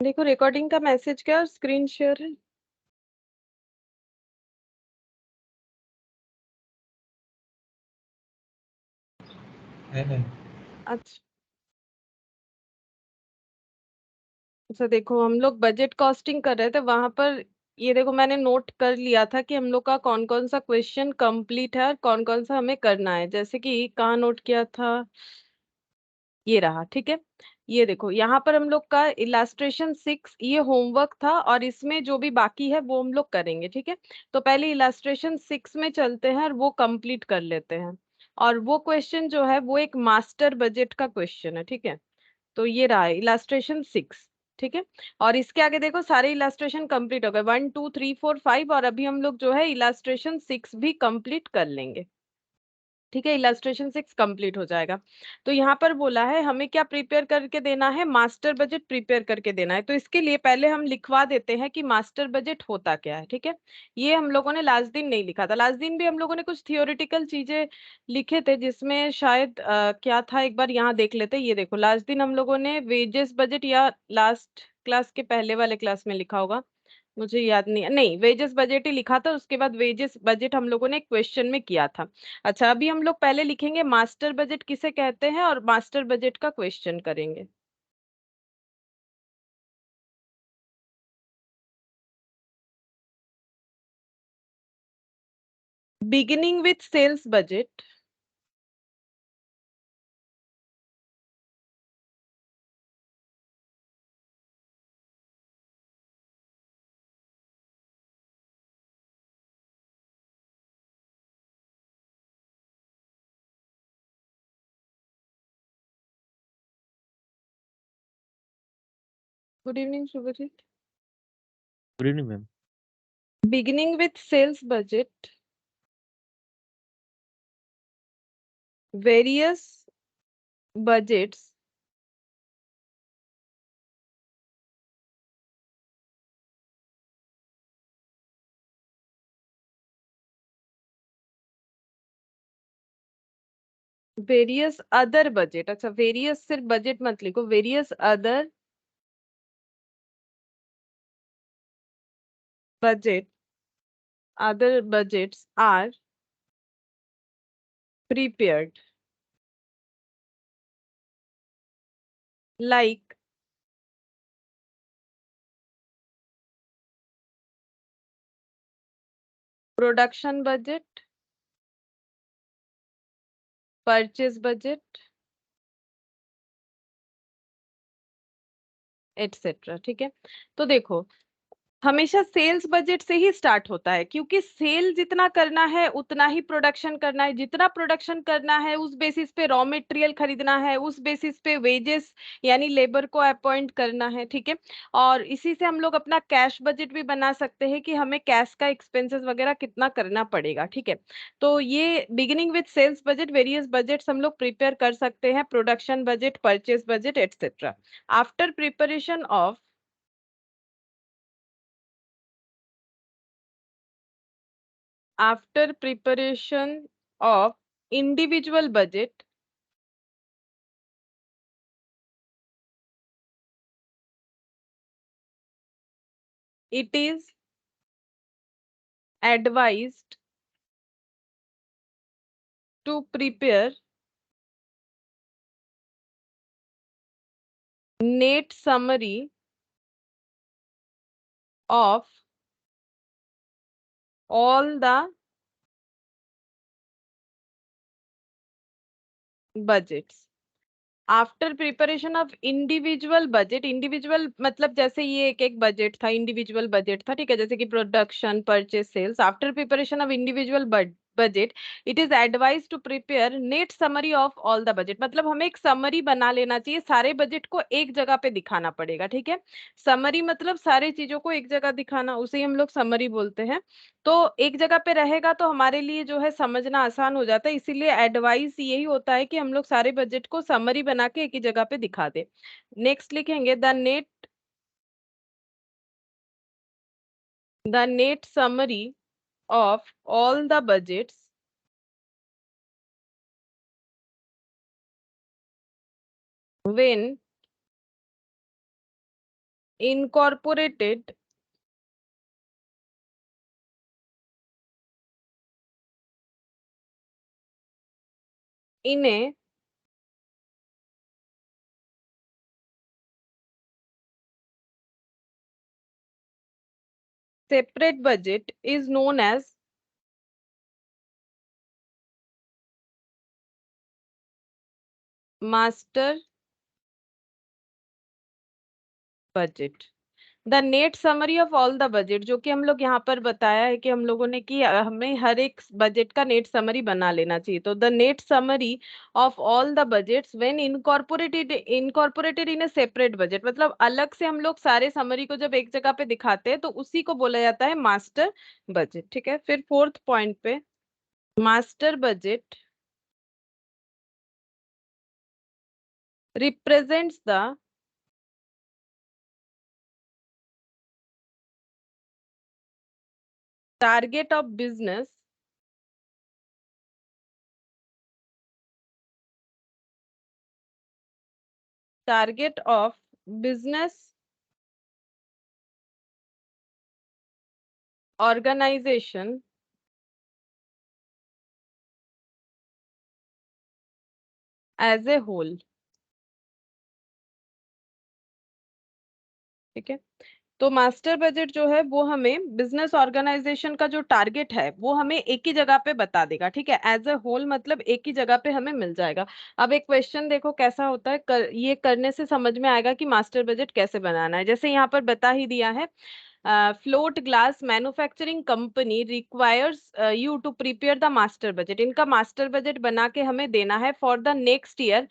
देखो रिकॉर्डिंग का मैसेज क्या और स्क्रीन शेयर है। है। अच्छा अच्छा, देखो हम लोग बजट कॉस्टिंग कर रहे थे वहां पर। ये देखो मैंने नोट कर लिया था कि हम लोग का कौन कौन सा क्वेश्चन कंप्लीट है और कौन कौन सा हमें करना है। जैसे कि कहाँ नोट किया था, ये रहा। ठीक है, ये देखो यहाँ पर हम लोग का इलास्ट्रेशन 6 ये होमवर्क था और इसमें जो भी बाकी है वो हम लोग करेंगे। ठीक है, तो पहले इलास्ट्रेशन 6 में चलते हैं और वो कंप्लीट कर लेते हैं। और वो क्वेश्चन जो है वो एक मास्टर बजट का क्वेश्चन है। ठीक है, तो ये रहा इलास्ट्रेशन 6। ठीक है, और इसके आगे देखो सारे इलास्ट्रेशन कंप्लीट हो गए, 1 2 3 4 5, और अभी हम लोग जो है इलास्ट्रेशन 6 भी कंप्लीट कर लेंगे। ठीक है, इलास्ट्रेशन 6 कंप्लीट हो जाएगा। तो यहाँ पर बोला है हमें क्या प्रिपेयर करके देना है, मास्टर बजट प्रिपेयर करके देना है। तो इसके लिए पहले हम लिखवा देते हैं कि मास्टर बजट होता क्या है। ठीक है, ये हम लोगों ने लास्ट दिन नहीं लिखा था। लास्ट दिन भी हम लोगों ने कुछ थियोरिटिकल चीजें लिखे थे जिसमें शायद क्या था, एक बार यहाँ देख लेते हैं। ये देखो लास्ट दिन हम लोगों ने वेजेस बजट, या लास्ट क्लास के पहले वाले क्लास में लिखा होगा, मुझे याद नहीं। नहीं, वेजेस बजट ही लिखा था, उसके बाद वेजेस बजट हम लोगों ने क्वेश्चन में किया था। अच्छा, अभी हम लोग पहले लिखेंगे मास्टर बजट किसे कहते हैं और मास्टर बजट का क्वेश्चन करेंगे। Beginning with sales budget. Good evening Subhajit. Good evening ma'am. Beginning with sales budget, various budgets various other budget. अच्छा, वेरियस सिर्फ बजट मत लिखो, various other budget, other budgets are prepared like production budget, purchase budget, etcetera. ठीक है, तो देखो हमेशा sales budget से ही स्टार्ट होता है, क्योंकि सेल जितना करना है उतना ही प्रोडक्शन करना है। जितना प्रोडक्शन करना है उस बेसिस पे रॉ मटेरियल खरीदना है, उस बेसिस पे वेजेस यानी लेबर को अपॉइंट करना है। ठीक है, और इसी से हम लोग अपना कैश बजट भी बना सकते हैं कि हमें कैश का एक्सपेंसेस वगैरह कितना करना पड़ेगा। ठीक है, तो ये beginning with sales budget, various budgets हम लोग प्रिपेयर कर सकते हैं, production budget, purchase budget etcetera. After preparation of after preparation of individual budget, it is advised to prepare net summary of all the budgets. After preparation of individual budget, individual मतलब जैसे ये एक एक budget था, individual budget था। ठीक है, जैसे कि production, purchase, sales. After preparation of individual budget, it is advise to prepare net summary of all the budget. मतलब हमें एक समरी बना लेना चाहिए, सारे बजट को एक जगह पे दिखाना पड़ेगा। ठीक है, समरी मतलब सारे चीजों को एक जगह दिखाना, उसे ही हम लोग समरी बोलते हैं। तो एक जगह पे रहेगा तो हमारे लिए जो है समझना आसान हो जाता है, इसीलिए एडवाइस यही होता है कि हम लोग सारे बजट को समरी बना के एक ही जगह पे दिखा दे। नेक्स्ट लिखेंगे the net summary of all the budgets when incorporated in a separate budget is known as master budget। The net summary of all the budget, जो कि हम लोग यहाँ पर बताया है कि हम लोगों ने कि हमें हर एक बजट का नेट समरी बना लेना चाहिए। तो the net summary of all the budgets when incorporated in A separate budget, मतलब अलग से हम लोग सारे समरी को जब एक जगह पे दिखाते हैं तो उसी को बोला जाता है मास्टर बजट। ठीक है, फिर फोर्थ पॉइंट पे, master budget represents the target of business target of business organization as a whole. ठीक है, तो मास्टर बजट जो है वो हमें बिजनेस ऑर्गेनाइजेशन का जो टारगेट है वो हमें एक ही जगह पे बता देगा। ठीक है, एज अ होल मतलब एक ही जगह पे हमें मिल जाएगा। अब एक क्वेश्चन देखो कैसा होता है, ये करने से समझ में आएगा कि मास्टर बजट कैसे बनाना है। जैसे यहाँ पर बता ही दिया है, float glass manufacturing company requires you to prepare the master budget. इनका मास्टर बजट बना के हमें देना है for the next year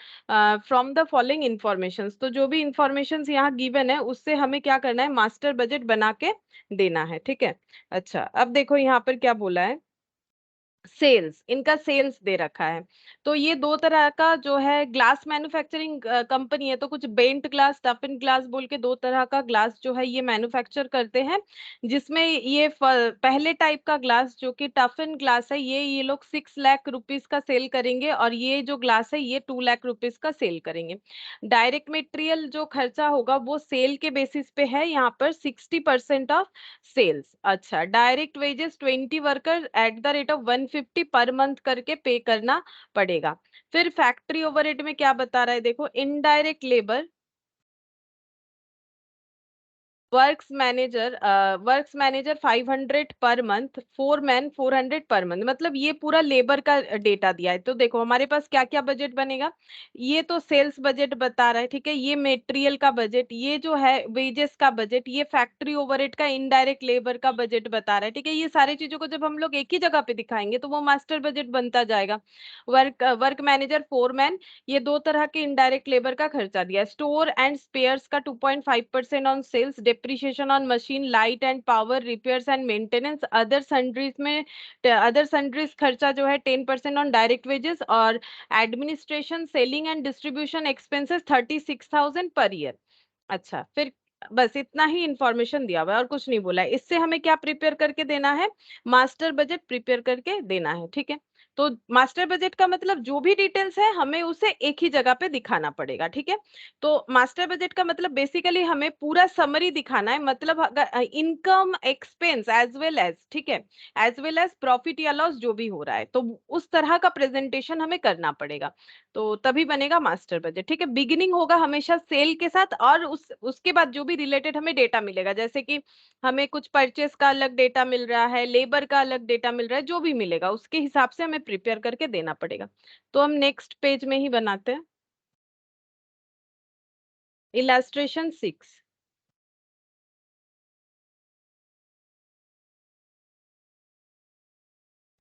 from the following information. तो जो भी इंफॉर्मेशन यहाँ गिवन है उससे हमें क्या करना है, मास्टर बजट बना के देना है। ठीक है, अच्छा अब देखो यहाँ पर क्या बोला है, सेल्स, इनका सेल्स दे रखा है। तो ये दो तरह का जो है ग्लास मैन्युफैक्चरिंग कंपनी है, तो कुछ बेंट ग्लास टफन ग्लास बोल के दो तरह का ग्लास जो है ये मैन्युफैक्चर करते हैं, जिसमें ये पहले टाइप का ग्लास जो कि टफन ग्लास है ये लोग 6 लाख रुपीज का सेल करेंगे, और ये जो ग्लास है ये 2 लाख रुपीज का सेल करेंगे। डायरेक्ट मटेरियल जो खर्चा होगा वो सेल के बेसिस पे है, यहाँ पर 60% ऑफ सेल्स। अच्छा, direct wages 20 worker eight the rate of 150 per month करके पे करना पड़ेगा। फिर फैक्ट्री ओवरहेड में क्या बता रहा है, देखो indirect labour, works manager 500 per month, foreman 400 per month, मतलब ये पूरा लेबर का डेटा दिया है। तो देखो हमारे पास क्या क्या बजट बनेगा, ये तो सेल्स बजट बता रहा है। ठीक है, ये मटेरियल का बजट, ये जो है वेजेस का बजट, ये फैक्ट्री ओवरहेड का इनडायरेक्ट लेबर का बजट बता रहा है। ठीक है, ये सारी चीजों को जब हम लोग एक ही जगह पे दिखाएंगे तो वो मास्टर बजट बनता जाएगा। वर्क मैनेजर फोरमैन, ये दो तरह के इनडायरेक्ट लेबर का खर्चा दिया। स्टोर एंड स्पेयर्स का 2.5% on sales, depreciation on machine light and power, repairs and maintenance, other sundries खर्चा जो है 10% ऑन डायरेक्ट वेजेस, और administration selling and distribution expenses 36,000 per year. अच्छा, फिर बस इतना ही इंफॉर्मेशन दिया हुआ है और कुछ नहीं बोला है। इससे हमें क्या प्रिपेयर करके देना है, मास्टर बजट प्रिपेयर करके देना है। ठीक है, तो मास्टर बजट का मतलब जो भी डिटेल्स है हमें उसे एक ही जगह पे दिखाना पड़ेगा। ठीक है, तो मास्टर बजट का मतलब बेसिकली हमें पूरा समरी दिखाना है, मतलब income expense as well as, ठीक है, एज वेल एज प्रॉफिट या लॉस जो भी हो रहा है, तो उस तरह का प्रेजेंटेशन हमें करना पड़ेगा, तो तभी बनेगा मास्टर बजट। ठीक है, बिगिनिंग होगा हमेशा सेल के साथ, और उसके बाद जो भी रिलेटेड हमें डेटा मिलेगा, जैसे कि हमें कुछ परचेस का अलग डेटा मिल रहा है, लेबर का अलग डेटा मिल रहा है, जो भी मिलेगा उसके हिसाब से हमें प्रिपेयर करके देना पड़ेगा। तो हम नेक्स्ट पेज में ही बनाते हैं, illustration 6,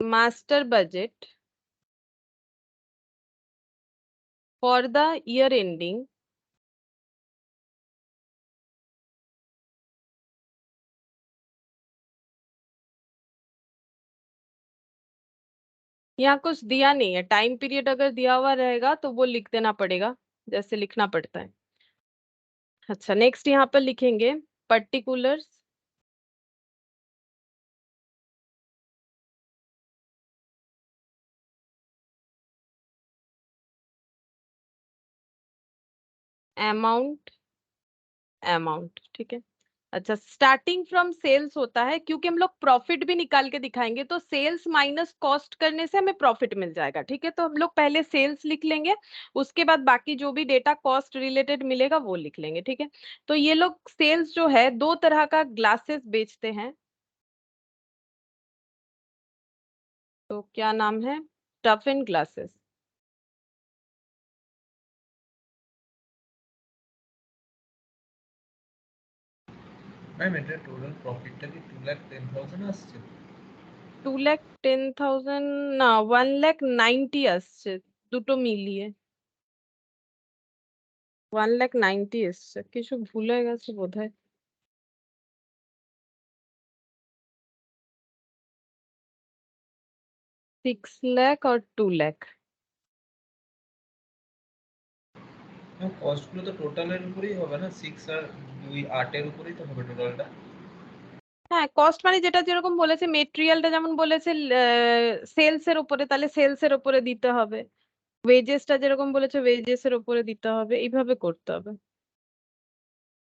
master budget for the year ending यहाँ कुछ दिया नहीं है, टाइम पीरियड अगर दिया हुआ रहेगा तो वो लिख देना पड़ेगा जैसे लिखना पड़ता है। अच्छा, नेक्स्ट यहाँ पर लिखेंगे पर्टिकुलर्स अमाउंट अमाउंट, ठीक है। अच्छा, स्टार्टिंग फ्रॉम सेल्स होता है क्योंकि हम लोग प्रॉफिट भी निकाल के दिखाएंगे, तो सेल्स माइनस कॉस्ट करने से हमें प्रॉफिट मिल जाएगा, ठीक है। तो हम लोग पहले सेल्स लिख लेंगे, उसके बाद बाकी जो भी डेटा कॉस्ट रिलेटेड मिलेगा वो लिख लेंगे, ठीक है। तो ये लोग सेल्स जो है, दो तरह का ग्लासेस बेचते हैं, तो क्या नाम है, टफ एंड ग्लासेस। ম্যাম এটা টোটাল প্রফিটটা কি 2,10,000 আসছে? 2,10,000 না, 1,90,000 আসছে দুটো মিলিয়ে। 1,90,000 এসছে, কিছু ভুল হয়ে গেছে বোধহয়। 6 লাখ और 2 লাখ। ম্যাম কস্টগুলো তো টোটালের উপরেই হবে না, 6 আর 2 8 এর উপরেই তো হবে টোটালটা। হ্যাঁ, কস্ট মানে যেটা যেরকম বলেছে, মেটেরিয়ালটা যেমন বলেছে সেলস এর উপরে, তাহলে সেলস এর উপরে দিতে হবে। ওয়েজেসটা যেরকম বলেছে ওয়েজেস এর উপরে দিতে হবে, এইভাবে করতে হবে।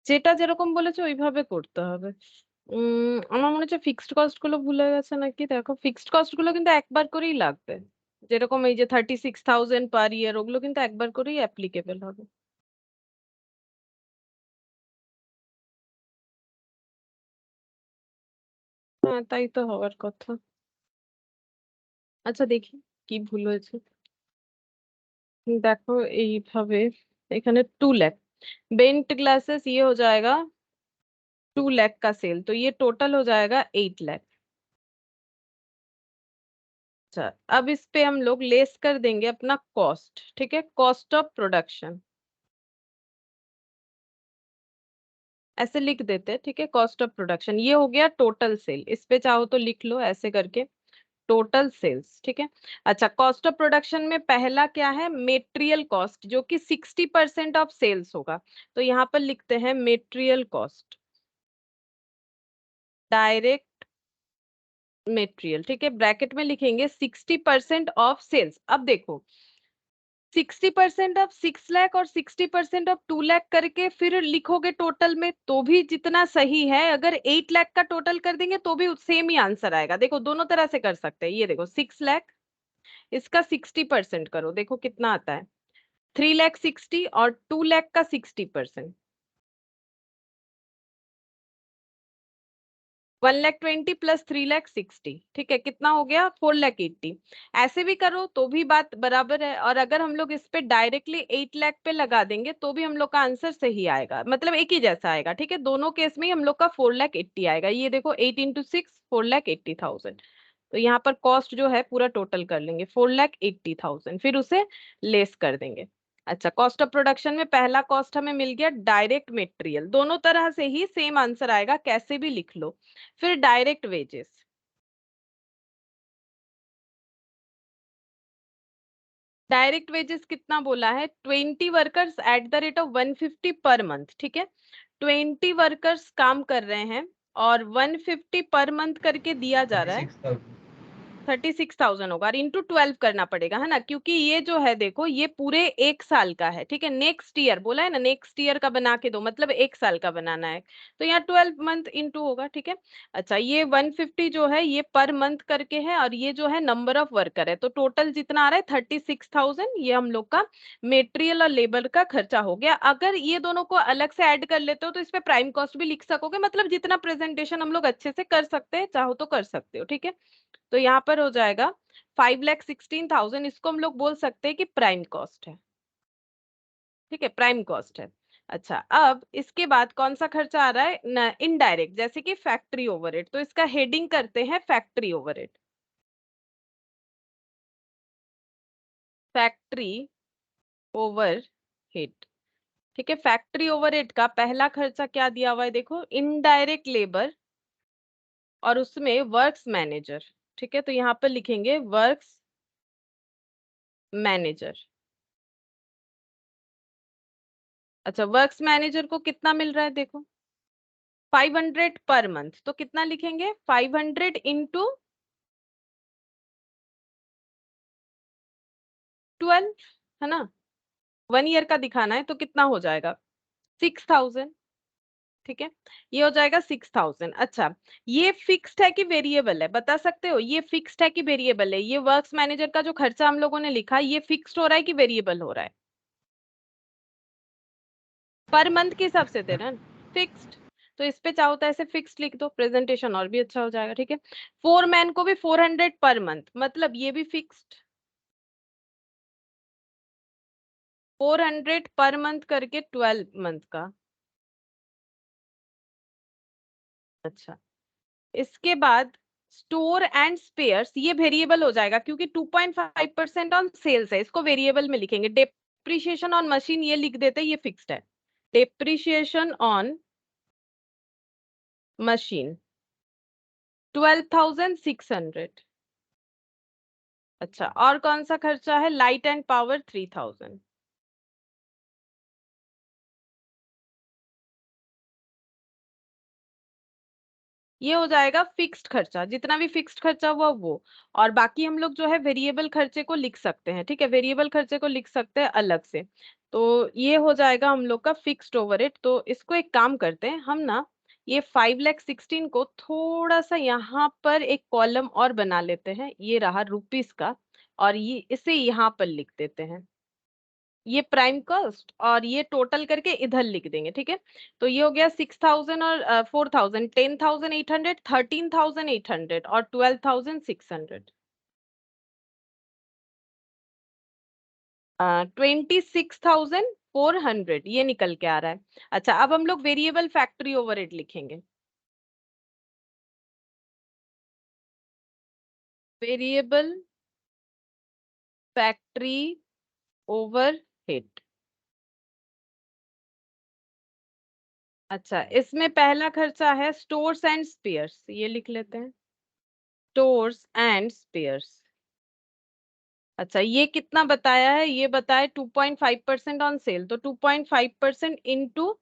যেটা যেরকম বলেছে ওইভাবে করতে হবে। আমার মনে হচ্ছে ফিক্সড কস্ট গুলো ভুলে গেছে নাকি, দেখো ফিক্সড কস্ট গুলো কিন্তু একবার করেই লাগবে। যেরকম এই যে 36,000 পার ইয়ার, ওগুলো কিন্তু একবার করেই অ্যাপ্লিকেবল হবে। হ্যাঁ, তাই তো হওয়ার কথা। আচ্ছা দেখি কি ভুল হয়েছে। देखो এইভাবে, এখানে 2 लाख बेंट ग्लासेस ये हो जाएगा, 2 लाख का सेल, तो ये टोटल हो जाएगा 8 लाख। अच्छा, अब इस पे हम लोग लेस कर देंगे अपना कॉस्ट, ठीक है, कॉस्ट ऑफ प्रोडक्शन ऐसे लिख देते हैं, ठीक है। कॉस्ट ऑफ प्रोडक्शन ये हो गया टोटल सेल, इस पे चाहो तो लिख लो ऐसे करके, टोटल सेल्स, ठीक है। अच्छा, कॉस्ट ऑफ प्रोडक्शन में पहला क्या है, मेटेरियल कॉस्ट, जो कि 60% ऑफ सेल्स होगा। तो यहाँ पर लिखते हैं मेटेरियल कॉस्ट, डायरेक्ट मेटेरियल, ठीक है, ब्रैकेट में लिखेंगे 60% ऑफ सेल्स। अब देखो 60% ऑफ 6 लाख और 60% ऑफ 2 लाख करके फिर लिखोगे टोटल में, तो भी जितना सही है। अगर 8 लाख का टोटल कर देंगे तो भी सेम ही आंसर आएगा। देखो दोनों तरह से कर सकते हैं, ये देखो 6 लाख, इसका 60% करो, देखो कितना आता है, 3,60,000 और 2 लाख का 60%, 1,20,000 प्लस 3,60,000, ठीक है, कितना हो गया, 4,80,000। ऐसे भी करो तो भी बात बराबर है, और अगर हम लोग इस पे डायरेक्टली 8 लाख पे लगा देंगे तो भी हम लोग का आंसर सही आएगा, मतलब एक ही जैसा आएगा, ठीक है। दोनों केस में ही हम लोग का 4,80,000 आएगा। ये देखो 8 × 6 4,80,000। तो यहाँ पर कॉस्ट जो है पूरा टोटल कर लेंगे 4,80,000, फिर उसे लेस कर देंगे। अच्छा, कॉस्ट ऑफ प्रोडक्शन में पहला कॉस्ट हमें मिल गया डायरेक्ट मटेरियल, दोनों तरह से ही सेम आंसर आएगा, कैसे भी लिख लो। फिर डायरेक्ट वेजेस, डायरेक्ट वेजेस कितना बोला है, 20 workers eight the rate of 150 per month, ठीक है। 20 वर्कर्स काम कर रहे हैं और 150 पर मंथ करके दिया जा रहा है। 36,000। 36,000 होगा, और इंटू 12 करना पड़ेगा, है ना, क्योंकि ये जो है देखो ये पूरे 1 साल का है, ठीक है। नेक्स्ट ईयर बोला है ना, नेक्स्ट ईयर का बना के दो, मतलब 1 साल का बनाना है, तो यहाँ 12 मंथ इंटू होगा, ठीक है। अच्छा, ये 150 जो है ये पर मंथ करके है, और ये जो है नंबर ऑफ वर्कर है, तो टोटल जितना आ रहा है 36,000, ये हम लोग का मेटेरियल और लेबर का खर्चा हो गया। अगर ये दोनों को अलग से ऐड कर लेते हो तो इस पे प्राइम कॉस्ट भी लिख सकोगे, मतलब जितना प्रेजेंटेशन हम लोग अच्छे से कर सकते हैं, चाहो तो कर सकते हो, ठीक है। तो यहाँ पर हो जाएगा 5,16,000, इसको हम लोग बोल सकते हैं कि प्राइम कॉस्ट है, ठीक है, प्राइम कॉस्ट है। अच्छा, अब इसके बाद कौन सा खर्चा आ रहा है, इनडायरेक्ट, जैसे कि फैक्ट्री ओवरहेड, तो इसका हेडिंग करते हैं फैक्ट्री ओवरहेड, फैक्ट्री ओवरहेड, ठीक है। फैक्ट्री ओवरहेड का पहला खर्चा क्या दिया हुआ है, देखो इनडायरेक्ट लेबर और उसमें वर्क्स मैनेजर, ठीक है। तो यहाँ पर लिखेंगे वर्क्स मैनेजर। अच्छा, वर्क्स मैनेजर को कितना मिल रहा है, देखो 500 पर मंथ, तो कितना लिखेंगे, 500 इंटू 12, है ना, 1 ईयर का दिखाना है, तो कितना हो जाएगा 6,000। ठीक है, ये हो जाएगा 6000। अच्छा, ये फिक्स्ड है कि वेरिएबल है, बता सकते हो? ये फिक्स्ड है कि वेरिएबल है? ये वर्क्स मैनेजर का जो खर्चा हम लोगों ने लिखा, ये फिक्स्ड हो रहा है कि वेरिएबल हो रहा है? पर मंथ के हिसाब से थे ना, फिक्स्ड। तो इस पे चाहो तो ऐसे फिक्स्ड लिख दो, प्रेजेंटेशन और भी अच्छा हो जाएगा। ठीक है, 4 मैन को भी 400 पर मंथ, मतलब ये भी फिक्स्ड, 400 पर मंथ करके 12 मंथ का। अच्छा, इसके बाद स्टोर एंड स्पेयर्स, ये वेरिएबल हो जाएगा क्योंकि 2.5% ऑन सेल्स है, इसको वेरिएबल में लिखेंगे। डेप्रिसिएशन ऑन मशीन ये लिख देते हैं, ये फिक्स्ड है। Depreciation on machine 12,600। अच्छा, और कौन सा खर्चा है? Light and power 3000। ये हो जाएगा फिक्स्ड खर्चा, जितना भी फिक्स्ड खर्चा हुआ वो। और बाकी हम लोग जो है वेरिएबल खर्चे को लिख सकते हैं। ठीक है, वेरिएबल खर्चे को लिख सकते हैं अलग से। तो ये हो जाएगा हम लोग का फिक्स्ड ओवरहेड। तो इसको एक काम करते हैं हम ना, ये 5,16,000 को थोड़ा सा यहाँ पर एक कॉलम और बना लेते हैं, ये रहा रुपीस का, और ये इसे यहाँ पर लिख देते हैं, ये प्राइम कॉस्ट, और ये टोटल करके इधर लिख देंगे। ठीक है, तो ये हो गया 6000 और 4000, 10,800, 13,800 और 12,600, 26,400 ये निकल के आ रहा है। अच्छा, अब हम लोग वेरिएबल फैक्ट्री ओवरहेड लिखेंगे। Variable factory overhead. अच्छा, इसमें पहला खर्चा है स्टोर्स एंड स्पेयर्स, ये लिख लेते हैं, स्टोर्स एंड स्पेयर्स। अच्छा, ये कितना बताया है? ये बताया 2.5% ऑन सेल, तो 2.5% इंटू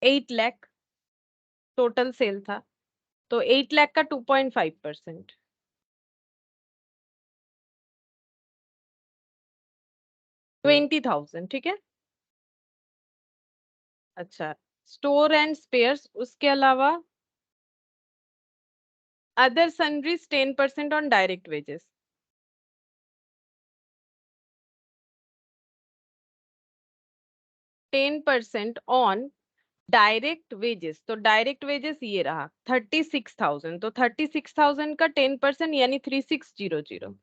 8 लाख टोटल सेल था, तो 8 लाख का 2.5%, 20,000। ठीक है, अच्छा, स्टोर एंड स्पेयर्स, उसके अलावा other sundries 10% on direct wages, 10% on direct wages. तो डायरेक्ट वेजेस ये रहा 36,000, तो 36,000 का 10% यानी 3600।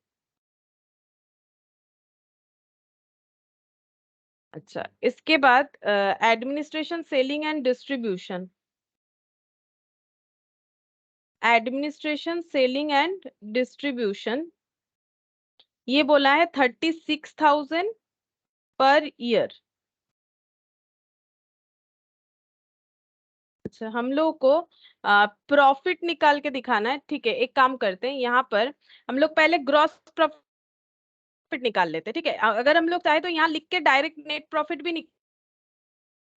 अच्छा, इसके बाद administration selling and distribution, administration selling and distribution ये बोला है 36,000 पर ईयर। अच्छा, हम लोग को प्रॉफिट निकाल के दिखाना है। ठीक है, एक काम करते हैं, यहाँ पर हम लोग पहले ग्रॉस प्रॉफिट निकाल लेते हैं। ठीक है, अगर हम लोग चाहे तो यहाँ लिख के डायरेक्ट नेट प्रॉफिट भी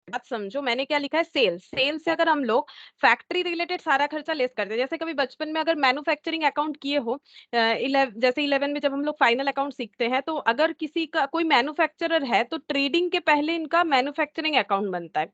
बात समझो, मैंने क्या लिखा है, सेल्स। सेल्स से अगर हम लोग फैक्ट्री रिलेटेड सारा खर्चा लेस करते हैं, जैसे कभी बचपन में अगर मैन्युफैक्चरिंग अकाउंट किए हो, जैसे 11 में जब हम लोग फाइनल अकाउंट सीखते हैं, तो अगर किसी का कोई मैन्युफैक्चरर है तो ट्रेडिंग के पहले इनका मैन्युफैक्चरिंग अकाउंट बनता है।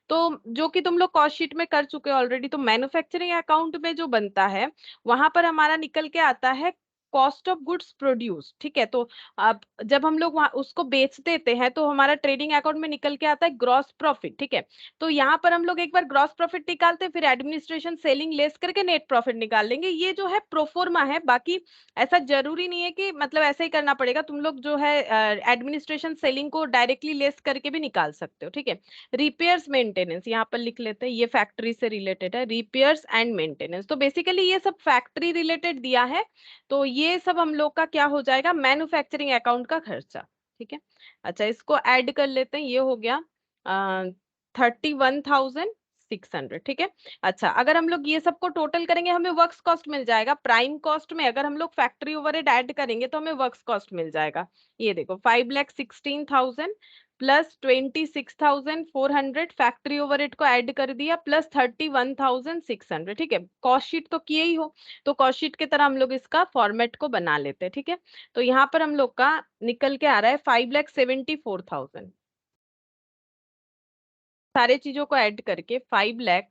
तो जो कि तुम लोग कॉस्ट शीट में कर चुके हो ऑलरेडी, तो मैन्युफैक्चरिंग अकाउंट में जो बनता है वहां पर हमारा निकल के आता है कॉस्ट ऑफ गुड्स प्रोड्यूस। ठीक है, तो अब जब हम लोग वहां उसको बेच देते हैं तो हमारा ट्रेडिंग अकाउंट में निकल के आता है ग्रॉस प्रॉफिट। ठीक है, तो यहाँ पर हम लोग एक बार ग्रॉस प्रॉफिट निकालते हैं, फिर एडमिनिस्ट्रेशन सेलिंग लेस करके नेट प्रॉफिट निकाल लेंगे। ये जो है प्रोफोर्मा है, बाकी ऐसा जरूरी नहीं है कि मतलब ऐसा ही करना पड़ेगा। तुम लोग जो है एडमिनिस्ट्रेशन सेलिंग को डायरेक्टली लेस करके भी निकाल सकते हो। ठीक है, रिपेयर्स मेंटेनेंस यहाँ पर लिख लेते हैं, ये फैक्ट्री से रिलेटेड है, रिपेयर्स एंड मेंटेनेंस। तो बेसिकली ये सब फैक्ट्री रिलेटेड दिया है, तो ये सब हम लोग का क्या हो जाएगा, मैन्युफैक्चरिंग अकाउंट का खर्चा। ठीक है, अच्छा, इसको ऐड कर लेते हैं, ये हो गया 31,600। ठीक है, अच्छा, अगर हम लोग ये सबको टोटल करेंगे हमें वर्क्स कॉस्ट मिल जाएगा। प्राइम कॉस्ट में अगर हम लोग फैक्ट्री ओवरहेड ऐड करेंगे तो हमें वर्क्स कॉस्ट मिल जाएगा। ये देखो 5,16,000 प्लस 26,400, फैक्ट्री ओवरहेड को ऐड कर दिया, प्लस 31,600। ठीक है, कॉस्ट शीट तो किए ही हो, तो कॉस्ट शीट की तरह हम लोग इसका फॉर्मेट को बना लेते हैं। ठीक है, तो यहाँ पर हम लोग का निकल के आ रहा है 5,74,000, सारे चीजों को ऐड करके 5,74,000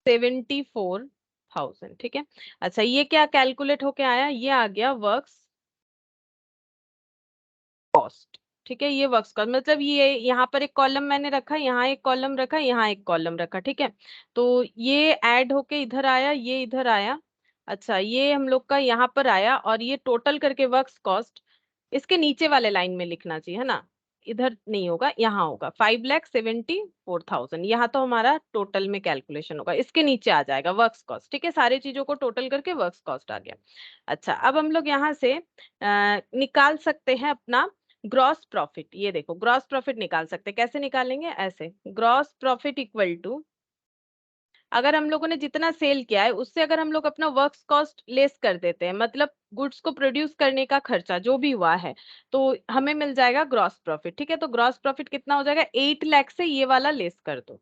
74,000, ठीक है। अच्छा, ये क्या कैलकुलेट होके आया, ये आ गया वर्क्स कॉस्ट, ठीक है। ये वर्क्स कॉस्ट मतलब ये यहाँ पर एक कॉलम मैंने रखा, यहाँ एक कॉलम रखा, यहाँ एक कॉलम रखा, ठीक है। तो ये ऐड होके इधर आया, ये इधर आया। अच्छा, ये हम लोग का यहाँ पर आया और ये टोटल करके वर्क्स कॉस्ट इसके नीचे वाले लाइन में लिखना चाहिए, है ना। इधर नहीं होगा, यहाँ होगा 5,74,000। यहाँ तो हमारा टोटल में कैलकुलेशन होगा, इसके नीचे आ जाएगा वर्क्स कॉस्ट, ठीक है। सारी चीजों को टोटल करके वर्क्स कॉस्ट आ गया। अच्छा, अब हम लोग यहाँ से निकाल सकते हैं अपना ग्रॉस प्रॉफिट। ये देखो, ग्रॉस प्रॉफिट निकाल सकते हैं। कैसे निकालेंगे, ऐसे ग्रॉस प्रॉफिट इक्वल टू, अगर हम लोगों ने जितना सेल किया है उससे अगर हम लोग अपना वर्क्स कॉस्ट लेस कर देते हैं, मतलब गुड्स को प्रोड्यूस करने का खर्चा जो भी हुआ है, तो हमें मिल जाएगा ग्रॉस प्रॉफिट, ठीक है। तो ग्रॉस प्रॉफिट कितना हो जाएगा, 8 लाख से ये वाला लेस कर दो,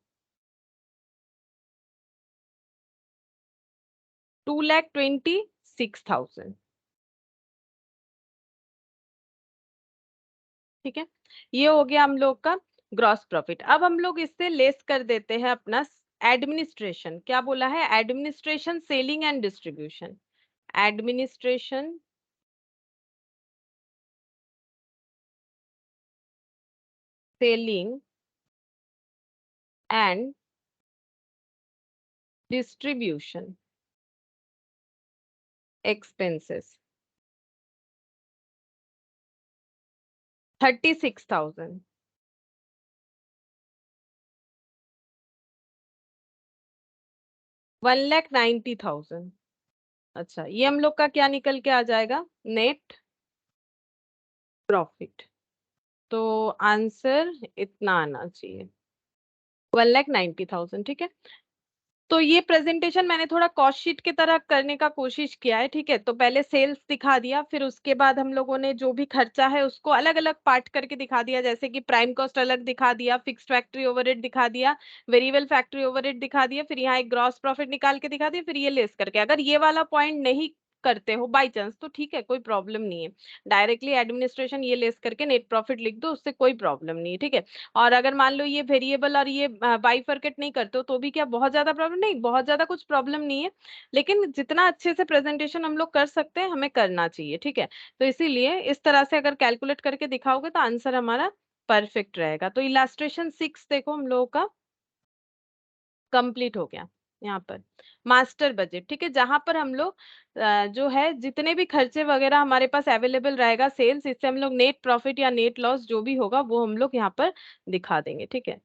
2,26,000, ठीक है। ये हो गया हम लोग का ग्रॉस प्रॉफिट। अब हम लोग इससे लेस कर देते हैं अपना एडमिनिस्ट्रेशन। क्या बोला है, administration, selling and distribution. Administration, selling and distribution expenses 36,000। 1,90,000। अच्छा, ये हम लोग का क्या निकल के आ जाएगा, नेट प्रॉफिट। तो आंसर इतना आना चाहिए, 1,90,000, ठीक है। तो ये प्रेजेंटेशन मैंने थोड़ा कॉस्ट शीट की तरह करने का कोशिश किया है, ठीक है। तो पहले सेल्स दिखा दिया, फिर उसके बाद हम लोगों ने जो भी खर्चा है उसको अलग अलग पार्ट करके दिखा दिया, जैसे कि प्राइम कॉस्ट अलग दिखा दिया, फिक्स्ड फैक्ट्री ओवरहेड दिखा दिया, वेरिएबल फैक्ट्री ओवरहेड दिखा दिया, फिर यहाँ एक ग्रॉस प्रॉफिट निकाल के दिखा दिया, फिर ये लेस करके। अगर ये वाला पॉइंट नहीं करते हो बाई चांस तो ठीक है, कोई प्रॉब्लम नहीं है। डायरेक्टली एडमिनिस्ट्रेशन ये लेस करके नेट प्रॉफिट लिख दो, उससे कोई प्रॉब्लम नहीं है, ठीक है। और अगर मान लो ये वेरिएबल और ये बाइफरकेट नहीं करते हो तो भी क्या बहुत ज्यादा प्रॉब्लम, नहीं बहुत ज्यादा कुछ प्रॉब्लम नहीं है। लेकिन जितना अच्छे से प्रेजेंटेशन हम लोग कर सकते हैं हमें करना चाहिए, ठीक है। तो इसीलिए इस तरह से अगर कैलकुलेट करके दिखाओगे तो आंसर हमारा परफेक्ट रहेगा। तो इलास्ट्रेशन 6 देखो हम लोगों का कंप्लीट हो गया। यहाँ पर मास्टर बजट, ठीक है, जहां पर हम लोग जो है जितने भी खर्चे वगैरह हमारे पास अवेलेबल रहेगा सेल्स, इससे हम लोग नेट प्रॉफिट या नेट लॉस जो भी होगा वो हम लोग यहाँ पर दिखा देंगे, ठीक है।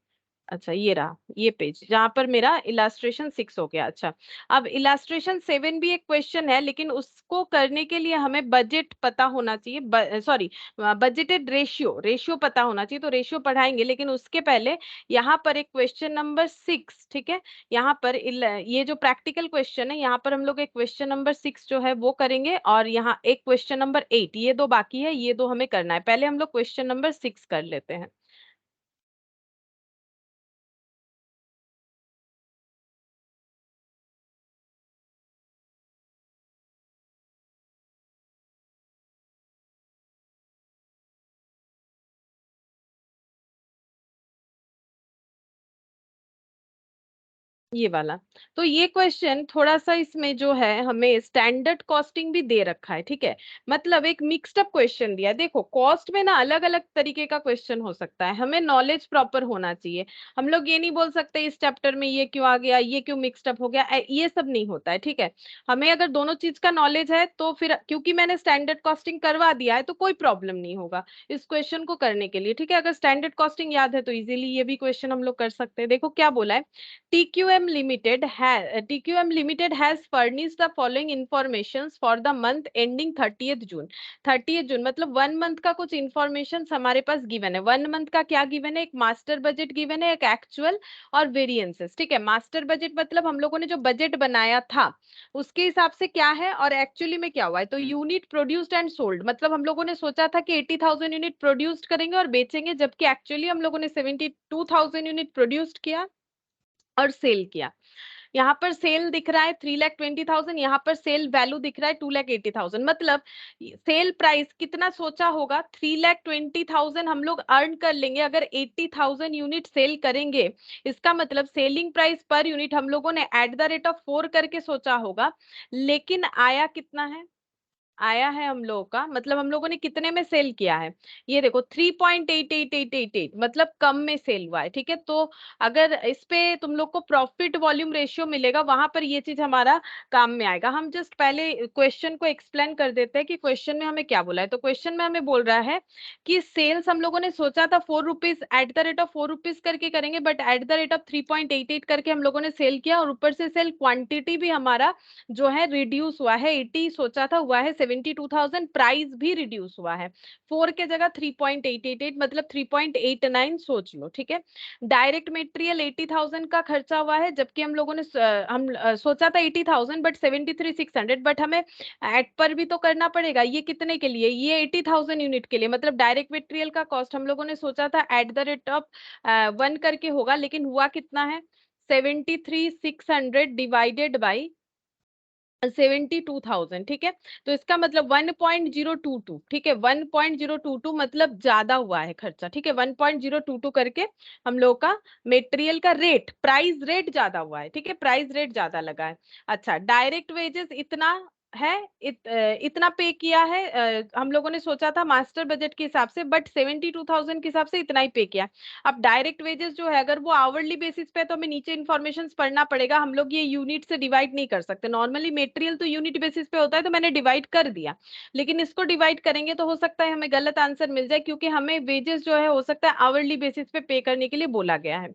अच्छा, ये रहा ये पेज जहां पर मेरा इलास्ट्रेशन 6 हो गया। अच्छा, अब इलास्ट्रेशन 7 भी एक क्वेश्चन है, लेकिन उसको करने के लिए हमें बजट पता होना चाहिए, सॉरी बजटेड रेशियो पता होना चाहिए। तो रेशियो पढ़ाएंगे, लेकिन उसके पहले यहाँ पर एक क्वेश्चन नंबर 6, ठीक है। यहाँ पर ये जो प्रैक्टिकल क्वेश्चन है, यहाँ पर हम लोग एक क्वेश्चन नंबर 6 जो है वो करेंगे, और यहाँ एक क्वेश्चन नंबर 8, ये दो बाकी है, ये दो हमें करना है। पहले हम लोग क्वेश्चन नंबर 6 कर लेते हैं। ये वाला, तो ये क्वेश्चन थोड़ा सा इसमें जो है हमें स्टैंडर्ड कॉस्टिंग भी दे रखा है, ठीक है। मतलब एक मिक्स्ड अप क्वेश्चन दिया है। देखो कॉस्ट में ना अलग अलग तरीके का क्वेश्चन हो सकता है, हमें नॉलेज प्रॉपर होना चाहिए। हम लोग ये नहीं बोल सकते इस चैप्टर में ये क्यों आ गया, ये क्यों मिक्स्ड अप हो गया, ये सब नहीं होता है, ठीक है। हमें अगर दोनों चीज का नॉलेज है तो फिर क्योंकि मैंने स्टैंडर्ड कॉस्टिंग करवा दिया है तो कोई प्रॉब्लम नहीं होगा इस क्वेश्चन को करने के लिए, ठीक है। अगर स्टैंडर्ड कॉस्टिंग याद है तो इजीली ये भी क्वेश्चन हम लोग कर सकते हैं। देखो क्या बोला है, TQM Limited has furnished the following informations for the month ending 30th June। 30th जून मतलब 1 मंथ का कुछ इंफॉर्मेशन हमारे पास गिवन है। 1 मंथ का क्या गिवन है, एक मास्टर बजट गिवन है, एक एक्चुअल और वेरिएंसेस, ठीक है। मास्टर बजट मतलब हम लोगों ने जो बजट बनाया था उसके हिसाब से क्या है और एक्चुअली में क्या हुआ है। तो यूनिट प्रोड्यूस्ड एंड सोल्ड मतलब हम लोगों ने सोचा था कि 80,000 यूनिट प्रोड्यूस्ड करेंगे और बेचेंगे, जबकि एक्चुअली हम लोगों ने 72,000 यूनिट प्रोड्यूस्ड किया और सेल किया। यहाँ पर सेल दिख रहा है 3,20,000, यहाँ पर सेल वैल्यू दिख रहा है 2,80,000। मतलब सेल प्राइस कितना सोचा होगा, 3,20,000 हम लोग अर्न कर लेंगे अगर 80,000 यूनिट सेल करेंगे। इसका मतलब सेलिंग प्राइस पर यूनिट हम लोगों ने एट द रेट ऑफ 4 करके सोचा होगा, लेकिन आया कितना है, आया है हम लोगों का, मतलब हम लोगों ने कितने में सेल किया है, ये देखो 3.8888, मतलब कम में सेल हुआ है। ठीक है, तो अगर इस पे तुम लोग को प्रॉफिट वॉल्यूम रेशियो मिलेगा, वहां पर ये चीज हमारा काम में आएगा। हम जस्ट पहले क्वेश्चन को एक्सप्लेन कर देते हैं कि क्वेश्चन में हमें क्या बोला है। तो क्वेश्चन में हमें बोल रहा है कि सेल्स हम लोगों ने सोचा था 4 rupees eight the rate of 4 rupees करके करेंगे, but at the rate of 3.88 करके हम लोगों ने सेल किया, और ऊपर से सेल क्वांटिटी भी हमारा जो है रिड्यूस हुआ है। 80 सोचा था, हुआ है 72,000। प्राइस भी रिड्यूस हुआ है, 4 के जगह 3.888, मतलब 3.89 सोच लो। ठीक है, डायरेक्ट मटेरियल 80,000 का खर्चा हुआ है, जबकि हम लोगों ने सोचा था 80,000 बट 73,600, बट हमें एड पर भी तो करना पड़ेगा। ये कितने के लिए, ये 80,000 यूनिट के लिए, मतलब डायरेक्ट मटेरियल का कॉस्ट हम लोगों ने सोचा था एट द रेट ऑफ 1 करके होगा, लेकिन हुआ कितना है 73,600 डिवाइडेड बाई 72,000। ठीक है, तो इसका मतलब 1.022, ठीक है 1.022 मतलब ज्यादा हुआ है खर्चा। ठीक है, 1.022 करके हम लोग का मटेरियल का रेट, प्राइस रेट ज्यादा हुआ है। ठीक है, प्राइस रेट ज्यादा लगा है। अच्छा, डायरेक्ट वेजेस इतना है, इतना पे किया है, हम लोगों ने सोचा था मास्टर बजट के हिसाब से, बट 72,000 के हिसाब से इतना ही पे किया। अब डायरेक्ट वेजेस जो है, अगर वो आवरली बेसिस पे, तो हमें नीचे इन्फॉर्मेशन पढ़ना पड़ेगा। हम लोग ये यूनिट से डिवाइड नहीं कर सकते, नॉर्मली मटेरियल तो यूनिट बेसिस पे होता है, तो मैंने डिवाइड कर दिया। लेकिन इसको डिवाइड करेंगे तो हो सकता है हमें गलत आंसर मिल जाए, क्योंकि हमें वेजेस जो है हो सकता है आवरली बेसिस पे पे करने के लिए बोला गया है।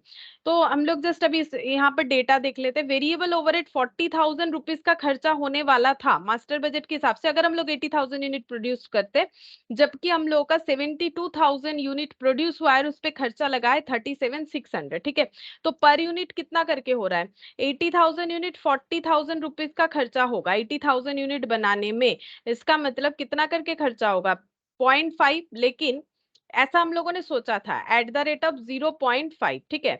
तो हम लोग जस्ट अभी यहाँ पर डेटा देख लेते हैं। वेरिएबल ओवरहेड 40,000 रुपीज का खर्चा होने वाला था मास्टर बजट के हिसाब से, अगर हम लोग 80,000 यूनिट प्रोड्यूस करते, जबकि हम लोगों का 72,000 यूनिट प्रोड्यूस हुआ है, उस पर खर्चा लगा है 37,600। ठीक है, तो पर यूनिट कितना करके हो रहा है, 80,000 यूनिट 40,000 रुपीज का खर्चा होगा 80,000 यूनिट बनाने में। इसका मतलब कितना करके खर्चा होगा, 0.5, लेकिन ऐसा हम लोगों ने सोचा था एट द रेट ऑफ 0.5। ठीक है,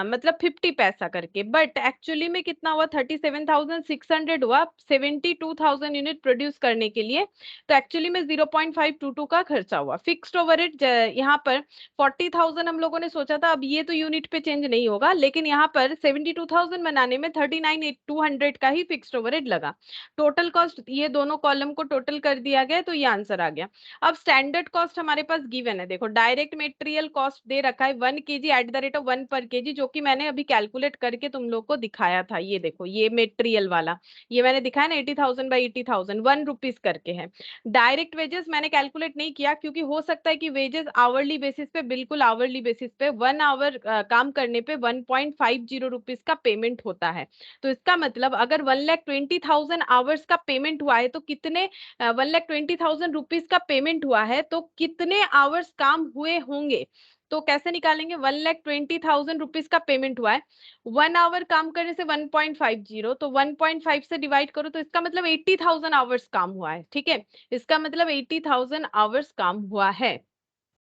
मतलब 50 पैसा करके, बट एक्चुअली में कितना हुआ, 37,600 हुआ 72,000 यूनिट प्रोड्यूस करने के लिए। तो एक्चुअली में 0.522 का खर्चा हुआ। फिक्स्ड ओवरहेड यहाँ पर 40,000 हम लोगों ने सोचा था, अब ये तो यूनिट पे चेंज नहीं होगा, लेकिन यहाँ पर 72,000 बनाने में 39,200 का ही फिक्स्ड ओवरहेड लगा। टोटल कॉस्ट, ये दोनों कॉलम को टोटल कर दिया गया, तो ये आंसर आ गया। अब स्टैंडर्ड कॉस्ट हमारे पास गिवन है, देखो डायरेक्ट मटेरियल कॉस्ट दे रखा है 1 kg eight the rate of 1 पर केजी, जो कि मैंने अभी कैलकुलेट करके तुम लोग को दिखाया था। ये देखो, ये मटेरियल वाला, ये मैंने दिखाया ना 80,000 बाई 80,000 1 रुपीज करके है। डायरेक्ट वेजेस मैंने कैलकुलेट नहीं किया, क्योंकि हो सकता है कि वेजेस आवरली बेसिस पे, बिल्कुल आवरली बेसिस पे 1 आवर काम करने पे 1.50 रुपीज का पेमेंट होता है। तो इसका मतलब अगर 1,20,000 आवर्स का पेमेंट हुआ है, तो कितने 1,20,000 रुपीज का पेमेंट हुआ है, तो कितने आवर्स काम हुए होंगे। तो कैसे निकालेंगे, 1,20,000 रुपीज का पेमेंट हुआ है, 1 आवर काम करने से 1.50, तो 1.5 से डिवाइड करो, तो इसका मतलब 80,000 आवर्स काम हुआ है। ठीक है, इसका मतलब 80,000 आवर्स काम हुआ है,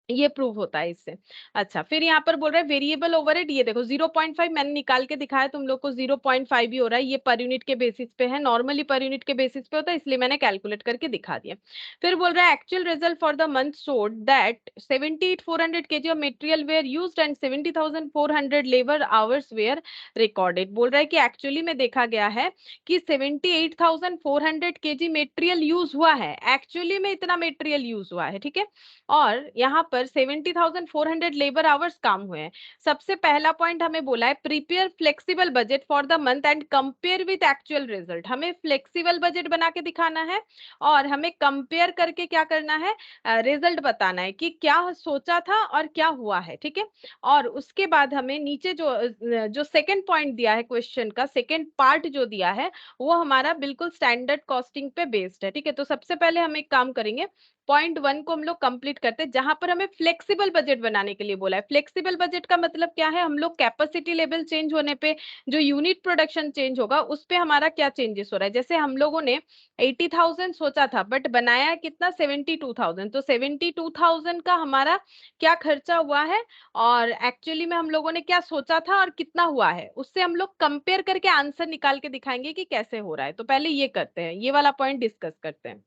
ये प्रूव होता है इससे। अच्छा, फिर यहाँ पर बोल रहा है वेरिएबल ओवरहेड, ये देखो 0.5 मैंने निकाल के दिखाया तुम लोग को, 0.5 ही हो रहा है, ये पर यूनिट के बेसिस पे है, नॉर्मली पर यूनिट के बेसिस पे होता है, इसलिए मैंने कैलकुलेट करके दिखा दिया। फिर बोल रहा है actual result for the month showed that 78,400 kg of material were used and 70,400 labour hours were recorded. बोल रहा है कि एक्चुअली में देखा गया है कि 78,400 kg मटेरियल यूज हुआ है, एक्चुअली में इतना मटेरियल यूज हुआ है। ठीक है, और यहाँ पर 70,400 लेबर आवर्स काम हुए हैं। सबसे पहला पॉइंट हमें बोला है prepare flexible budget for the month and compare with actual result. हमें फ्लेक्सिबल बजट बना के दिखाना है, और हमें कंपेयर करके क्या करना है, रिजल्ट बताना है कि क्या सोचा था और क्या हुआ है। ठीक है, और उसके बाद हमें नीचे जो सेकंड पॉइंट दिया है क्वेश्चन का, सेकंड पार्ट जो दिया है, वो हमारा बिल्कुल स्टैंडर्ड कॉस्टिंग पे बेस्ड है। ठीक है, तो सबसे पहले हम एक काम करेंगे, .1 को हम लोग कंप्लीट करते हैं, जहां पर हमें फ्लेक्सिबल बजट बनाने के लिए बोला है। फ्लेक्सिबल बजट का मतलब क्या है, हम लोग कैपेसिटी लेवल चेंज होने पे जो यूनिट प्रोडक्शन चेंज होगा उस पे हमारा क्या चेंजेस हो रहा है। जैसे हम लोगों ने 80,000 सोचा था बट बनाया कितना 72,000, तो 72,000 का हमारा क्या खर्चा हुआ है और एक्चुअली में हम लोगों ने क्या सोचा था और कितना हुआ है, उससे हम लोग कंपेयर करके आंसर निकाल के दिखाएंगे कि कैसे हो रहा है। तो पहले ये करते हैं, ये वाला पॉइंट डिस्कस करते हैं।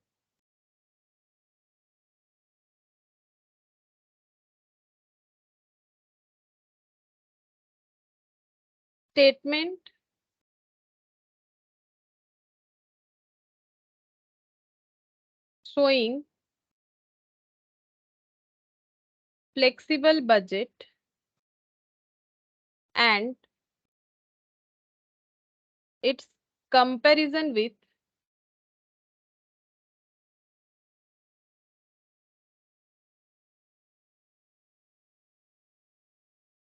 Statement showing flexible budget and its comparison with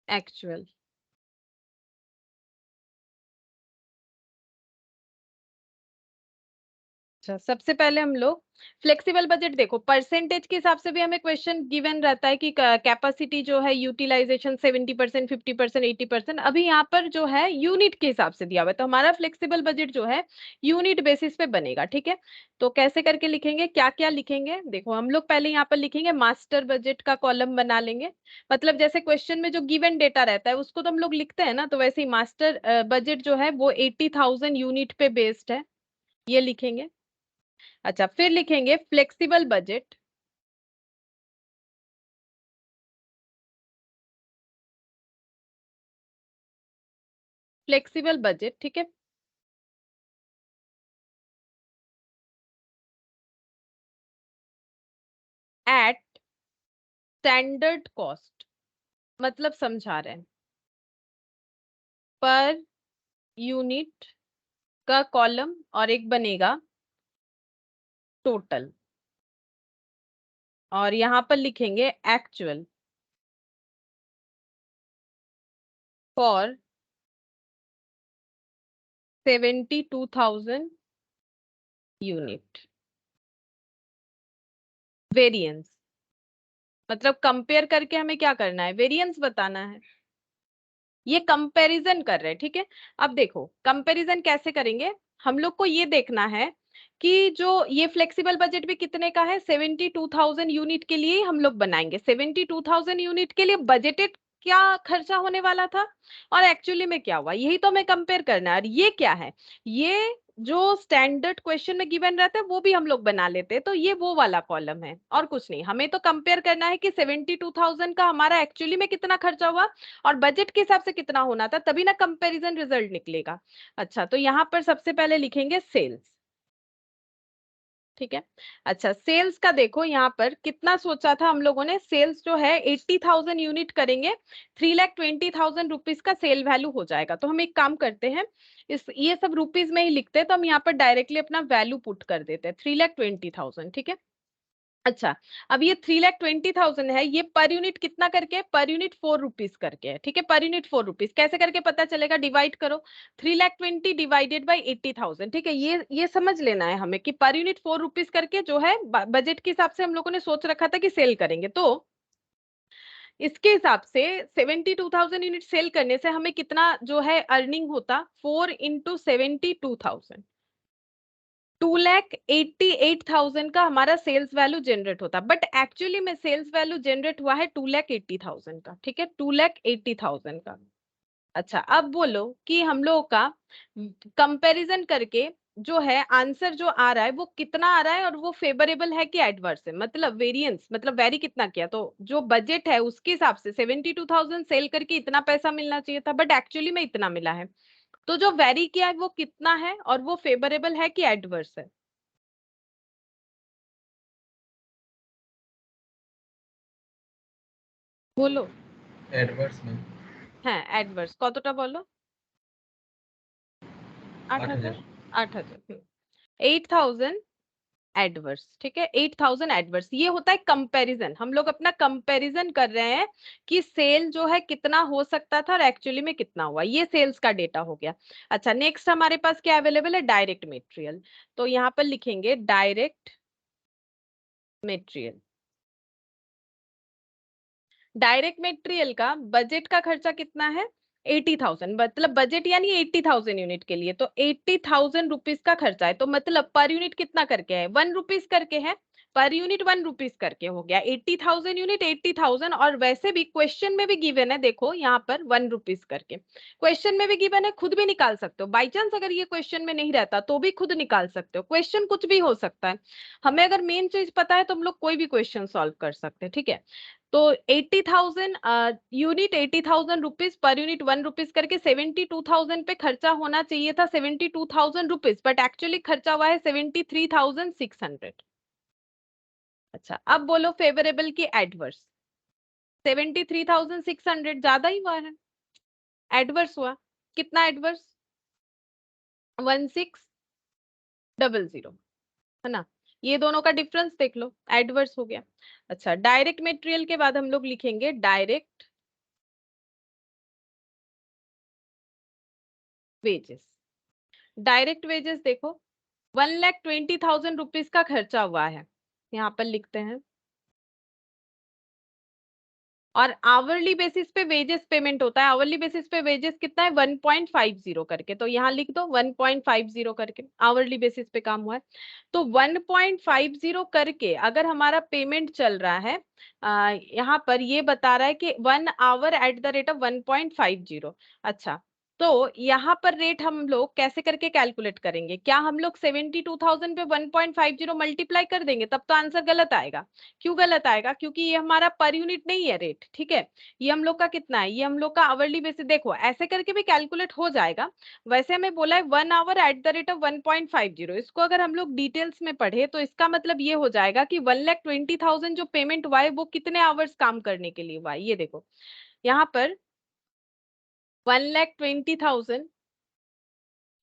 actual। अच्छा, सबसे पहले हम लोग फ्लेक्सिबल बजट देखो, परसेंटेज के हिसाब से भी हमें क्वेश्चन गिवन रहता है कि कैपेसिटी जो है यूटिलाइजेशन 70%, 50%, 80%। अभी यहाँ पर जो है यूनिट के हिसाब से दिया हुआ है, तो हमारा फ्लेक्सिबल बजट जो है यूनिट बेसिस पे बनेगा। ठीक है, तो कैसे करके लिखेंगे, क्या क्या लिखेंगे, देखो हम लोग पहले यहाँ पर लिखेंगे मास्टर बजट का कॉलम बना लेंगे। मतलब जैसे क्वेश्चन में जो गिवन डेटा रहता है उसको तो हम लोग लिखते हैं ना, तो वैसे ही मास्टर बजट जो है वो 80,000 यूनिट पे बेस्ड है, ये लिखेंगे। अच्छा, फिर लिखेंगे फ्लेक्सिबल बजट फ्लेक्सिबल बजट, ठीक है, एट स्टैंडर्ड कॉस्ट, मतलब समझा रहे हैं पर यूनिट का कॉलम और एक बनेगा टोटल, और यहां पर लिखेंगे एक्चुअल फॉर 72,000 यूनिट। वेरिएंस मतलब कंपेयर करके हमें क्या करना है, वेरिएंस बताना है, ये कंपैरिजन कर रहे हैं। ठीक है, अब देखो कंपैरिजन कैसे करेंगे, हम लोग को ये देखना है कि जो ये फ्लेक्सिबल बजट भी कितने का है, 72,000 यूनिट के लिए हम लोग बनाएंगे। 72,000 यूनिट के लिए बजटेड क्या खर्चा होने वाला था और एक्चुअली में क्या हुआ, यही तो हमें कंपेयर करना है। और ये क्या है, ये जो स्टैंडर्ड क्वेश्चन में गिवन रहता है वो भी हम लोग बना लेते हैं, तो ये वो वाला कॉलम है और कुछ नहीं। हमें तो कंपेयर करना है कि 72,000 का हमारा एक्चुअली में कितना खर्चा हुआ और बजट के हिसाब से कितना होना था, तभी ना कंपैरिजन रिजल्ट निकलेगा। अच्छा, तो यहाँ पर सबसे पहले लिखेंगे सेल्स। ठीक है, अच्छा सेल्स का देखो यहाँ पर कितना सोचा था हम लोगों ने, सेल्स जो है 80,000 यूनिट करेंगे, 3,20,000 रुपीज का सेल वैल्यू हो जाएगा। तो हम एक काम करते हैं, इस ये सब रुपीज में ही लिखते हैं, तो हम यहाँ पर डायरेक्टली अपना वैल्यू पुट कर देते हैं 3,20,000। ठीक है, अच्छा अब ये 3,20,000 है, ये पर यूनिट कितना करके, पर यूनिट 4 रुपीज करके है। ठीक है, पर यूनिट 4 रुपीज कैसे करके पता चलेगा, डिवाइड करो 3,20,000 डिवाइडेड बाई 80,000। ठीक है, ये समझ लेना है हमें कि पर यूनिट 4 रुपीज करके जो है बजट के हिसाब से हम लोगों ने सोच रखा था कि सेल करेंगे, तो इसके हिसाब से 72,000 यूनिट सेल करने से हमें कितना जो है अर्निंग होता, 4 इंटू 72,000, 2,88,000 का हमारा सेल्स वैल्यू जनरेट होता। बट एक्चुअली में सेल्स वैल्यू जनरेट हुआ है 2,80,000 का। ठीक है, 2,80,000 का। अच्छा, अब बोलो कि हम लोगों का कंपैरिजन करके जो है आंसर जो आ रहा है वो कितना आ रहा है और वो फेवरेबल है कि एडवर्स है, मतलब वेरिएंस मतलब वेरी कितना किया, तो जो बजट है उसके हिसाब से 72,000 सेल करके इतना पैसा मिलना चाहिए था बट एक्चुअली में इतना मिला है। तो जो वेरी किया है वो कितना है और वो फेवरेबल है कि एडवर्स है, बोलो। एडवर्स में হ্যাঁ অ্যাডভার্স কতটা বলো, 8,000, 8,000। 8,000, 8,000 एडवर्स। ठीक है, 8,000 एडवर्स, ये होता है कंपैरिजन, हम लोग अपना कंपैरिजन कर रहे हैं कि सेल जो है कितना हो सकता था और एक्चुअली में कितना हुआ, ये सेल्स का डेटा हो गया। अच्छा, नेक्स्ट हमारे पास क्या अवेलेबल है, डायरेक्ट मटेरियल। तो यहाँ पर लिखेंगे डायरेक्ट मटेरियल। डायरेक्ट मटेरियल का बजट का खर्चा कितना है? 80,000, मतलब बजट यानी 80,000 यूनिट के लिए, तो 80,000 रुपीज का खर्चा है। तो मतलब पर यूनिट कितना करके है? 1 रुपीज करके है। पर यूनिट 1 रुपीज करके हो गया। 80,000 यूनिट 80,000। और वैसे भी क्वेश्चन में भी गिवन है, देखो यहाँ पर 1 रुपीज करके क्वेश्चन में भी गिवन है, खुद भी निकाल सकते हो। बाई चांस अगर ये क्वेश्चन में नहीं रहता तो भी खुद निकाल सकते हो। क्वेश्चन कुछ भी हो सकता है, हमें अगर मेन चीज पता है तो हम लोग कोई भी क्वेश्चन सॉल्व कर सकते हैं। ठीक है, तो 80,000 unit, 80,000 rupees per unit 1 rupees करके 72,000 पे खर्चा होना चाहिए था, 72,000 रुपीज, बट एक्चुअली खर्चा हुआ है 73,600। अच्छा, अब बोलो फेवरेबल की एडवर्स। 73,600 ज्यादा ही हुआ है, एडवर्स हुआ। कितना एडवर्स? 1600, है ना? ये दोनों का डिफरेंस देख लो, एडवर्स हो गया। अच्छा, डायरेक्ट मटेरियल के बाद हम लोग लिखेंगे डायरेक्ट वेजेस। डायरेक्ट वेजेस देखो, 1,20,000 रुपीज का खर्चा हुआ है, यहाँ पर लिखते हैं। और आवरली बेसिस पे वेजेस पेमेंट होता है। आवरली बेसिस पे वेजेस कितना है? 1.50 करके, तो यहाँ लिख दो 1.50 करके, आवरली बेसिस पे काम हुआ है। तो 1.50 करके अगर हमारा पेमेंट चल रहा है, यहाँ पर ये बता रहा है कि 1 hour at the rate of 1.50। अच्छा, तो यहाँ पर रेट हम लोग कैसे करके कैलकुलेट करेंगे? क्या हम लोग 72,000 पे 1.50 मल्टीप्लाई कर देंगे? तब तो आंसर गलत आएगा। क्यों गलत आएगा? क्योंकि ये हमारा पर यूनिट नहीं है रेट। ठीक है, ये हम लोग का कितना है? ये हम लोग का आवरली बेसिस। देखो ऐसे करके भी कैलकुलेट हो जाएगा। वैसे हमें बोला है 1 hour at the rate of 1.50। इसको अगर हम लोग डिटेल्स में पढ़े तो इसका मतलब ये हो जाएगा कि 1,20,000 जो पेमेंट हुआ है वो कितने आवर्स काम करने के लिए हुआ है। ये देखो यहाँ पर 1,20,000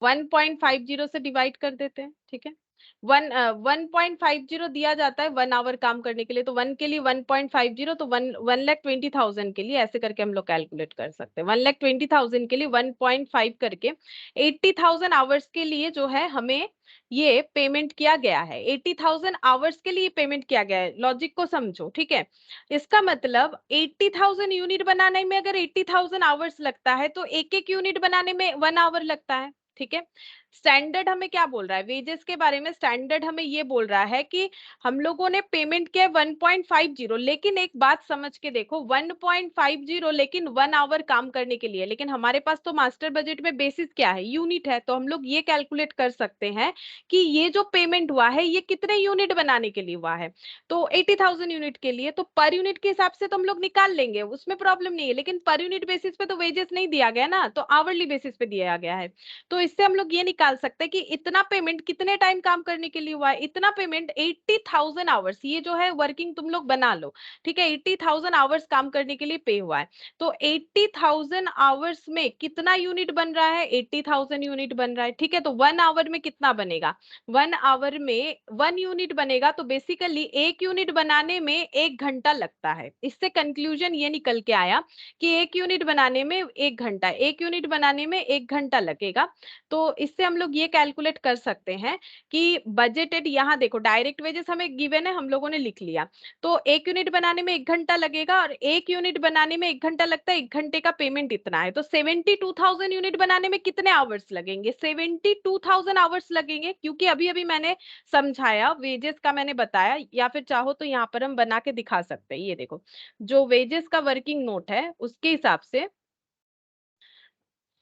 1.50 से डिवाइड कर देते हैं। ठीक है, 1.50 दिया जाता है 1 आवर काम करने के लिए, तो 1 के लिए 1.50, तो 1,20,000 के लिए ऐसे करके हम लोग कैलकुलेट कर सकते हैं। 1,20,000 के लिए 1.5 करके 80,000 आवर्स के लिए जो है हमें ये पेमेंट किया गया है। 80,000 आवर्स के लिए पेमेंट किया गया है, लॉजिक को समझो। ठीक है, इसका मतलब 80,000 यूनिट बनाने में अगर 80,000 आवर्स लगता है तो एक एक यूनिट बनाने में 1 आवर लगता है। ठीक है, स्टैंडर्ड हमें क्या बोल रहा है? वेजेस के बारे में स्टैंडर्ड हमें ये बोल रहा है कि हम लोगों ने पेमेंट किया 1.50, लेकिन एक बात समझ के देखो, 1.50 लेकिन 1 आवर काम करने के लिए। लेकिन हमारे पास तो मास्टर बजट में बेसिस क्या है? यूनिट है। तो हम लोग ये कैलकुलेट कर सकते हैं कि ये जो पेमेंट हुआ है ये कितने यूनिट बनाने के लिए हुआ है। तो 80,000 यूनिट के लिए, तो पर यूनिट के हिसाब से तो हम लोग निकाल लेंगे, उसमें प्रॉब्लम नहीं है। लेकिन पर यूनिट बेसिस पे तो वेजेस नहीं दिया गया ना, तो आवरली बेसिस पे दिया गया है। तो इससे हम लोग ये निकाल सकते हैं कि इतना पेमेंट कितने टाइम काम करने के लिए हुआ है। इतना पेमेंट 80,000 आवर्स, ये जो है वर्किंग तुम लोग बना लो। ठीक है, 80,000 आवर्स काम करने के लिए पे हुआ है। तो 80,000 आवर्स में कितना यूनिट बन रहा है? 80,000 यूनिट बन रहा है। ठीक है, तो 1 आवर में कितना बनेगा? 1 आवर में 1 यूनिट बनेगा, तो बेसिकली एक यूनिट बनाने में 1 घंटा लगता है। इससे कंक्लूजन ये निकल के आया कि एक यूनिट बनाने में 1 घंटा, एक यूनिट बनाने में 1 घंटा लगेगा। तो इससे हम लोग ये कैलकुलेट कर सकते हैं कि बजटेड, यहाँ देखो डायरेक्ट वेजेस हमें गिवन है, हम लोगों ने लिख लिया। तो एक यूनिट बनाने में 1 घंटा लगेगा, और एक यूनिट बनाने में 1 घंटा लगता है, 1 घंटे का पेमेंट इतना है। तो 72,000 यूनिट बनाने में कितने आवर्स लगेंगे? 72,000 आवर्स लगेंगे, क्योंकि अभी अभी मैंने समझाया, वेजेस का मैंने बताया। या फिर चाहो तो यहाँ पर हम बना के दिखा सकते हैं। ये देखो, जो वेजेस का वर्किंग नोट है उसके हिसाब से,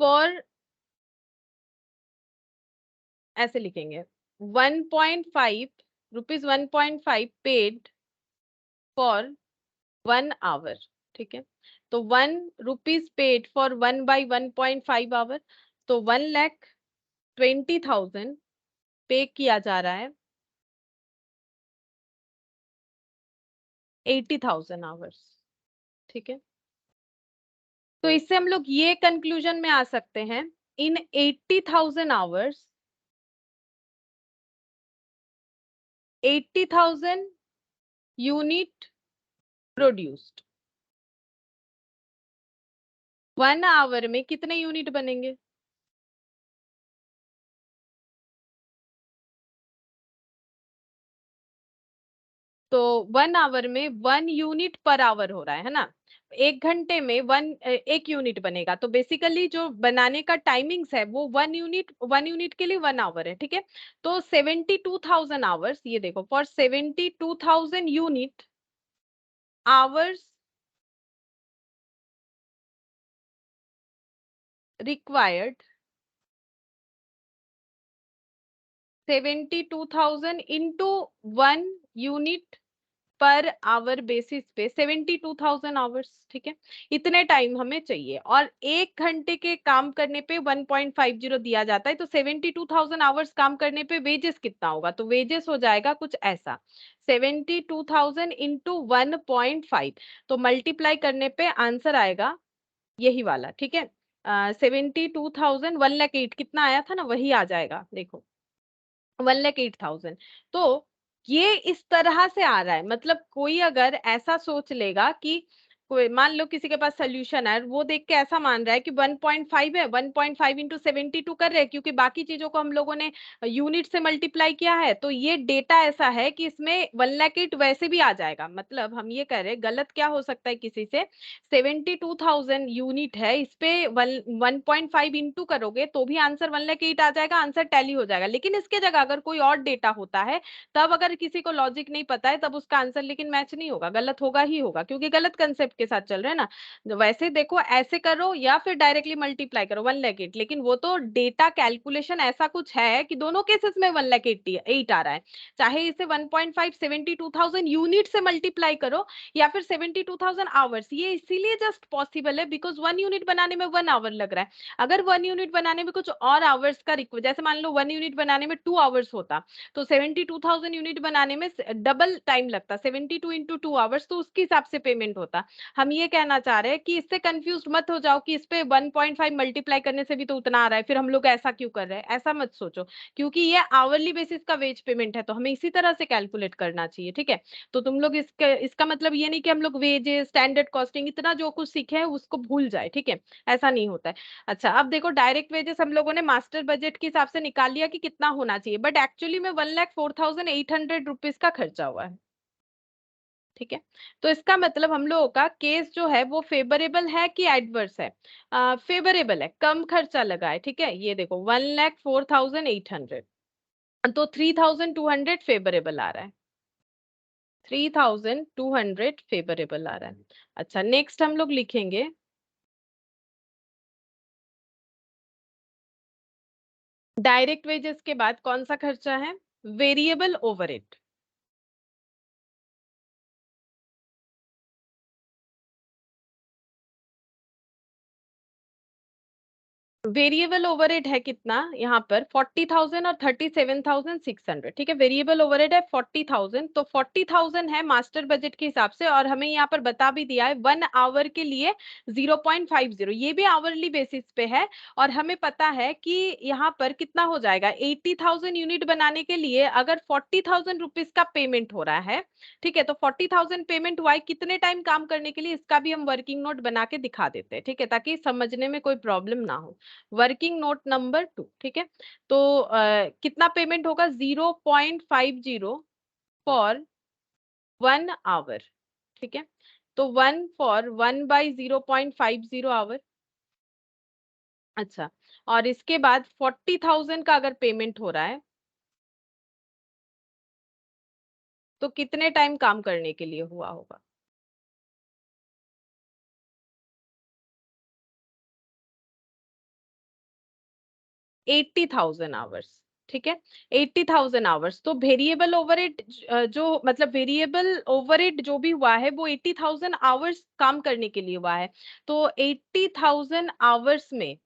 फॉर, ऐसे लिखेंगे 1.5 रुपीज, 1.5 पेड फॉर 1 आवर। ठीक है, तो 1 रुपीज पेड फॉर 1/1.5 आवर, तो 1,20,000 पे किया जा रहा है 80,000 आवर्स। ठीक है, तो इससे हम लोग ये कंक्लूजन में आ सकते हैं, इन 80,000 आवर्स, 80,000 यूनिट प्रोड्यूस्ड। 1 आवर में कितने यूनिट बनेंगे? तो 1 आवर में 1 यूनिट पर आवर हो रहा है ना, 1 घंटे में 1 यूनिट बनेगा, तो बेसिकली जो बनाने का टाइमिंग्स है वो 1 यूनिट के लिए 1 आवर है, ठीक है। तो 72,000 आवर्स, ये देखो, for 72,000 unit hours required, 72,000 into 1 unit per hour basis पे 72,000 आवर्स, ठीक है। इतने टाइम हमें चाहिए और 1 घंटे के काम करने पे 1.50 दिया जाता है, तो 72,000 आवर्स काम करने पे वेजेस कितना होगा, तो वेजेस हो जाएगा कुछ ऐसा, 72,000 इंटू 1.5, तो मल्टीप्लाई करने पे आंसर आएगा यही वाला, ठीक है। 72,000 1,08,000 कितना आया था ना, वही आ जाएगा, देखो 1,08,000। तो ये इस तरह से आ रहा है, मतलब कोई अगर ऐसा सोच लेगा कि कोई, मान लो किसी के पास सोल्यूशन है, वो देख के ऐसा मान रहा है कि 1.5 है, 1.5 इंटू 72 कर रहे हैं, क्योंकि बाकी चीजों को हम लोगों ने यूनिट से मल्टीप्लाई किया है, तो ये डेटा ऐसा है कि इसमें 1,08,000 वैसे भी आ जाएगा। मतलब हम ये कह रहे हैं, गलत क्या हो सकता है किसी से, 72,000 यूनिट है, इस पे 1.5 इंटू करोगे तो भी आंसर 1,08,000 आ जाएगा, आंसर टैली हो जाएगा। लेकिन इसके जगह अगर कोई और डेटा होता है, तब अगर किसी को लॉजिक नहीं पता है, तब उसका आंसर लेकिन मैच नहीं होगा, गलत होगा ही होगा, क्योंकि गलत कंसेप्ट के साथ चल रहे हैं ना। वैसे देखो, ऐसे करो या फिर डायरेक्टली मल्टीप्लाई करो 1,08,000, लेकिन वो तो डेटा कैलकुलेशन ऐसा कुछ है कि दोनों केसेस में 1,08,000 आ रहा है। चाहे इसे 1.5 72,000 यूनिट से मल्टीप्लाई करो या फिर 72,000 आवर्स, ये इसीलिए जस्ट पॉसिबल है बिकॉज 1 यूनिट बनाने में 1 आवर लग रहा है। अगर 1 यूनिट बनाने में कुछ और आवर्स का रिक्वेस्ट, जैसे मान लो 1 यूनिट बनाने में 2 आवर्स होता, तो 72,000 यूनिट बनाने में डबल टाइम लगता, 72 इंटू 2 आवर्स, तो उसके हिसाब से पेमेंट होता। हम ये कहना चाह रहे हैं कि इससे कंफ्यूज मत हो जाओ कि इस पे 1.5 मल्टीप्लाई करने से भी तो उतना आ रहा है, फिर हम लोग ऐसा क्यों कर रहे हैं, ऐसा मत सोचो, क्योंकि ये आवरली बेसिस का वेज पेमेंट है, तो हमें इसी तरह से कैलकुलेट करना चाहिए, ठीक है। तो तुम लोग इसका मतलब ये नहीं कि हम लोग वेजेस, स्टैंडर्ड कॉस्टिंग, इतना जो कुछ सीखे हैं उसको भूल जाए, ठीक है, ऐसा नहीं होता है। अच्छा, अब देखो, डायरेक्ट वेजेस हम लोगों ने मास्टर बजट के हिसाब से निकाल लिया कि कितना होना चाहिए, बट एक्चुअली में 1,04,800 रुपीज का खर्चा हुआ है, ठीक है। तो इसका मतलब हम लोगों का केस जो है वो फेवरेबल है कि एडवर्स है, फेवरेबल है, कम खर्चा लगा है, ठीक है। ये देखो 1,04,800, तो 3,200 फेवरेबल आ रहा है, 3,200 फेवरेबल आ रहा है। अच्छा, नेक्स्ट हम लोग लिखेंगे डायरेक्ट वेजेस के बाद कौन सा खर्चा है, वेरिएबल ओवरहेड। वेरिएबल ओवरहेड है कितना यहाँ पर, 40,000 और 37,600, ठीक है। वेरिएबल ओवरहेड है 40,000, तो 40,000 है मास्टर बजट के हिसाब से, और हमें यहाँ पर बता भी दिया है 1 आवर के लिए 0.50, ये भी आवरली बेसिस पे है। और हमें पता है कि यहाँ पर कितना हो जाएगा, 80,000 यूनिट बनाने के लिए अगर 40,000 रुपीज का पेमेंट हो रहा है, ठीक है, तो 40,000 पेमेंट हुआ है कितने टाइम काम करने के लिए, इसका भी हम वर्किंग नोट बना के दिखा देते हैं, ठीक है, ताकि समझने में कोई प्रॉब्लम ना हो। वर्किंग नोट नंबर 2, ठीक है। तो कितना पेमेंट होगा, 0.50 फॉर 1 आवर, ठीक है। तो 1/1/0.50 आवर। अच्छा, और इसके बाद 40,000 का अगर पेमेंट हो रहा है, तो कितने टाइम काम करने के लिए हुआ होगा, 80,000 आवर्स, ठीक है, 80,000 आवर्स। तो वेरिएबल ओवरहेड, जो मतलब वेरिएबल ओवरहेड जो भी हुआ है वो 80,000 आवर्स काम करने के लिए हुआ है। तो 80,000 आवर्स में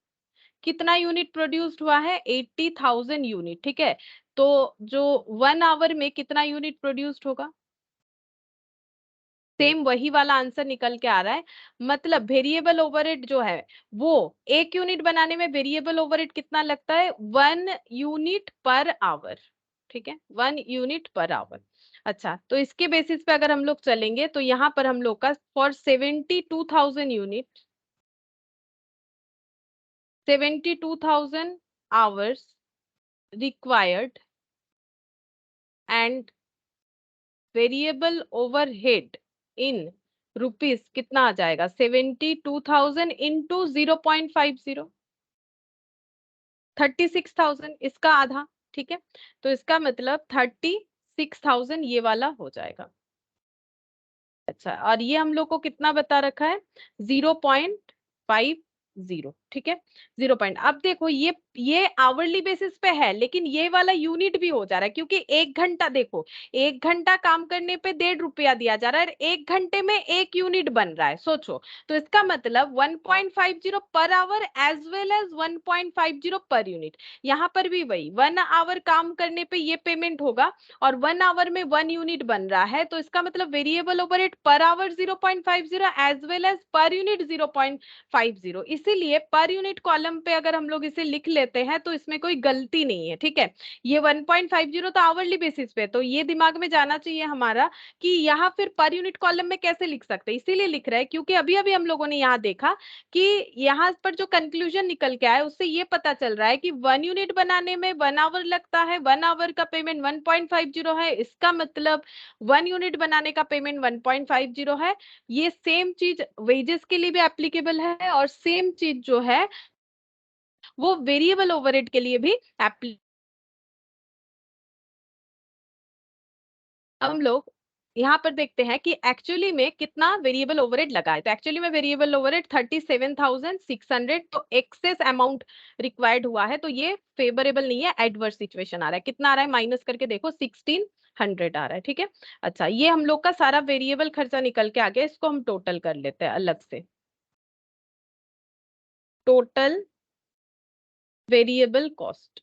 कितना यूनिट प्रोड्यूस्ड हुआ है, 80,000 यूनिट, ठीक है। तो जो 1 आवर में कितना यूनिट प्रोड्यूस्ड होगा, सेम वही वाला आंसर निकल के आ रहा है। मतलब वेरिएबल ओवरहेड जो है वो, 1 यूनिट बनाने में वेरिएबल ओवरहेड कितना लगता है, 1 यूनिट पर आवर, ठीक है, 1 यूनिट पर आवर। अच्छा, तो इसके बेसिस पे अगर हम लोग चलेंगे तो यहाँ पर हम लोग का for 72,000 unit, 72,000 hours required and variable overhead in rupees कितना आ जाएगा? 72,000 इंटू 0.50, 36,000, इसका आधा। ठीक है, तो इसका मतलब 36,000 ये वाला हो जाएगा। अच्छा, और ये हम लोग को कितना बता रखा है? 0.50। ठीक है, 0 अब देखो ये आवरली बेसिस पे है, लेकिन ये वाला यूनिट भी हो जा रहा है, क्योंकि 1 घंटा, देखो 1 घंटा काम करने पे 1.5 रुपया दिया जा रहा है, 1 घंटे में 1 यूनिट बन रहा है, सोचो। तो इसका मतलब 1.50 per hour as well as 1.50 per unit. यहाँ पर भी वही 1 आवर काम करने पे ये पेमेंट होगा, और 1 आवर में 1 यूनिट बन रहा है, तो इसका मतलब variable overhead per hour 0.50 as well as per unit 0.50। इसीलिए पर यूनिट कॉलम पे अगर हम लोग इसे लिख लेते हैं तो इसमें कोई गलती नहीं है। ठीक है, ये 1.50 तो आवरली बेसिस पे, तो ये दिमाग में जाना चाहिए हमारा कि यहाँ फिर पर यूनिट कॉलम में कैसे लिख सकते हैं। इसीलिए लिख रहे हैं क्योंकि अभी अभी हम लोगों ने यहाँ देखा कि यहाँ पर जो कंक्लूजन निकल के आया उससे ये पता चल रहा है कि 1 यूनिट बनाने में 1 आवर लगता है, 1 आवर का पेमेंट 1.50 है, इसका मतलब 1 यूनिट बनाने का पेमेंट 1.50 है। ये सेम चीज वेजेस के लिए भी एप्लीकेबल है, और सेम चीज जो है वो वेरिएबल ओवरहेड के लिए भी एप्ली हम लोग यहाँ पर देखते हैं कि एक्चुअली में कितना वेरिएबल ओवरहेड लगा है। तो एक्चुअली में वेरिएबल ओवरहेड 37,600, तो एक्सेस अमाउंट रिक्वायर्ड हुआ है, तो ये फेवरेबल नहीं है, एडवर्स सिचुएशन आ रहा है। कितना आ रहा है? माइनस करके देखो, 1600 आ रहा है। ठीक है, अच्छा, ये हम लोग का सारा वेरिएबल खर्चा निकल के आ गया, इसको हम टोटल कर लेते हैं अलग से। टोटल वेरिएबल कॉस्ट,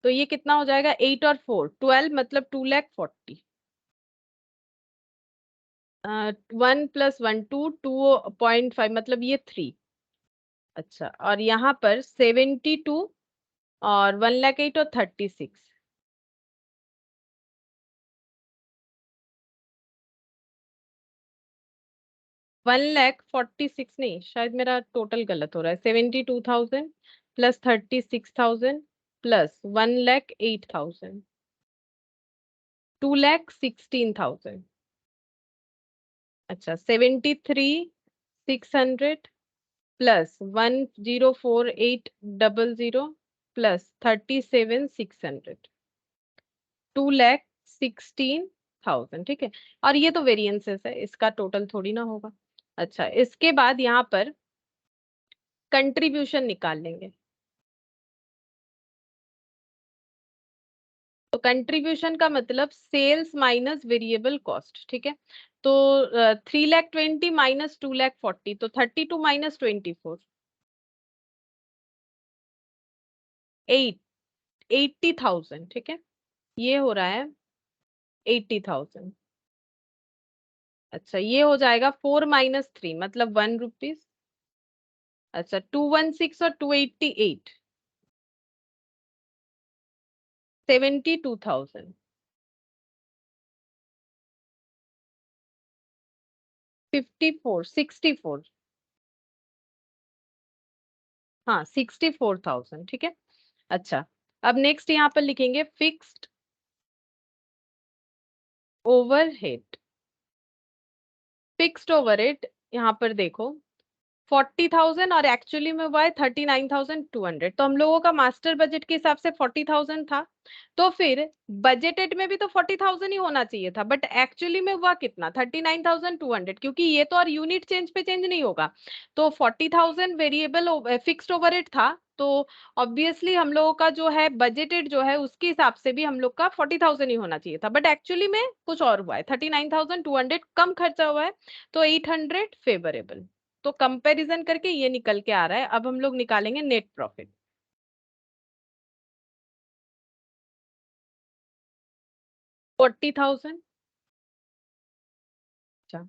तो ये कितना हो जाएगा? 8 और 4 12, मतलब 2,40,000। 1 + 1 2.5, मतलब ये 3। अच्छा, और यहाँ पर 72 और 1,08,000 और 36। 1,46,000 नहीं, शायद मेरा टोटल गलत हो रहा है। 72,000 प्लस 36,000 प्लस 1,08,000, 2,16,000। अच्छा, 73,600 प्लस 1,04,800 प्लस 37,600, 2,16,000। ठीक है, और ये तो वेरिएंसेस है, इसका टोटल थोड़ी ना होगा। अच्छा, इसके बाद यहाँ पर कंट्रीब्यूशन निकाल लेंगे। तो कंट्रीब्यूशन का मतलब सेल्स माइनस वेरिएबल कॉस्ट। ठीक है, तो 3,20,000 माइनस 2,40,000, तो 32 माइनस 24, 80,000। ठीक है, ये हो रहा है 80,000। अच्छा, ये हो जाएगा 4 - 3, मतलब 1 रुपीज। अच्छा, 216 और 288, 72,000, 54, 64, हाँ 64,000। ठीक है, अच्छा, अब नेक्स्ट यहाँ पर लिखेंगे फिक्स्ड ओवरहेड। फिक्स्ड ओवरहेड यहाँ पर देखो 40,000 और एक्चुअली में हुआ है 39,200, तो हम लोगों का मास्टर बजट के हिसाब से 40,000 था, तो फिर बजटेड में भी तो 40,000 ही होना चाहिए था, बट एक्चुअली में हुआ कितना? 39,200, क्योंकि ये तो और यूनिट चेंज पे चेंज नहीं होगा। तो 40,000 वेरिएबल फिक्स्ड ओवरहेड था, तो ऑब्वियसली हम लोगों का जो है बजटेड जो है उसके हिसाब से भी हम लोग का 40,000 ही होना चाहिए था, बट एक्चुअली में कुछ और हुआ है, 39,200 कम खर्चा हुआ है, तो 800 फेवरेबल। तो कंपैरिजन करके ये निकल के आ रहा है। अब हम लोग निकालेंगे नेट प्रॉफिट। 40,000। अच्छा,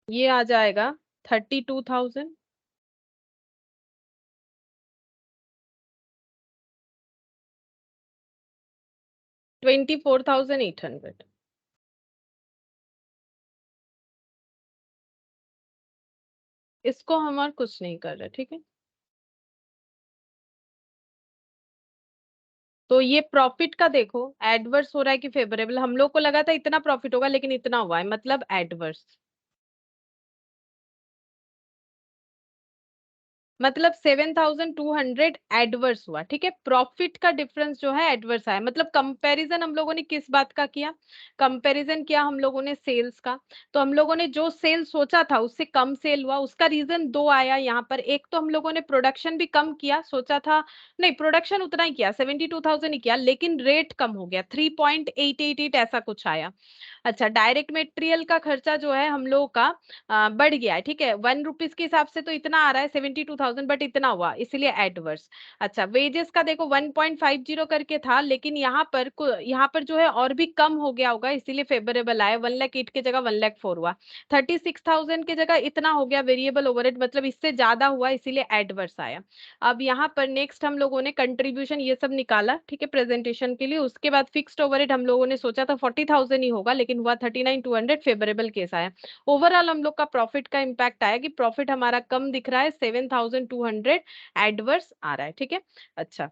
ये आ जाएगा 32,000, 24,800। इसको हम और कुछ नहीं कर रहे। ठीक है, तो ये प्रॉफिट का देखो एडवर्स हो रहा है कि फेवरेबल, हम लोग को लगा था इतना प्रॉफिट होगा लेकिन इतना हुआ है, मतलब एडवर्स, मतलब 7,200 एडवर्स हुआ। ठीक है, प्रॉफिट का डिफरेंस जो है एडवर्स आया, मतलब कंपैरिजन हम लोगों ने किस बात का किया, कंपैरिजन किया हम लोगों ने सेल्स का। तो हम लोगों ने जो सेल सोचा था उससे कम सेल हुआ, उसका रीजन दो आया यहाँ पर। एक तो हम लोगों ने प्रोडक्शन भी कम किया, सोचा था नहीं प्रोडक्शन उतना ही किया 72,000 ही किया, लेकिन रेट कम हो गया 3.888 ऐसा कुछ आया। अच्छा, डायरेक्ट मटेरियल का खर्चा जो है हम लोगों का बढ़ गया है। ठीक है, 1 रुपीज के हिसाब से तो इतना आ रहा है 72,000, बट इतना हुआ इसलिए एडवर्स। अच्छा, वेजेस का देखो 1.50 करके था, लेकिन यहाँ पर जो है और भी कम हो गया होगा इसीलिए फेवरेबल आया, 1,08,000 की जगह 1,04,000 हुआ। 36,000 की जगह इतना हो गया वेरिएबल ओवरहेड, मतलब इससे ज्यादा हुआ इसीलिए एडवर्स आया। अब यहाँ पर नेक्स्ट हम लोगों ने कंट्रीब्यूशन ये सब निकाला, ठीक है, प्रेजेंटेशन के लिए। उसके बाद फिक्स्ड ओवरहेड हम लोगों ने सोचा था 40,000 ही होगा, लेकिन हुआ 39,200, फेवरेबल केस आया। ओवरऑल हम लोग का प्रॉफिट का इम्पैक्ट आया कि प्रॉफिट हमारा कम दिख रहा है, 7,200 एडवर्स आ रहा है। ठीक है, अच्छा,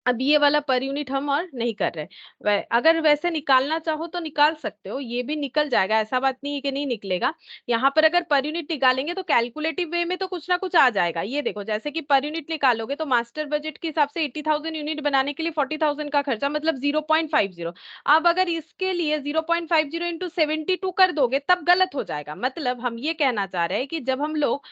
अब ये वाला पर यूनिट हम और नहीं कर रहे। अगर वैसे निकालना चाहो तो निकाल सकते हो, ये भी निकल जाएगा, ऐसा बात नहीं है कि नहीं निकलेगा। यहाँ पर अगर पर यूनिट निकालेंगे तो कैलकुलेटिव वे में तो कुछ ना कुछ आ जाएगा। ये देखो, जैसे कि पर यूनिट निकालोगे तो मास्टर बजट के हिसाब से 80,000 यूनिट बनाने के लिए 40,000 का खर्चा, मतलब 0.50। अब अगर इसके लिए 0.50 इंटू 72 कर दोगे तब गलत हो जाएगा। मतलब हम ये कहना चाह रहे हैं कि जब हम लोग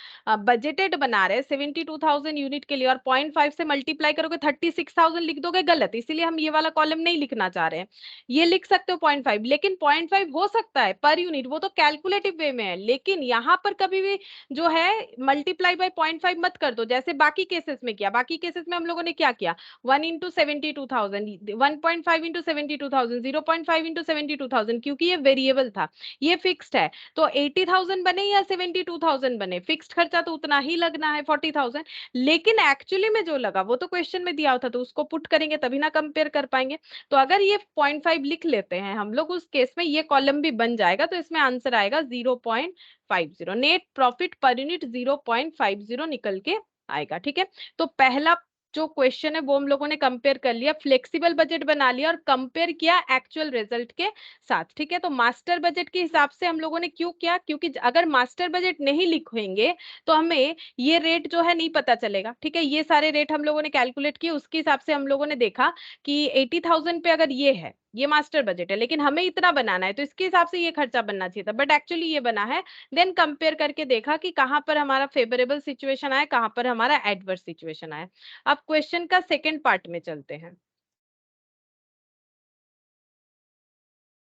बजटेड बना रहे हैं 72,000 यूनिट के लिए और 0.5 से मल्टीप्लाई करोगे 36,000 लिख दोगे, गलत, इसीलिए हम ये वाला कॉलम नहीं लिखना चाह रहे हैं। ये लिख सकते हो 0.5, लेकिन 0.5 हो सकता है पर यूनिट, वो तो कैलकुलेटिव वे में है, लेकिन यहाँ पर कभी भी जो है मल्टीप्लाई बाय 0.5 मत कर दो, जैसे बाकी केसेस में किया। बाकी केसेस में हम लोगों ने क्या किया, 1 इंटू 72,000, 1.5 इंटू 72,000, 0.5 इंटू 72,000, क्योंकि ये वेरिएबल था, ये फिक्स्ड है। तो 80,000 बने या 72,000 बने, फिक्स्ड खर्चा तो उतना ही लगना है 40,000, लेकिन एक्चुअली में जो लगा वो तो क्वेश्चन में दिया था, तो उसको पुट करेंगे तभी ना कंपेयर कर पाएंगे। तो अगर ये 0.5 लिख लेते हैं हम लोग, उस केस में ये कॉलम भी बन जाएगा, तो इसमें आंसर आएगा 0.50, नेट प्रॉफिट पर यूनिट 0.50 निकल के आएगा। ठीक है, तो पहला जो क्वेश्चन है वो हम लोगों ने कंपेयर कर लिया, फ्लेक्सिबल बजट बना लिया और कंपेयर किया एक्चुअल रिजल्ट के साथ। ठीक है, तो मास्टर बजट के हिसाब से हम लोगों ने क्यों किया, क्योंकि अगर मास्टर बजट नहीं लिखेंगे तो हमें ये रेट जो है नहीं पता चलेगा। ठीक है, ये सारे रेट हम लोगों ने कैलकुलेट किए, उसके हिसाब से हम लोगों ने देखा कि 80,000 पे अगर ये है, ये मास्टर बजट है, लेकिन हमें इतना बनाना है तो इसके हिसाब से ये खर्चा बनना चाहिए था, बट एक्चुअली ये बना है। देन कंपेयर करके देखा कि कहां पर हमारा फेवरेबल सिचुएशन आया, कहां पर हमारा एडवर्स सिचुएशन आया। अब क्वेश्चन का सेकंड पार्ट में चलते हैं।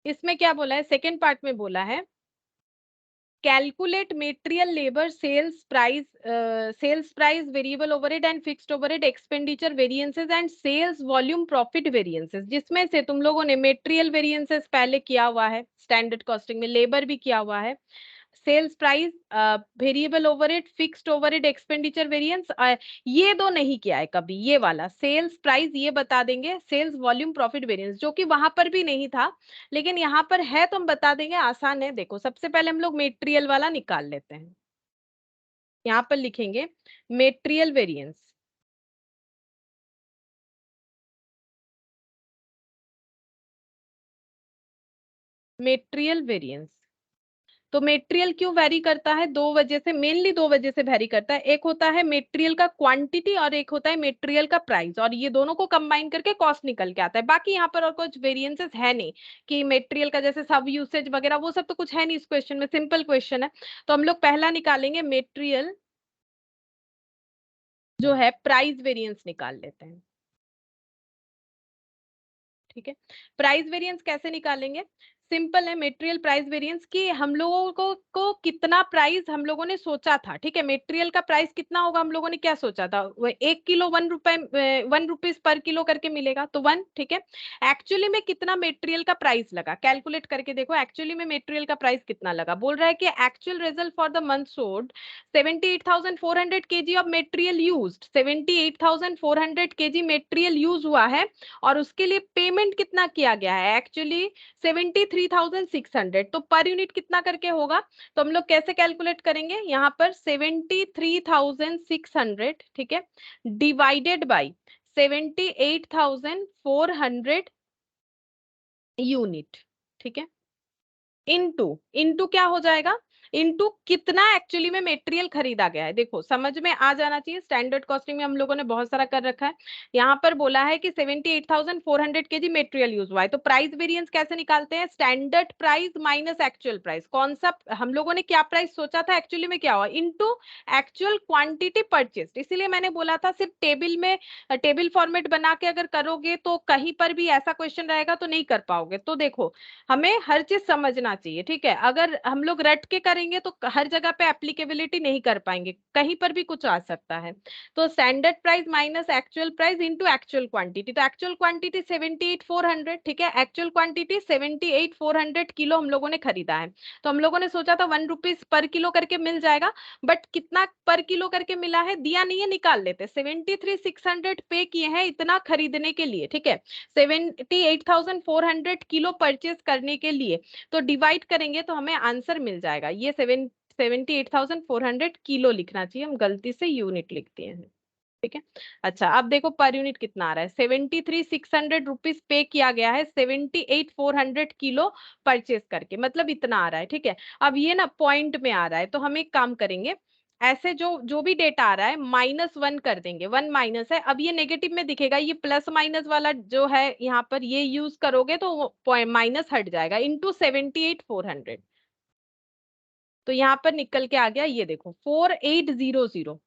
इसमें क्या बोला है, सेकंड पार्ट में बोला है calculate material labour sales price variable overhead and fixed overhead expenditure variances and sales volume profit variances, जिसमें से तुम लोगों ने मेटेरियल वेरिएंसेस पहले किया हुआ है स्टैंडर्ड कॉस्टिंग में, लेबर भी किया हुआ है, sales price, variable overhead, fixed overhead expenditure variance, ये दो नहीं किया है कभी। ये वाला सेल्स प्राइस ये बता देंगे, सेल्स वॉल्यूम प्रॉफिट वेरिएंस जो कि वहां पर भी नहीं था, लेकिन यहाँ पर है तो हम बता देंगे, आसान है। देखो, सबसे पहले हम लोग मेटेरियल वाला निकाल लेते हैं, यहाँ पर लिखेंगे मेटेरियल वेरिएंस। मेटेरियल वेरिएंस, तो मेटेरियल क्यों वेरी करता है, दो वजह से, मेनली दो वजह से वेरी करता है। एक होता है मेटेरियल का क्वांटिटी और एक होता है मेटेरियल का प्राइस, और ये दोनों को कंबाइन करके कॉस्ट निकल के आता है। बाकी यहाँ पर और कुछ वेरिएंसेस है नहीं कि मेटेरियल का जैसे सब यूसेज वगैरह वो सब तो कुछ है नहीं इस क्वेश्चन में, सिंपल क्वेश्चन है। तो हम लोग पहला निकालेंगे मेटेरियल जो है प्राइस वेरिएंस निकाल लेते हैं। ठीक है, प्राइस वेरिएंस कैसे निकालेंगे, सिंपल है, मेटेरियल प्राइस वेरिएंस की हम लोगों को कितना प्राइस हम लोगों ने सोचा था। ठीक है, मेटेरियल का प्राइस कितना होगा, हम लोगों ने क्या सोचा था, वो 1 किलो 1 रुपए 1 रुपीज पर किलो करके मिलेगा, तो 1। ठीक है, एक्चुअली में कितना मेटेरियल का प्राइस लगा, कैलकुलेट करके देखो एक्चुअली में मेटेरियल का प्राइस कितना लगा। बोल रहा है कि actual result for the month सोड 78,400 kg of material used, 78,400 kg material use हुआ है, और उसके लिए पेमेंट कितना किया गया है, एक्चुअली 73,600। तो पर यूनिट कितना करके होगा, तो हम लोग कैसे कैलकुलेट करेंगे, यहाँ पर 73,600, ठीक है, डिवाइडेड बाई 78,400 यूनिट, ठीक है। इनटू क्या हो जाएगा, इनटू कितना एक्चुअली में मटेरियल खरीदा गया है। देखो समझ में आ जाना चाहिए, स्टैंडर्ड कॉस्टिंग में हम लोगों ने बहुत सारा कर रखा है। यहाँ पर बोला है कि 78,400 केजी मटेरियल यूज हुआ है, तो प्राइस वेरिएंस कैसे निकालते हैं, standard price minus actual price. कौन सा हम लोगों ने क्या प्राइस सोचा था, एक्चुअली में क्या हुआ, इनटू एक्चुअल क्वांटिटी परचेस्ड। इसीलिए मैंने बोला था सिर्फ टेबल में टेबल फॉर्मेट बना के अगर करोगे तो कहीं पर भी ऐसा क्वेश्चन रहेगा तो नहीं कर पाओगे। तो देखो हमें हर चीज समझना चाहिए, ठीक है। अगर हम लोग रट के करेंगे तो हर जगह पे एप्लीकेबिलिटी नहीं कर पाएंगे, कहीं पर भी कुछ आ सकता है। तो standard price minus actual price into actual quantity, तो एक्चुअल क्वांटिटी 78,400, ठीक है। एक्चुअल क्वांटिटी 78,400 किलो हम लोगों ने खरीदा है। तो हम लोगों ने सोचा था 1 रुपीज पर किलो करके मिल जाएगा, बट कितना पर किलो करके मिला है दिया नहीं है, निकाल लेते। 73,600 पे किए हैं इतना खरीदने के लिए, ठीक है। 78,400 किलो परचेज करने के लिए, तो डिवाइड करेंगे तो हमें आंसर मिल जाएगा। ये 78,400 किलो लिखना चाहिए, हम गलती से यूनिट लिख दिए हैं, ठीक है। अच्छा अब देखो पर यूनिट कितना आ रहा है, 73,600 रुपीज पे किया गया है 78,400 किलो परचेज करके, मतलब इतना आ रहा है, ठीक है। अब ये ना पॉइंट में आ रहा है, तो हम एक काम करेंगे, ऐसे जो जो भी डेटा आ रहा है -1 कर देंगे। 1 माइनस है, अब ये नेगेटिव में दिखेगा, ये प्लस माइनस वाला जो है यहाँ पर ये यूज करोगे तो माइनस हट जाएगा, इंटू 78,400। तो यहाँ पर निकल के आ गया, ये देखो 4800,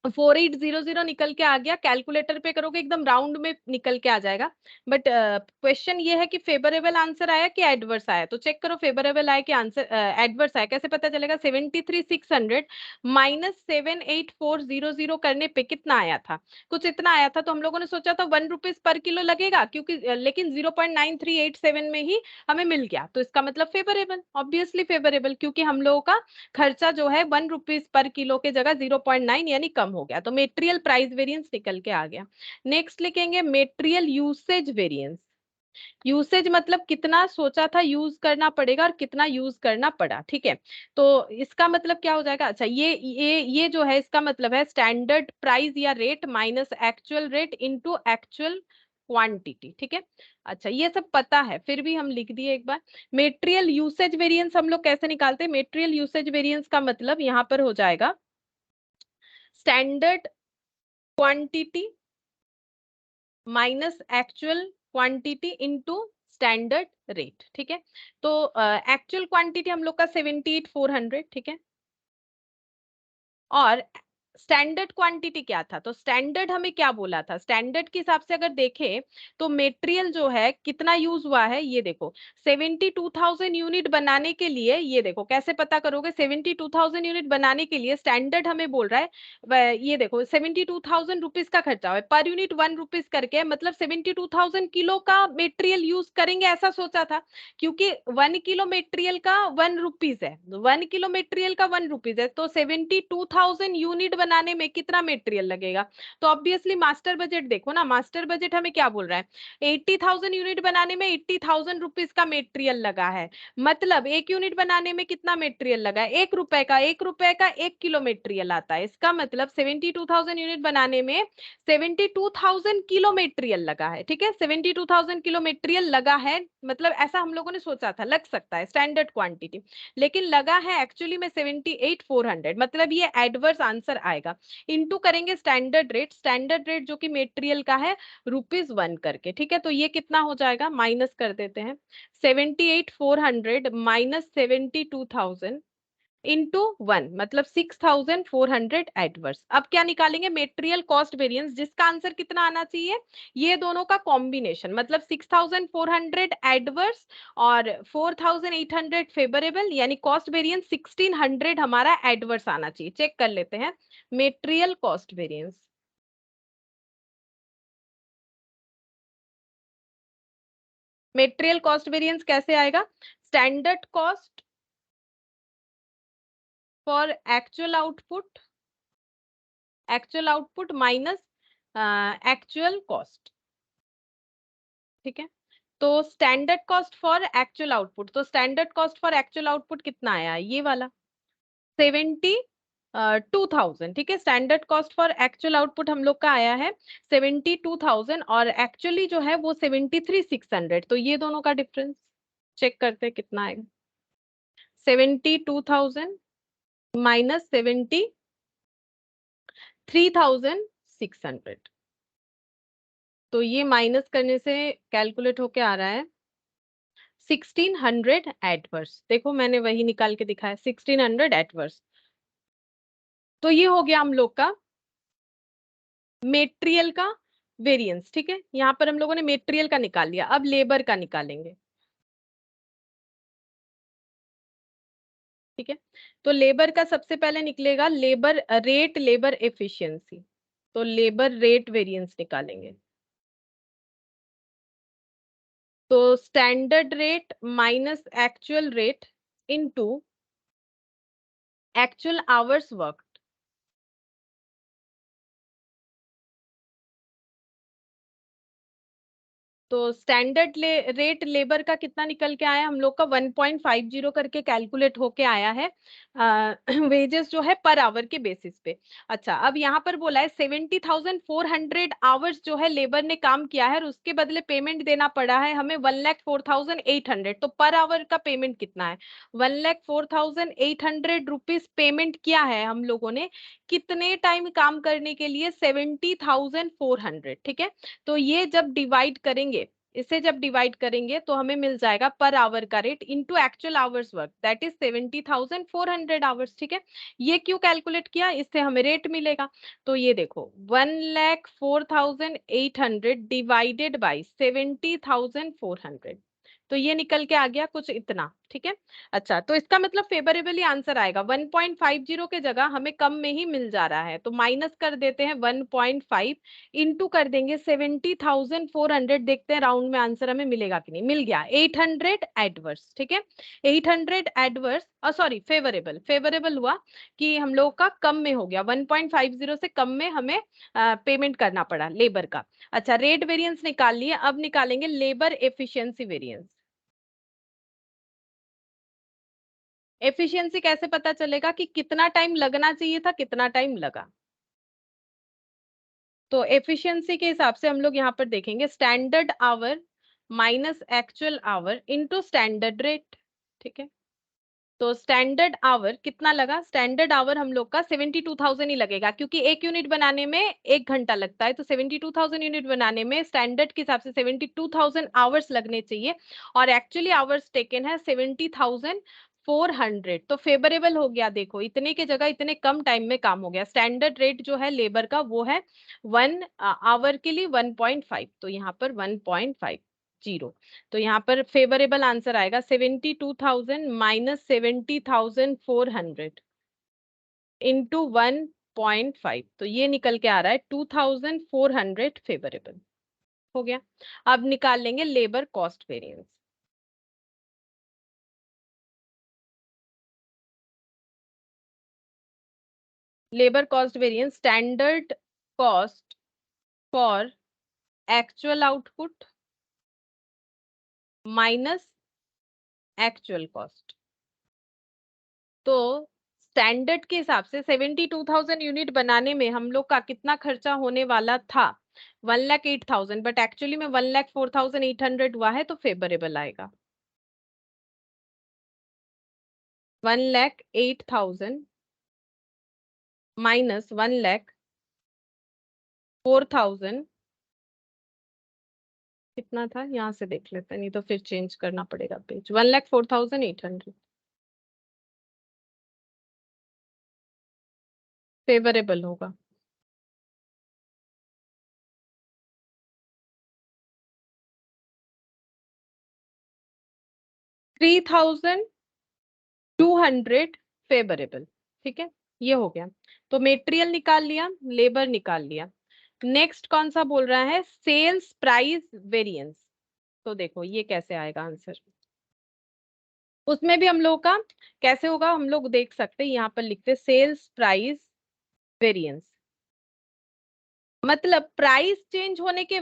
4800 निकल के आ गया। कैलकुलेटर पे करोगे एकदम राउंड में निकल के आ जाएगा। बट क्वेश्चन ये है कि फेवरेबल आंसर आया कि एडवर्स आया, तो चेक करो फेवरेबल आया कि आंसर एडवर्स आया। कैसे पता चलेगा, 73,600 माइनस 78,400 करने पे कितना आया था, कुछ इतना आया था। तो हम लोगों ने सोचा था 1 रुपीज पर किलो लगेगा, क्योंकि लेकिन 0.9387 में ही हमें मिल गया, तो इसका मतलब फेवरेबल, ऑब्वियसली फेवरेबल, क्योंकि हम लोगों का खर्चा जो है 1 रुपीज पर किलो के जगह 0.9 यानी कम हो गया, तो मेटेरियल प्राइस वेरिएंस निकल के आ गया। नेक्स्ट लिखेंगे मेटेरियल यूसेज वेरिएंस। यूसेज मतलब कितना सोचा था यूज करना पड़ेगा और कितना यूज करना पड़ा, ठीक है। तो इसका मतलब क्या हो जाएगा, अच्छा ये जो है इसका मतलब है स्टैंडर्ड प्राइस या rate minus actual rate into actual quantity, ठीक है। अच्छा ये सब पता है, फिर भी हम लिख दिए एक बार। मेटेरियल यूसेज वेरिएंस हम लोग कैसे निकालते हैं, मेटेरियल यूसेज वेरिएंस का मतलब यहाँ पर हो जाएगा standard quantity minus actual quantity into standard rate, ठीक है। तो एक्चुअल क्वांटिटी हम लोग का 78,400, ठीक है। और स्टैंडर्ड क्वांटिटी क्या था, तो स्टैंडर्ड हमें क्या बोला था, स्टैंडर्ड के हिसाब से अगर देखें तो मटेरियल जो है कितना यूज हुआ है, ये देखो 72,000 यूनिट बनाने के लिए, ये देखो कैसे पता करोगे, 72,000 यूनिट बनाने के लिए स्टैंडर्ड हमें बोल रहा है ये देखो 72,000 रुपीज का खर्चा है, पर यूनिट 1 रुपीज करके, मतलब 72,000 किलो का मटेरियल यूज करेंगे ऐसा सोचा था, क्योंकि 1 किलो मटेरियल का 1 रुपीज है, 1 किलो मटेरियल का 1 रुपीज है, तो 72,000 यूनिट बनाने में कितना मटेरियल लगेगा। तो ऑब्वियसली मास्टर बजट देखो ना, मास्टर बजट हमें क्या बोल रहा है, 80,000 यूनिट बनाने में 80,000 रुपीज का मटेरियल लगा है, मतलब एक यूनिट बनाने में कितना मटेरियल लगा है, 1 रुपए का, 1 रुपए का 1 किलो मटेरियल आता है, इसका मतलब 72,000 यूनिट बनाने में 72,000 किलो मटेरियल लगा है, ठीक है। 72,000 किलो मटेरियल लगा है, मतलब ऐसा हम लोगों ने सोचा था, लग सकता है स्टैंडर्ड क्वांटिटी, लेकिन लगा है एक्चुअली में 78,400, मतलब ये एडवर्स आंसर आएगा। इनटू करेंगे स्टैंडर्ड रेट, स्टैंडर्ड रेट जो कि मटेरियल का है ₹1 करके, ठीक है। तो ये कितना हो जाएगा, माइनस कर देते हैं, 78,400 माइनस 72,000 इंटू 1, मतलब 6,400 एडवर्स। अब क्या निकालेंगे, मेटेरियल कॉस्ट वेरिएंस, जिसका आंसर कितना आना चाहिए, ये दोनों का कॉम्बिनेशन, मतलब 6,400 एडवर्स और 4,800 फेवरेबल, यानी कॉस्ट वेरिएंस 1,600 हमारा एडवर्स आना चाहिए। चेक कर लेते हैं material cost variance. Material cost variance कैसे आएगा, standard cost for actual output minus actual cost, ठीक है। तो standard cost for actual output, तो standard cost for actual output कितना आया, ये वाला 70 2000, ठीक है। Standard cost for actual output हम लोग का आया है 72,000 और एक्चुअली जो है वो 73,600। तो ये दोनों का डिफरेंस चेक करते हैं कितना आएगा। 72,000 माइनस 73,600, तो ये माइनस करने से कैलकुलेट होके आ रहा है 1600 एडवर्स। देखो मैंने वही निकाल के दिखाया 1600 एडवर्स। तो ये हो गया हम लोग का मेटेरियल का वेरिएंस, ठीक है। यहाँ पर हम लोगों ने मेटेरियल का निकाल लिया, अब लेबर का निकालेंगे, ठीक है। तो लेबर का सबसे पहले निकलेगा लेबर रेट, लेबर एफिशिएंसी। तो लेबर रेट वेरिएंस निकालेंगे। तो standard rate minus actual rate into actual hours work. तो स्टैंडर्ड रेट लेबर का कितना निकल के आया हम लोग का 1.50 करके कैलकुलेट होके आया है वेजेस जो है पर आवर के बेसिस पे। अच्छा, अब यहाँ पर बोला है 70,400 आवर्स जो है लेबर ने काम किया है और उसके बदले पेमेंट देना पड़ा है हमें 1,04,800। तो पर आवर का पेमेंट कितना है? 1,04,800 रुपीज पेमेंट किया है हम लोगों ने कितने टाइम काम करने के लिए? 70,400, ठीक है। तो ये जब डिवाइड करेंगे, इसे जब डिवाइड करेंगे तो हमें मिल जाएगा पर आवर का rate into actual hours work, that is 70,400 hours, ठीक है। ये क्यों कैलकुलेट किया? इससे हमें रेट मिलेगा। तो ये देखो 1,04,800 डिवाइडेड बाई 70,400, तो ये निकल के आ गया कुछ इतना, ठीक है। अच्छा, तो इसका मतलब फेवरेबली आंसर आएगा 1.50 के जगह हमें कम में ही मिल जा रहा है। तो माइनस कर देते हैं 1.5 इंटू कर देंगे 70,400, देखते हैं राउंड में आंसर हमें मिलेगा कि नहीं। मिल गया 800 एडवर्स, ठीक है। 800 एडवर्स, सॉरी फेवरेबल, फेवरेबल हुआ कि हम लोग का कम में हो गया, 1.50 से कम में हमें पेमेंट करना पड़ा लेबर का। अच्छा, रेट वेरिएंस निकाल लिए, अब निकालेंगे लेबर एफिशिएंसी वेरिएंस। एफिशिएंसी कैसे पता चलेगा कि कितना टाइम लगना चाहिए था, कितना टाइम लगा? तो एफिशिएंसी के हिसाब से हम लोग यहाँ पर देखेंगे standard our minus actual our into standard rate, ठीक है। तो स्टैंडर्ड आवर कितना लगा? स्टैंडर्ड आवर हम लोग का 72,000 ही लगेगा क्योंकि एक यूनिट बनाने में 1 घंटा लगता है। तो 72,000 यूनिट बनाने में स्टैंडर्ड के हिसाब से 72,000 आवर्स लगने चाहिए और एक्चुअली आवर्स टेकन है 70,400। तो फेवरेबल हो गया, देखो इतने के जगह इतने कम टाइम में काम हो गया। स्टैंडर्ड रेट जो है लेबर का वो है 1 आवर के लिए 1.5, तो यहाँ पर 1.50। तो यहाँ पर फेवरेबल आंसर आएगा 72,000 माइनस 70,400 इंटू 1.5। तो ये निकल के आ रहा है 2,400 फेवरेबल हो गया। अब निकाल लेंगे labour cost variance. Labour cost variance standard cost for actual output minus actual cost. तो स्टैंडर्ड के हिसाब से 72,000 यूनिट बनाने में हम लोग का कितना खर्चा होने वाला था? 1,08,000, बट एक्चुअली में 1,04,800 हुआ है, तो फेवरेबल आएगा। 1,08,000 माइनस 1,04,000 कितना था, यहाँ से देख लेते हैं, नहीं तो फिर चेंज करना पड़ेगा पेज। 1,04,800 फेवरेबल होगा। 3,200 फेवरेबल, ठीक है। ये हो गया। तो मेटेरियल निकाल लिया, लेबर निकाल लिया। नेक्स्ट कौन सा बोल रहा है? Sales price variance. तो देखो ये कैसे आएगा आंसर, उसमें भी हम लोग का कैसे होगा हम लोग देख सकते हैं। यहाँ पर लिखते सेल्स प्राइस वेरिएंस। मतलब प्राइस चेंज होने के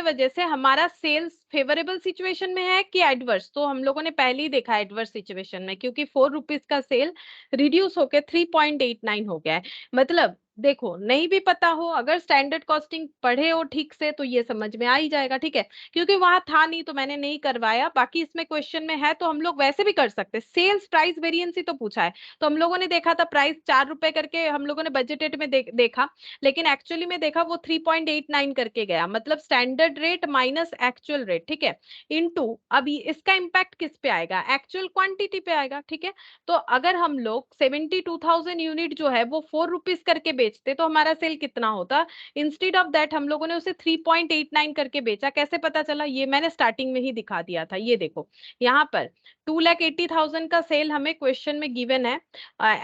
वजह से हमारा सेल्स फेवरेबल सिचुएशन में है कि एडवर्स। तो हम लोगों ने पहले ही देखा एडवर्स सिचुएशन में, क्योंकि 4 रुपीज का सेल रिड्यूस होके 3.89 हो गया है। मतलब देखो, नहीं भी पता हो, अगर स्टैंडर्ड कॉस्टिंग पढ़े हो ठीक से तो ये समझ में आ ही जाएगा, ठीक है। क्योंकि वहां था नहीं तो मैंने नहीं करवाया, बाकी इसमें क्वेश्चन में है तो हम लोग वैसे भी कर सकते। सेल्स प्राइस वेरिएंस ही तो पूछा है, तो हम लोगों ने देखा था प्राइस 4 रुपए करके हम लोगों ने बजटेड में देखा, लेकिन एक्चुअली में देखा वो 3.89 करके गया। मतलब standard rate minus actual rate, ठीक है, इनटू अभी इसका इंपैक्ट किस पे आएगा, एक्चुअल क्वांटिटी पे आएगा, ठीक है। तो अगर हम लोग 72,000 यूनिट जो है वो 4 रुपीज करके बेचते तो हमारा सेल कितना होता। इंस्टेड ऑफ दैट हम लोगों ने उसे 3.89 करके बेचा। कैसे पता चला, ये मैंने स्टार्टिंग में ही दिखा दिया था। ये देखो यहाँ पर 2,80,000 का सेल हमें क्वेश्चन में गिवन है।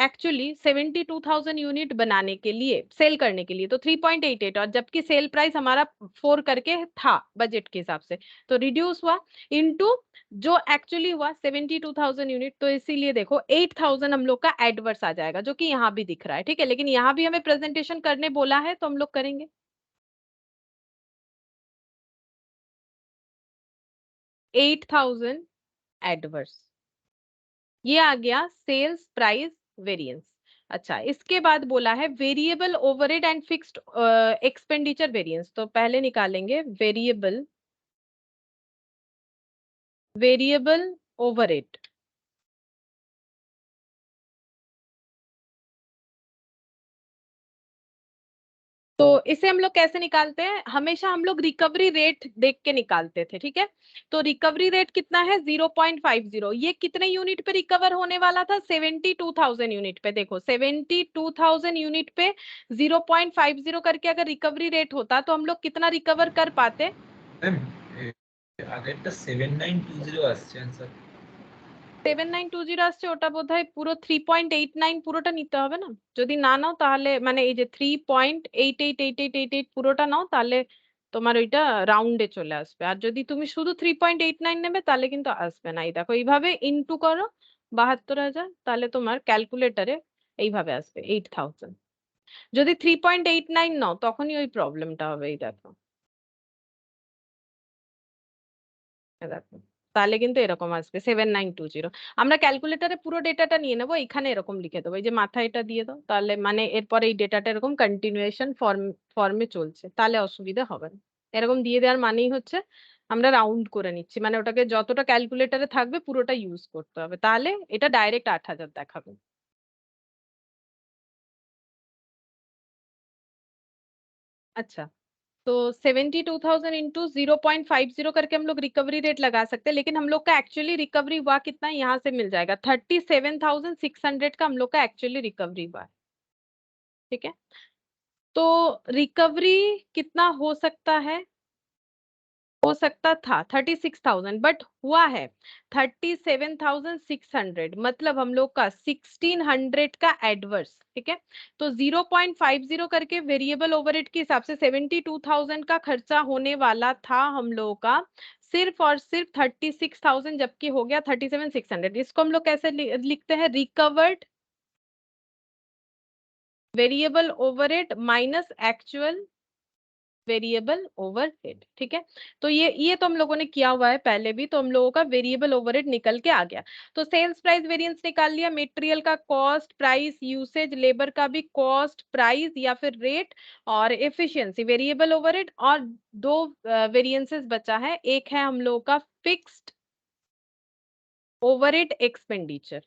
एक्चुअली 72,000 यूनिट बनाने के लिए, सेल करने के लिए तो 3.88, और जबकि सेल प्राइस हमारा 4 करके था बजट के हिसाब से, तो रिड्यूस हुआ इनटू जो एक्चुअली हुआ 72,000 यूनिट। तो इसीलिए देखो 8,000 हम लोग का एडवर्स आ जाएगा, जो कि यहाँ भी दिख रहा है, ठीक है। लेकिन यहाँ भी हमें प्रेजेंटेशन करने बोला है तो हम लोग करेंगे। 8,000 एडवर्स, ये आ गया सेल्स प्राइस वेरिएंस। अच्छा, इसके बाद बोला है variable overhead and fixed expenditure variance. तो पहले निकालेंगे वेरिएबल ओवरहेड। तो इसे हम लोग कैसे निकालते हैं, हमेशा हम लोग रिकवरी रेट देख के निकालते थे, ठीक है। तो रिकवरी रेट कितना है 0.50। ये कितने यूनिट पे रिकवर होने वाला था, 72,000 यूनिट पे। देखो 72,000 यूनिट पे 0.50 करके अगर रिकवरी रेट होता तो हम लोग कितना रिकवर कर पाते। ম্যাম আগেরটা 7920 আসছে आंसर। 7920 আসছে, ওটা বোধহয় পুরো 3.89 পুরোটা নিতে হবে না। যদি না নাও তাহলে মানে এই যে 3.888888 পুরোটা নাও, তাহলে তোমার ওইটা রাউন্ডে চলে আসবে। আর যদি তুমি শুধু 3.89 নেবে তাহলে কিন্তু আসবে না। এই দেখো এইভাবে ইনটু করো 72,000, তাহলে তোমার ক্যালকুলেটরে এইভাবে আসবে 8,000। যদি 3.89 নাও তখনই ওই প্রবলেমটা হবে। এই দেখো, দেখো তাহলে কিন্তু এরকম আসবে 7920। আমরা ক্যালকুলেটরে পুরো ডেটাটা নিয়ে নেবো, এখানে এরকম লিখে দেবো, এই যে মাথায় এটা দিয়ে দাও, তাহলে মানে এরপরে এই ডেটাটা এরকম কন্টিনিউয়েশন ফর্মে চলছে, তাহলে অসুবিধা হবে না। এরকম দিয়ে দেওয়ার মানেই হচ্ছে আমরা রাউন্ড করে নিচ্ছি, মানে ওটাকে যতটা ক্যালকুলেটরে থাকবে পুরোটা ইউজ করতে হবে, তাহলে এটা ডাইরেক্ট 8,000 দেখাবে। अच्छा, तो 72,000 इंटू 0.50 करके हम लोग रिकवरी रेट लगा सकते हैं, लेकिन हम लोग का एक्चुअली रिकवरी हुआ कितना यहाँ से मिल जाएगा, 37,600 का हम लोग का एक्चुअली रिकवरी हुआ है, ठीक है। तो रिकवरी कितना हो सकता था 36,000, बट हुआ है 37,600। मतलब हम लोग का 1,600 का एडवर्स, ठीक है। तो 0.50 करके वेरिएबल ओवरहेड के हिसाब से 72,000 का खर्चा होने वाला था हम लोगों का, सिर्फ और सिर्फ 36,000, जबकि हो गया 37,600। इसको हम लोग कैसे लिखते हैं, recovered variable overhead minus actual variable overhead, ठीक है। तो ये तो हम लोगों ने किया हुआ है पहले भी, तो हम लोगों का वेरिएबल ओवरहेड निकल के आ गया। तो सेल्स प्राइस वेरिएंस निकाल लिया, मटेरियल का कॉस्ट प्राइस यूसेज, लेबर का भी कॉस्ट प्राइस या फिर रेट, और एफिशिएंसी वेरिएबल ओवरहेड। और दो वेरिएंसेस बचा है, एक है हम लोगों का फिक्स्ड ओवरहेड एक्सपेंडिचर।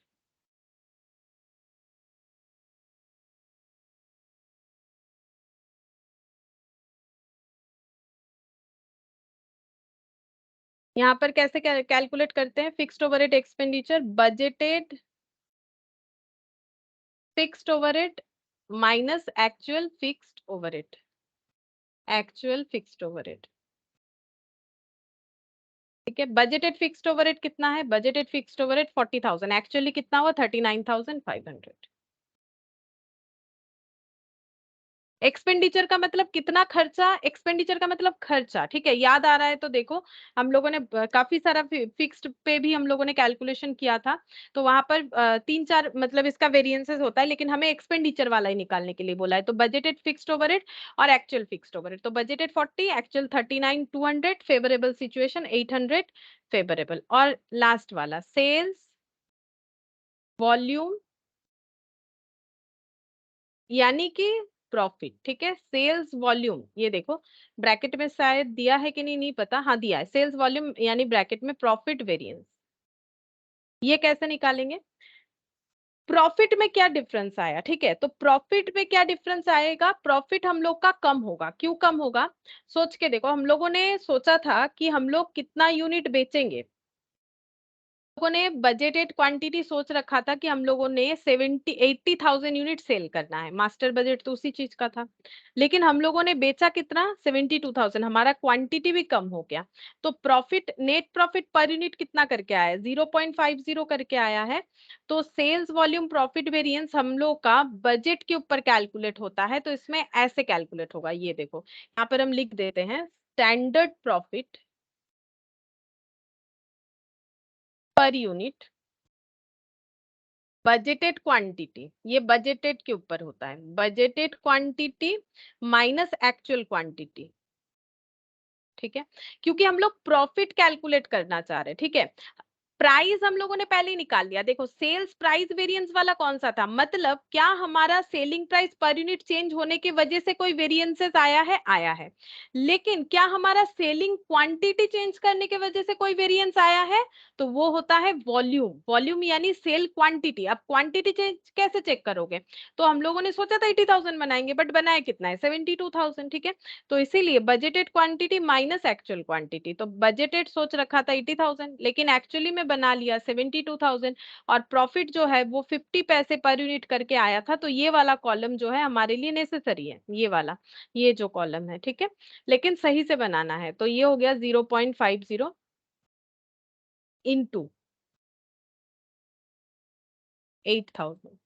यहाँ पर कैसे कैलकुलेट करते हैं fixed overhead expenditure, budgeted fixed overhead minus actual fixed overhead, actual fixed overhead, ठीक है। बजटेड फिक्स्ड ओवरहेड कितना है, बजटेड फिक्स्ड ओवरहेड 40,000, एक्चुअली कितना हुआ 39,500। एक्सपेंडिचर का मतलब कितना खर्चा, एक्सपेंडिचर का मतलब खर्चा, ठीक है, याद आ रहा है तो देखो हम लोगों ने काफी सारा फिक्स्ड पे भी हम लोगों ने कैलकुलेशन किया था, तो वहां पर 3-4 मतलब इसका वेरिएंसेस होता है, लेकिन हमें एक्सपेंडिचर वाला ही निकालने के लिए बोला है। तो बजटेड फिक्स्ड ओवरहेड और एक्चुअल फिक्स्ड ओवरहेड, तो budgeted 40, actual 39,200, favourable situation 800 favourable. और लास्ट वाला सेल्स वॉल्यूम यानी कि प्रॉफिट, ठीक है, सेल्स वॉल्यूम, ये देखो ब्रैकेट में शायद दिया है कि नहीं नहीं पता, हाँ दिया है, सेल्स वॉल्यूम यानी ब्रैकेट में प्रॉफिट वेरिएंस। ये कैसे निकालेंगे, प्रॉफिट में क्या डिफरेंस आया, ठीक है, तो प्रॉफिट में क्या डिफरेंस आएगा, प्रॉफिट हम लोग का कम होगा। क्यों कम होगा, सोच के देखो, हम लोगों ने सोचा था कि हम लोग कितना यूनिट बेचेंगे, लोगों ने बजटेड क्वांटिटी सोच रखा था कि हम लोगों ने 80,000 यूनिट सेल करना है, मास्टर बजट तो उसी चीज का था, लेकिन हम लोगों ने बेचा कितना, 72,000, हमारा क्वांटिटी भी कम हो गया। तो profit, net profit per unit कितना करके आया है, 0.50 करके आया है। तो सेल्स वॉल्यूम प्रॉफिट वेरिएंस हम लोग का बजट के ऊपर कैलकुलेट होता है, तो इसमें ऐसे कैलकुलेट होगा, ये देखो यहाँ पर हम लिख देते हैं standard profit per unit budgeted quantity, ये बजटेड के ऊपर होता है, budgeted quantity minus actual quantity, ठीक है, क्योंकि हम लोग प्रॉफिट कैलकुलेट करना चाह रहे हैं, ठीक है। प्राइस हम लोगों ने पहले ही निकाल लिया, देखो सेल्स प्राइस वेरिएंस वाला कौन सा था, मतलब क्या हमारा selling price per unit change होने की वजह से कोई वेरिएंसेस आया है, आया है, लेकिन क्या हमारा सेलिंग क्वांटिटी चेंज करने की वजह से कोई वेरिएंस आया है, तो वो होता है वॉल्यूम, वॉल्यूम यानी सेल क्वांटिटी। अब क्वांटिटी चेंज कैसे चेक करोगे, तो हम लोगों ने सोचा था 80,000 बनाएंगे, बट बनाया कितना है, 72,000, ठीक है, तो इसीलिए budgeted quantity minus actual quantity, तो बजटेड सोच रखा था 80,000, लेकिन एक्चुअली में बना लिया 72,000, और प्रॉफिट जो है वो 50 पैसे पर यूनिट करके आया था, तो ये वाला कॉलम जो है हमारे लिए नेसेसरी है, ये वाला, ये जो कॉलम है, ठीक है, लेकिन सही से बनाना है। तो ये हो गया 0.50 इंटू 8,000,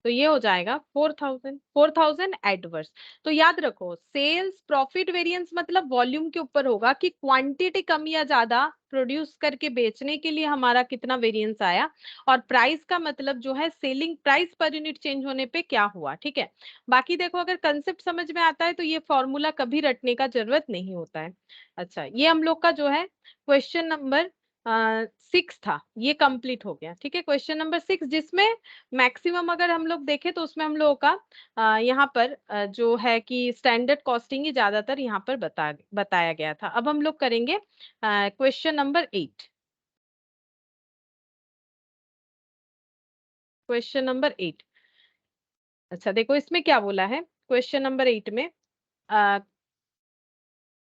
तो ये हो जाएगा 4,000 एडवर्स। तो याद रखो सेल्स प्रॉफिट वेरिएंस मतलब वॉल्यूम के ऊपर होगा कि क्वांटिटी कम या ज्यादा प्रोड्यूस करके बेचने के लिए हमारा कितना वेरिएंस आया, और प्राइस का मतलब जो है selling price per unit change होने पे क्या हुआ, ठीक है। बाकी देखो अगर कंसेप्ट समझ में आता है तो ये फॉर्मूला कभी रटने का जरूरत नहीं होता है। अच्छा, ये हम लोग का जो है क्वेश्चन नंबर 6 था, ये कंप्लीट हो गया, ठीक है, क्वेश्चन नंबर 6, जिसमें मैक्सिमम अगर हम लोग देखें तो उसमें हम लोगों का यहाँ पर जो है कि स्टैंडर्ड कॉस्टिंग ही ज्यादातर यहाँ पर बताया गया था। अब हम लोग करेंगे क्वेश्चन नंबर 8, क्वेश्चन नंबर 8। अच्छा देखो इसमें क्या बोला है, क्वेश्चन नंबर 8 में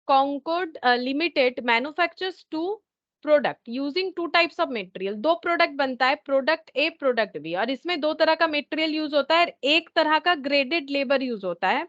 Concord limited manufactures two product using two types of material, दो प्रोडक्ट बनता है, प्रोडक्ट ए प्रोडक्ट बी, और इसमें दो तरह का मटेरियल यूज होता है, एक तरह का ग्रेडेड लेबर यूज होता है।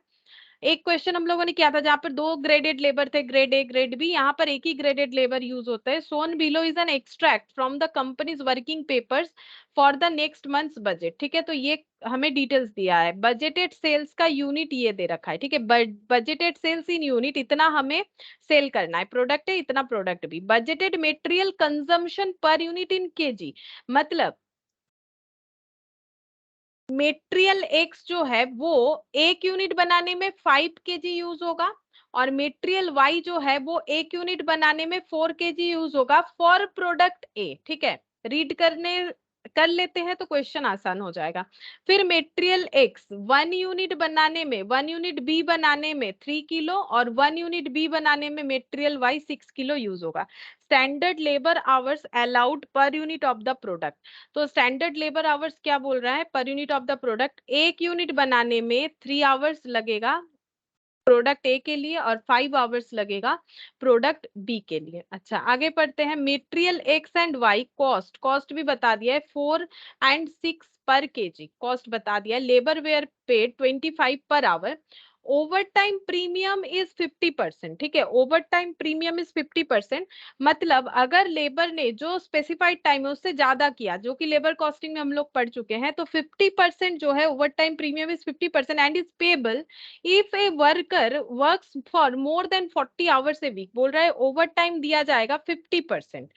एक क्वेश्चन हम लोगों ने किया था जहां पर दो ग्रेडेड लेबर थे, ग्रेड ए ग्रेड बी, यहाँ पर एक ही ग्रेडेड लेबर यूज होता है। सोन below is an extract from the companies working papers for the next months budget, ठीक है, तो ये हमें डिटेल्स दिया है। बजटेड सेल्स का यूनिट ये दे रखा है, ठीक है, बजटेड सेल्स इन यूनिट, इतना हमें सेल करना है, प्रोडक्ट है इतना, प्रोडक्ट भी। Budgeted material consumption per unit in KG, मतलब मेटेरियल एक्स जो है वो एक यूनिट बनाने में 5 केजी यूज होगा, और मेटेरियल वाई जो है वो एक यूनिट बनाने में 4 केजी यूज होगा फॉर प्रोडक्ट ए, ठीक है, रीड करने कर लेते हैं तो क्वेश्चन आसान हो जाएगा। फिर मेटेरियल एक्स 1 यूनिट बनाने में, 1 यूनिट बी बनाने में 3 किलो, और 1 यूनिट बी बनाने में मेटेरियल वाई 6 किलो यूज होगा। Standard labour hours allowed per unit of the product, तो स्टैंडर्ड लेबर आवर्स क्या बोल रहा है, per unit of the product, एक यूनिट बनाने में 3 आवर्स लगेगा प्रोडक्ट ए के लिए, और 5 आवर्स लगेगा प्रोडक्ट बी के लिए। अच्छा आगे पढ़ते हैं, material X and Y cost, cost भी बता दिया है 4 एंड 6 पर केजी, कॉस्ट बता दिया है। Labour where paid 25 per hour, overtime premium is 50%, ठीक है, ओवर टाइम प्रीमियम इज 50%। मतलब अगर लेबर ने जो स्पेसिफाइड टाइम है उससे ज्यादा किया, जो कि लेबर कॉस्टिंग में हम लोग पढ़ चुके हैं, तो 50% जो है overtime premium is 50% and is payable if a worker works for more than 40 hours a week. बोल रहा है ओवर टाइम दिया जाएगा 50%।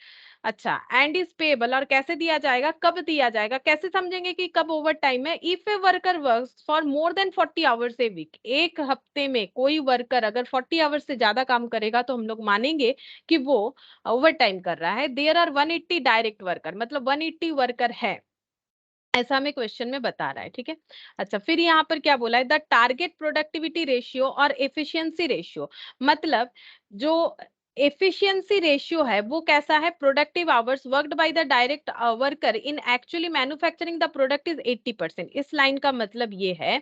अच्छा, एंड इज पेबल, और कैसे दिया जाएगा, कब दिया जाएगा, कैसे समझेंगे कि कब ओवर टाइम है? If a worker works for more than 40 hours a week, एक हफ्ते में कोई वर्कर अगर 40 आवर्स से ज्यादा काम करेगा तो हम लोग मानेंगे कि वो ओवर टाइम कर रहा है। देयर आर 180 डायरेक्ट वर्कर, मतलब 180 वर्कर है, ऐसा हमें क्वेश्चन में बता रहा है, ठीक है। अच्छा, फिर यहाँ पर क्या बोला है, द टारगेट प्रोडक्टिविटी रेशियो और एफिशिएंसी रेशियो। मतलब जो एफिशिएंसी रेशियो है वो कैसा है, productive hours worked by the direct worker in actually manufacturing the product is 80%। इस लाइन का मतलब ये है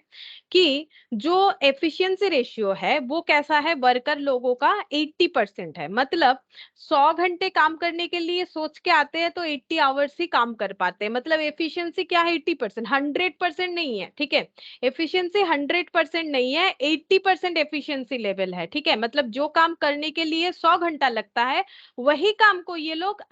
कि जो एफिशिएंसी रेशियो है वो कैसा है, वर्कर लोगों का 80% है। मतलब 100 घंटे काम करने के लिए सोच के आते हैं तो 80 आवर्स ही काम कर पाते हैं। मतलब एफिशिएंसी क्या है, 80%, 100% नहीं है, ठीक है। एफिशिएंसी 100% नहीं है, 80% एफिशिएंसी लेवल है, ठीक है। मतलब जो काम करने के लिए 100 घंटा लगता है वही काम को ये लोग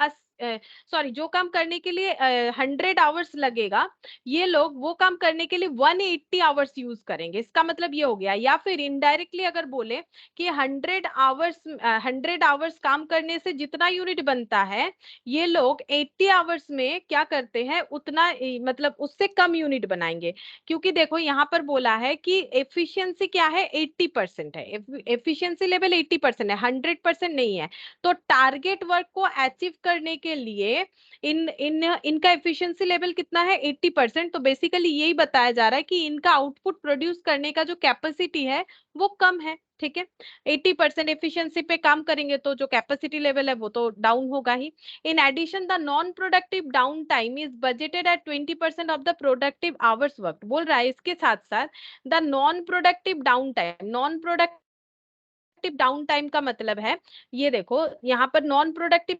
सॉरी, जो काम करने के लिए 100 आवर्स लगेगा, ये लोग वो काम करने के लिए 180 आवर्स यूज करेंगे। इसका मतलब ये हो गया। या फिर इनडायरेक्टली अगर बोले कि 100 आवर्स काम करने से जितना यूनिट बनता है, ये लोग 80 आवर्स में क्या करते हैं, उतना मतलब उससे कम यूनिट बनाएंगे। क्योंकि देखो यहाँ पर बोला है कि एफिशिएंसी क्या है, 80% है, एफिशिएंसी लेवल 80% है, 100% नहीं है। तो टारगेट वर्क को अचीव करने के लिए इनका एफिशिएंसी लेवल कितना है, 80%। तो बेसिकली यही बताया जा रहा है कि इनका आउटपुट प्रोड्यूस करने का जो कैपेसिटी है वो कम है, ठीक है। 80% एफिशिएंसी पे काम करेंगे तो जो कैपेसिटी लेवल है वो तो डाउन होगा ही। In addition the non productive down time is budgeted at 20% of the productive hours work. बोल रहा है इसके साथ साथ the non productive down time, non productive down time का मतलब है, ये देखो यहाँ पर नॉन प्रोडक्टिव,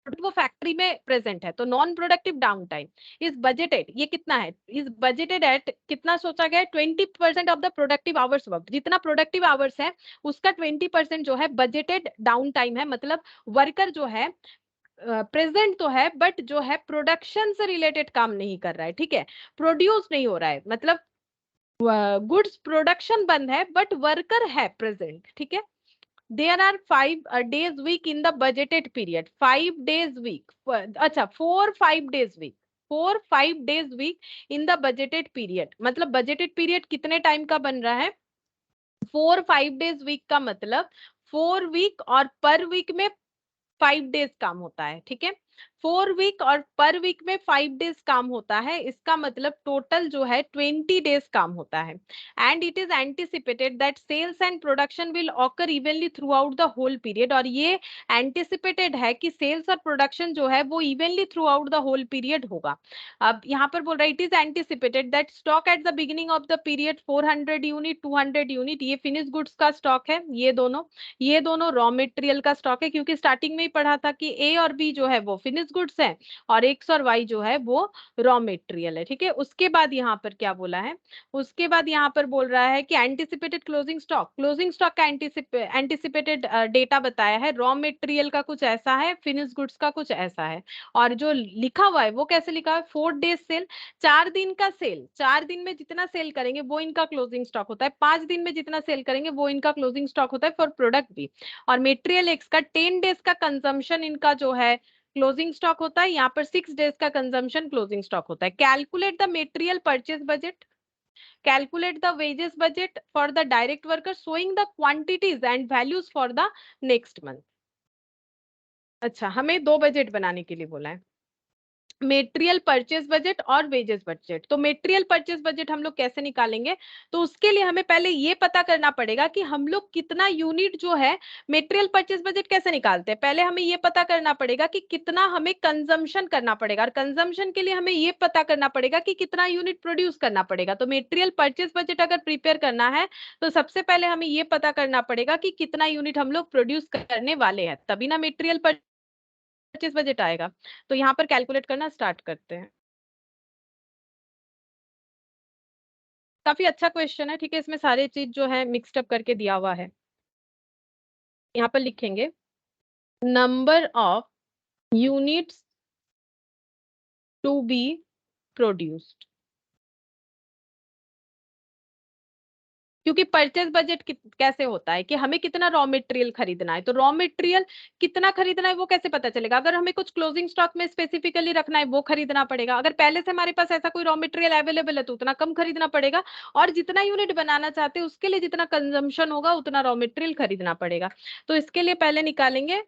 वो फैक्ट्री में प्रेजेंट है, तो non productive down time is budgeted, ये कितना है, इज बजटेड एट, कितना सोचा गया है, 20% of the productive hours work. जितना प्रोडक्टिव आवर्स है उसका 20% जो है बजटेड डाउन टाइम है। मतलब वर्कर जो है प्रेजेंट तो है बट जो है प्रोडक्शन से रिलेटेड काम नहीं कर रहा है, ठीक है, प्रोड्यूस नहीं हो रहा है। मतलब गुड्स प्रोडक्शन बंद है बट वर्कर है प्रेजेंट, ठीक है। there are 5 days week in the budgeted period, 5 days week, अच्छा 4 5 days week, 4 5 days week in the budgeted period। मतलब budgeted period कितने टाइम का बन रहा है, 4 5 days week का मतलब 4 वीक और पर वीक में 5 डेज काम होता है, ठीक है। 4 वीक और पर वीक में 5 डेज काम होता है, इसका मतलब टोटल जो है 20 डेज काम होता है। And it is anticipated that sales and production will occur evenly throughout the whole period. और ये एंटिसिपेटेड है कि सेल्स और प्रोडक्शन जो है वो evenly throughout the whole period होगा। अब यहाँ पर बोल रहा है it is anticipated that stock at the beginning of the period 400 unit 200 unit, ये फिनिश गुड्स का स्टॉक है, ये दोनों रॉ मटेरियल का स्टॉक है। क्योंकि स्टार्टिंग में ही पढ़ा था कि ए और बी जो है वो फिनिश गुड्स है और एक्स और वाई जो है वो रॉ मटेरियल है, ठीक है। उसके बाद यहाँ पर क्या बोला है, उसके बाद यहाँ पर बोल रहा है कि एंटिसिपेटेड क्लोजिंग स्टॉक का एंटिसिपेटेड डेटा बताया है। रॉ मटेरियल का कुछ ऐसा है, फिनिश गुड्स का कुछ ऐसा है। और जो लिखा हुआ है वो कैसे लिखा है, 4 डेज सेल, 4 दिन का सेल, 4 दिन में जितना सेल करेंगे वो इनका क्लोजिंग स्टॉक होता है, 5 दिन में जितना सेल करेंगे वो इनका क्लोजिंग स्टॉक होता है फॉर प्रोडक्ट भी। और मेटेरियल एक्स का 10 डेज का कंजम्पशन इनका जो है क्लोजिंग स्टॉक होता है, यहाँ पर 6 डेज का कंजम्पशन क्लोजिंग स्टॉक होता है। Calculate the material purchase budget, calculate the wages budget for the direct worker showing the quantities and values for the next month। अच्छा, हमें दो बजट बनाने के लिए बोला है, मेटेरियल परचेज बजट और वेजेस बजट। तो मेटेरियल परचेज बजट हम लोग कैसे निकालेंगे, तो उसके लिए हमें पहले ये पता करना पड़ेगा कि हम लोग कितना यूनिट जो है, मेटेरियल परचेज बजट कैसे निकालते हैं, पहले हमें ये पता करना पड़ेगा कि कितना हमें कंजम्पशन करना पड़ेगा, और कंजम्पशन के लिए हमें ये पता करना पड़ेगा कि कितना यूनिट प्रोड्यूस करना पड़ेगा। तो मेटेरियल परचेज बजट अगर प्रिपेयर करना है तो सबसे पहले हमें ये पता करना पड़ेगा कि कितना यूनिट हम लोग प्रोड्यूस करने वाले हैं, तभी ना मेटेरियल परचेज बजट आएगा। तो यहाँ पर कैलकुलेट करना स्टार्ट करते हैं। काफी अच्छा क्वेश्चन है, ठीक है। इसमें सारे चीज जो है मिक्सड अप करके दिया हुआ है। यहाँ पर लिखेंगे number of units to be produced, क्योंकि परचेज बजट कैसे होता है कि हमें कितना रॉ मटेरियल खरीदना है, तो रॉ मटेरियल कितना खरीदना है वो कैसे पता चलेगा? अगर हमें कुछ क्लोजिंग स्टॉक में स्पेसिफिकली रखना है वो खरीदना पड़ेगा, अगर पहले से हमारे पास ऐसा कोई रॉ मटेरियल अवेलेबल है तो उतना कम खरीदना पड़ेगा, और जितना यूनिट बनाना चाहते हैं उसके लिए जितना कंजम्पशन होगा उतना रॉ मटेरियल खरीदना पड़ेगा। तो इसके लिए पहले निकालेंगे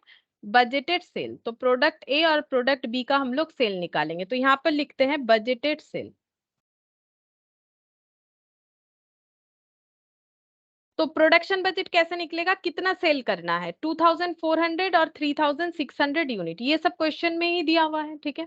बजटेड सेल, तो प्रोडक्ट ए और प्रोडक्ट बी का हम लोग सेल निकालेंगे, तो यहाँ पर लिखते हैं बजटेड सेल। तो प्रोडक्शन बजट कैसे निकलेगा, कितना सेल करना है, 2400 और 3600 यूनिट, ये सब क्वेश्चन में ही दिया हुआ है, ठीक है।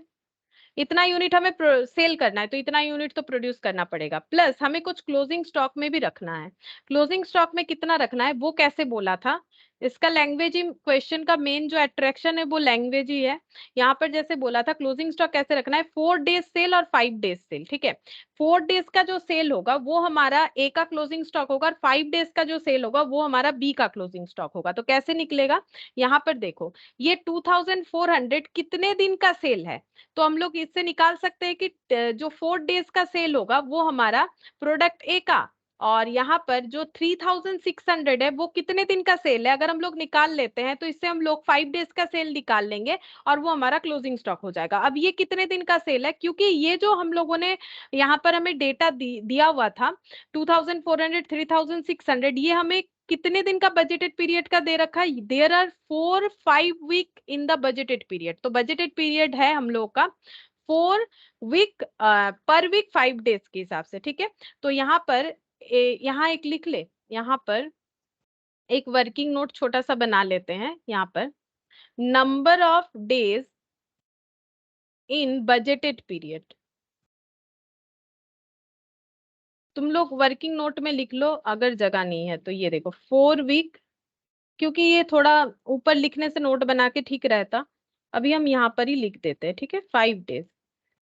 इतना यूनिट हमें सेल करना है तो इतना यूनिट तो प्रोड्यूस करना पड़ेगा, प्लस हमें कुछ क्लोजिंग स्टॉक में भी रखना है। क्लोजिंग स्टॉक में कितना रखना है वो कैसे बोला था, इसका लैंग्वेज ही क्वेश्चन का मेन जो अट्रैक्शन है वो लैंग्वेज ही है। यहाँ पर जैसे बोला था क्लोजिंग स्टॉक कैसे रखना है, 4 डेज सेल और 5 डेज सेल, ठीक है। 4 डेज का जो सेल होगा वो हमारा ए का क्लोजिंग स्टॉक होगा, और 5 डेज का जो सेल होगा वो हमारा बी का क्लोजिंग स्टॉक होगा। तो कैसे निकलेगा, यहाँ पर देखो ये 2400 कितने दिन का सेल है, तो हम लोग इससे निकाल सकते हैं कि जो 4 डेज का सेल होगा वो हमारा प्रोडक्ट ए का, और यहाँ पर जो 3600 है वो कितने दिन का सेल है, अगर हम लोग निकाल लेते हैं तो इससे हम लोग 5 डेज का सेल निकाल लेंगे और वो हमारा क्लोजिंग स्टॉक हो जाएगा। अब ये कितने दिन का सेल है, क्योंकि ये जो हम लोगों ने यहाँ पर हमें डेटा दिया हुआ था 2400 3600, ये हमें कितने दिन का बजटेड पीरियड का दे रखा है, there are 4-5 week in the budgeted period, तो बजटेड पीरियड है हम लोग का 4 वीक, पर वीक 5 डेज के हिसाब से, ठीक है। तो यहाँ पर यहाँ एक लिख ले, यहाँ पर एक वर्किंग नोट छोटा सा बना लेते हैं, यहाँ पर number of days in budgeted period, तुम लोग वर्किंग नोट में लिख लो अगर जगह नहीं है तो। ये देखो 4 वीक, क्योंकि ये थोड़ा ऊपर लिखने से नोट बना के ठीक रहता, अभी हम यहाँ पर ही लिख देते हैं, ठीक है। 5 डेज,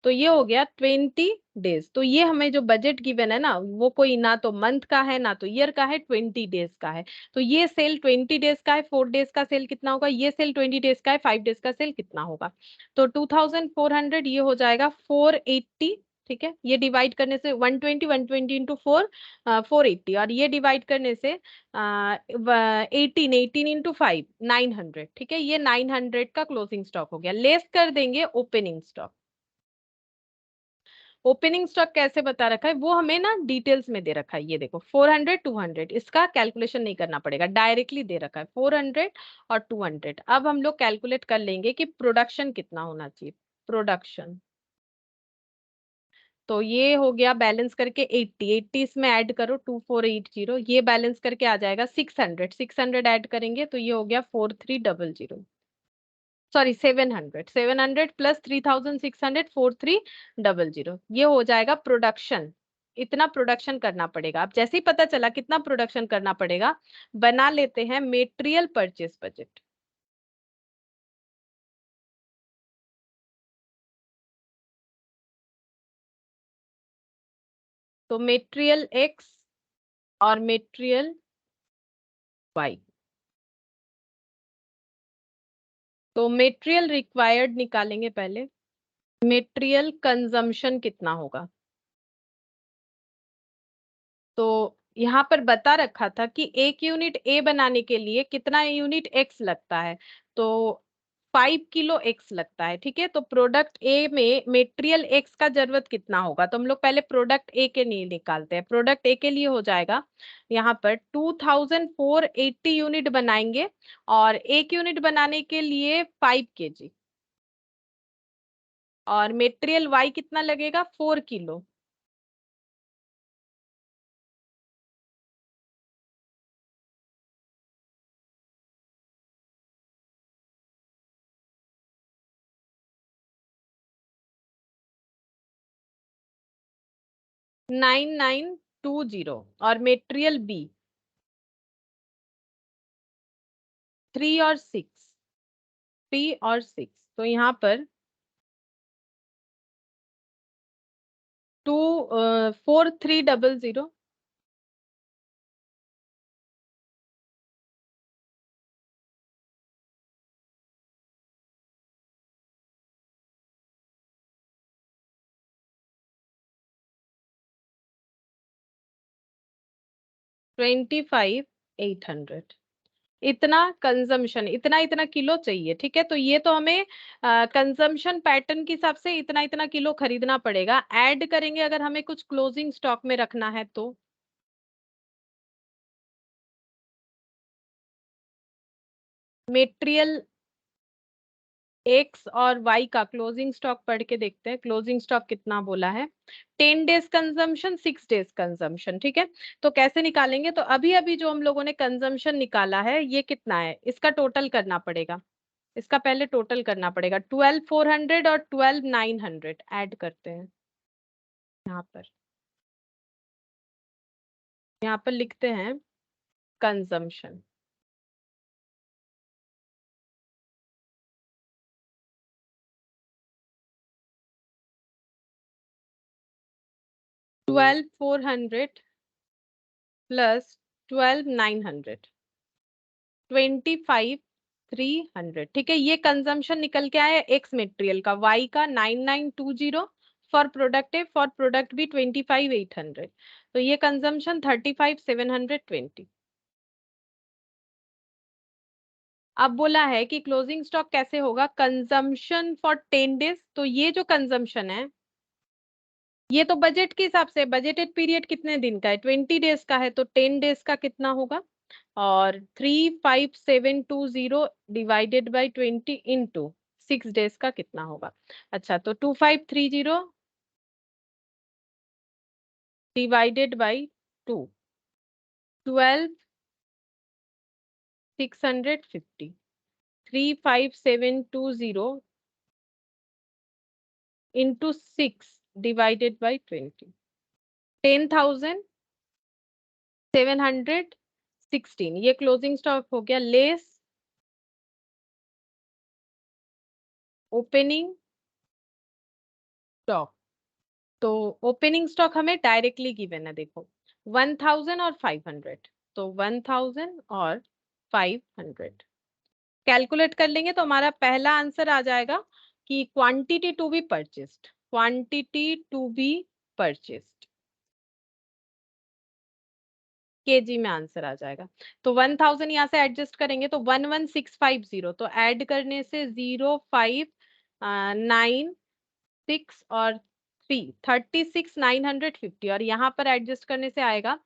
तो ये हो गया 20 डेज। तो ये हमें जो बजट गिवन है ना वो कोई ना तो मंथ का है ना तो ईयर का है, 20 डेज का है। तो ये सेल 20 डेज का है, 4 डेज का सेल कितना होगा, ये सेल 20 डेज का है, 5 डेज का सेल कितना होगा। तो 2400 ये हो जाएगा 480, ठीक है। ये डिवाइड करने से 120 इंटू 4, 480, और ये डिवाइड करने से 18 इंटू 5, 900, ठीक है। ये 900 का क्लोजिंग स्टॉक हो गया, लेस कर देंगे ओपनिंग स्टॉक। ओपनिंग स्टॉक कैसे बता रखा है वो हमें ना डिटेल्स में दे रखा है, ये देखो 400 200, इसका कैलकुलेशन नहीं करना पड़ेगा, डायरेक्टली दे रखा है 400 और 200। अब हम लोग कैलकुलेट कर लेंगे कि प्रोडक्शन कितना होना चाहिए। प्रोडक्शन तो ये हो गया बैलेंस करके 80, 80 इसमें ऐड करो 2480, ये बैलेंस करके आ जाएगा 600, 600 ऐड करेंगे तो ये हो गया 4300, सॉरी 700, 700 प्लस 3600, 4300, ये हो जाएगा प्रोडक्शन। इतना प्रोडक्शन करना पड़ेगा। अब जैसे ही पता चला कितना प्रोडक्शन करना पड़ेगा, बना लेते हैं मेटेरियल परचेस बजट। तो मेटेरियल एक्स और मेटेरियल वाई, तो मेटेरियल रिक्वायर्ड निकालेंगे पहले, मेटेरियल कंजम्पशन कितना होगा। तो यहाँ पर बता रखा था कि एक यूनिट ए बनाने के लिए कितना यूनिट एक्स लगता है, तो 5 किलो एक्स लगता है, ठीक है। तो प्रोडक्ट ए में मेटेरियल एक्स का जरूरत कितना होगा, तो हम लोग पहले प्रोडक्ट ए के लिए निकालते हैं। प्रोडक्ट ए के लिए हो जाएगा यहाँ पर 2480 यूनिट बनाएंगे, और एक यूनिट बनाने के लिए 5 kg, और मेटेरियल वाई कितना लगेगा 4 kilo. Nine nine two zero, और मेटेरियल बी 3 और 6, 3 और 6, तो यहाँ पर 4300। $25,800 इतना कंजम्पशन, इतना इतना किलो चाहिए। ठीक है, तो ये तो हमें कंजम्पशन पैटर्न के हिसाब से इतना इतना किलो खरीदना पड़ेगा। ऐड करेंगे अगर हमें कुछ क्लोजिंग स्टॉक में रखना है तो मेटेरियल एक्स और वाई का क्लोजिंग स्टॉक पढ़ के देखते हैं। क्लोजिंग स्टॉक कितना बोला है? 10 days कंजम्पशन, 6 days कंजम्पशन। ठीक है, तो कैसे निकालेंगे? तो अभी अभी जो हम लोगों ने कंजम्पशन निकाला है ये कितना है, इसका टोटल करना पड़ेगा। इसका पहले टोटल करना पड़ेगा। 12,400 और 12,900 ऐड करते हैं। यहाँ पर लिखते हैं कंजम्पशन। Twelve 400 plus 12,900, 25,300। ठीक है, ये कंजम्पशन निकल के आया एक्स मटेरियल का। वाई का 9,920 फॉर प्रोडक्ट है, फॉर प्रोडक्ट भी 25,800। तो ये कंजम्पशन 35,720। अब बोला है कि क्लोजिंग स्टॉक कैसे होगा, कंजम्पशन फॉर 10 days। तो ये जो कंजम्पशन है ये तो बजट के हिसाब से, बजटेड पीरियड कितने दिन का है, 20 days का है, तो 10 days का कितना होगा, और 3,5,720 डिवाइडेड बाई 20 इंटू 6 days का कितना होगा। अच्छा, तो 2,530 divided by 2, 12,650, 3,5,720 into 6 divided by 20, 10,716। ये क्लोजिंग स्टॉक हो गया, लेस ओपनिंग स्टॉक। तो ओपनिंग स्टॉक हमें डायरेक्टली गिवन है, देखो 1,000 और 500। तो 1,000 और 500 कैलकुलेट कर लेंगे तो हमारा पहला आंसर आ जाएगा कि quantity to be purchased, quantity to be purchased KG में आंसर आ जाएगा। तो 1,000 यहाँ से एडजस्ट करेंगे तो 11,650, तो ऐड करने से 0,5,9,6 और 36,950, और यहाँ पर एडजस्ट करने से आएगा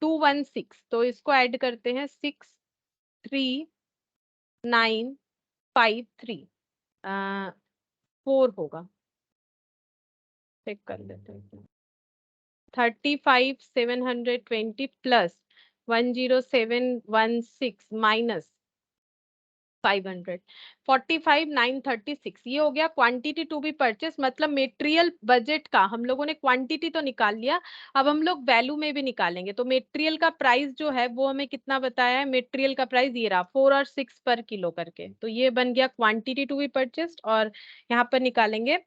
216। तो इसको ऐड करते हैं 6,3,953, 4 होगा। चेक कर लेते हैं। 35,720 प्लस 10716 माइनस 500, 45,936, ये हो गया क्वांटिटी टू बी परचेस। मतलब मेटेरियल बजट का हम लोगों ने क्वांटिटी तो निकाल लिया, अब हम लोग वैल्यू में भी निकालेंगे। तो मेटेरियल का प्राइस जो है वो हमें कितना बताया है, मेटेरियल का प्राइस ये रहा 4 और 6 पर किलो करके। तो ये बन गया क्वांटिटी टू बी परचेस्ड, और यहाँ पर निकालेंगे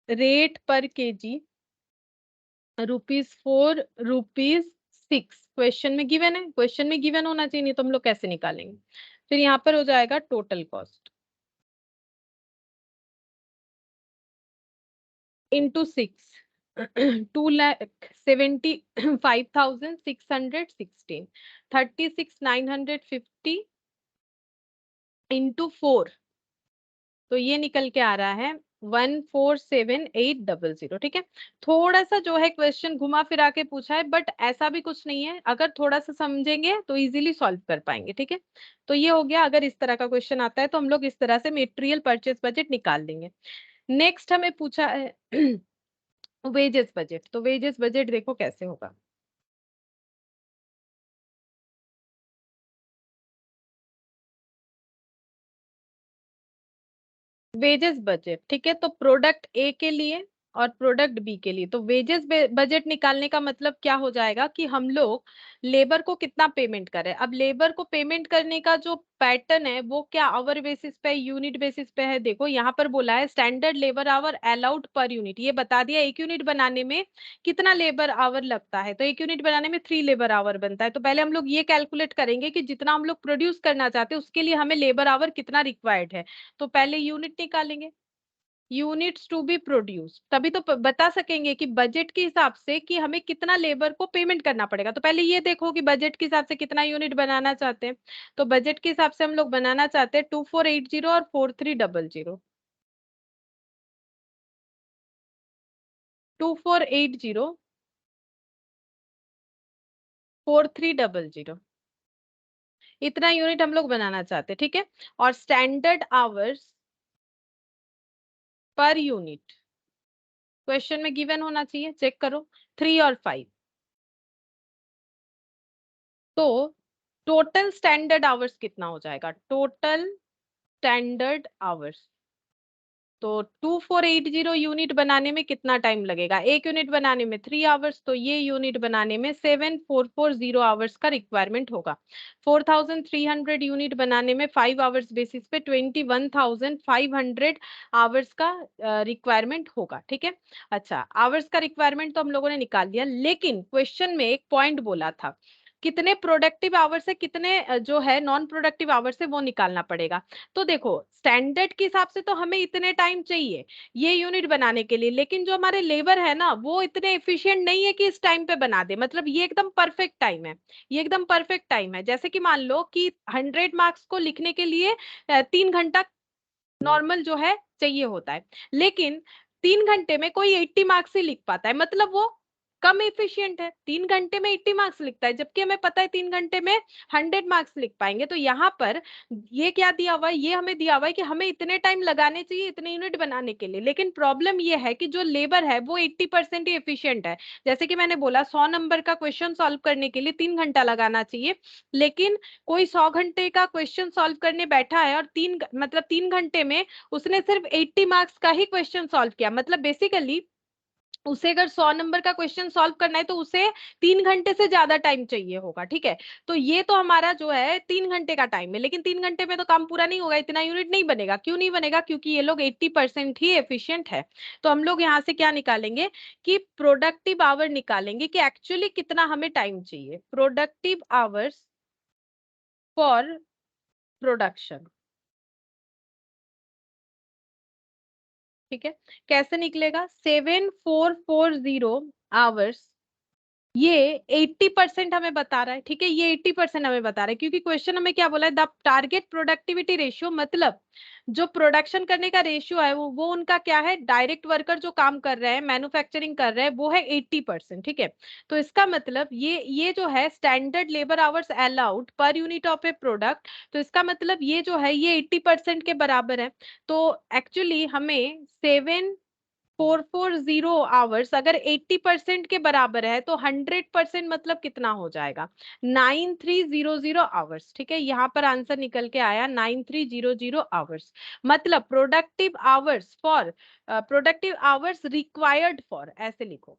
रेट पर केजी ₹4, ₹6। क्वेश्चन में गिवन है, क्वेश्चन में गिवन होना चाहिए, नहीं तो हम लोग कैसे निकालेंगे। फिर यहाँ पर हो जाएगा टोटल कॉस्ट इंटू 6, 2,75,616, 36,950 इंटू 4, तो ये निकल के आ रहा है 147,800। ठीक है, थोड़ा सा जो है क्वेश्चन घुमा फिरा के पूछा है, बट ऐसा भी कुछ नहीं है, अगर थोड़ा सा समझेंगे तो इजीली सॉल्व कर पाएंगे। ठीक है, तो ये हो गया। अगर इस तरह का क्वेश्चन आता है तो हम लोग इस तरह से मटेरियल परचेस बजट निकाल देंगे। नेक्स्ट हमें पूछा है वेजेस बजट। तो वेजेस बजट देखो कैसे होगा। वेजेस बजट, ठीक है, तो प्रोडक्ट ए के लिए और प्रोडक्ट बी के लिए। तो वेजेस बजट निकालने का मतलब क्या हो जाएगा कि हम लोग लेबर को कितना पेमेंट करें। अब लेबर को पेमेंट करने का जो पैटर्न है वो क्या आवर बेसिस पे, यूनिट बेसिस पे है। देखो यहाँ पर बोला है standard labour our allowed per unit, ये बता दिया एक यूनिट बनाने में कितना लेबर आवर लगता है। तो एक यूनिट बनाने में 3 लेबर आवर बनता है। तो पहले हम लोग ये कैलकुलेट करेंगे कि जितना हम लोग प्रोड्यूस करना चाहते हैं उसके लिए हमें लेबर आवर कितना रिक्वायर्ड है। तो पहले यूनिट निकालेंगे, यूनिट्स टू बी प्रोड्यूस, तभी तो बता सकेंगे कि बजट के हिसाब से कि हमें कितना लेबर को पेमेंट करना पड़ेगा। तो पहले ये देखो कि बजट के हिसाब से कितना यूनिट बनाना चाहते हैं। तो बजट के हिसाब से हम लोग बनाना चाहते हैं 2480 और 4300। 2480 4300 इतना यूनिट हम लोग बनाना चाहते हैं, ठीक है। और standard hours per unit question में गिवन होना चाहिए, चेक करो 3 और 5। तो टोटल स्टैंडर्ड आवर्स कितना हो जाएगा, टोटल स्टैंडर्ड आवर्स। तो 2480 यूनिट बनाने में कितना टाइम लगेगा, एक यूनिट बनाने में 3 आवर्स, तो ये यूनिट बनाने में 7440 आवर्स का रिक्वायरमेंट होगा। 4300 यूनिट बनाने में 5 आवर्स बेसिस पे 21500 आवर्स का रिक्वायरमेंट होगा, ठीक है। अच्छा, आवर्स का रिक्वायरमेंट तो हम लोगों ने निकाल दिया, लेकिन क्वेश्चन में एक पॉइंट बोला था कितने प्रोडक्टिव आवर्स है, कितने जो है नॉन प्रोडक्टिव आवर्स है वो निकालना पड़ेगा। तो देखो स्टैंडर्ड के हिसाब से तो हमें इतने टाइम चाहिए ये यूनिट बनाने के लिए, लेकिन जो हमारे लेबर है ना वो इतने एफिशिएंट नहीं है कि इस टाइम पे बना दे। मतलब ये एकदम परफेक्ट टाइम है, ये एकदम परफेक्ट टाइम है। जैसे कि मान लो कि 100 मार्क्स को लिखने के लिए 3 घंटा नॉर्मल जो है चाहिए होता है, लेकिन 3 घंटे में कोई 80 मार्क्स ही लिख पाता है, मतलब वो कम एफिशिएंट है। 3 घंटे में 80 मार्क्स लिखता है, जबकि हमें पता है 3 घंटे में 100 मार्क्स लिख पाएंगे। तो यहाँ पर ये क्या दिया हुआ है, ये हमें दिया हुआ है कि हमें इतने टाइम लगाने चाहिए इतने यूनिट बनाने के लिए, लेकिन प्रॉब्लम ये है कि जो लेबर है वो 80% ही एफिशिएंट है। जैसे कि मैंने बोला 100 नंबर का क्वेश्चन सॉल्व करने के लिए 3 घंटा लगाना चाहिए, लेकिन कोई 100 घंटे का क्वेश्चन सॉल्व करने बैठा है और 3 घंटे में उसने सिर्फ 80 मार्क्स का ही क्वेश्चन सॉल्व किया। मतलब बेसिकली उसे अगर 100 नंबर का क्वेश्चन सॉल्व करना है तो उसे 3 घंटे से ज्यादा टाइम चाहिए होगा, ठीक है। तो ये तो हमारा जो है 3 घंटे का टाइम है, लेकिन 3 घंटे में तो काम पूरा नहीं होगा, इतना यूनिट नहीं बनेगा। क्यों नहीं बनेगा, क्योंकि ये लोग 80% ही एफिशिएंट है। तो हम लोग यहाँ से क्या निकालेंगे कि प्रोडक्टिव आवर निकालेंगे कि एक्चुअली कितना हमें टाइम चाहिए, प्रोडक्टिव आवर्स फॉर प्रोडक्शन, ठीक है। कैसे निकलेगा, 7440 आवर्स, ये 80% हमें बता रहा है, ठीक है। ये 80% हमें बता रहा है क्योंकि क्वेश्चन हमें क्या बोला है, द टारगेट प्रोडक्टिविटी रेशियो, मतलब जो प्रोडक्शन करने का रेशियो है वो उनका क्या है, डायरेक्ट वर्कर जो काम कर रहे हैं मैन्युफैक्चरिंग कर रहे हैं वो है 80%, ठीक है। तो इसका मतलब ये जो है standard labour hours allowed per unit of A product, तो इसका मतलब ये जो है ये 80% के बराबर है। तो एक्चुअली हमें 7440 आवर्स अगर 80% के बराबर है तो 100% मतलब कितना हो जाएगा, 9300 आवर्स, ठीक है। यहाँ पर आंसर निकल के आया 9300 आवर्स। मतलब प्रोडक्टिव आवर्स रिक्वायर्ड फॉर, ऐसे लिखो।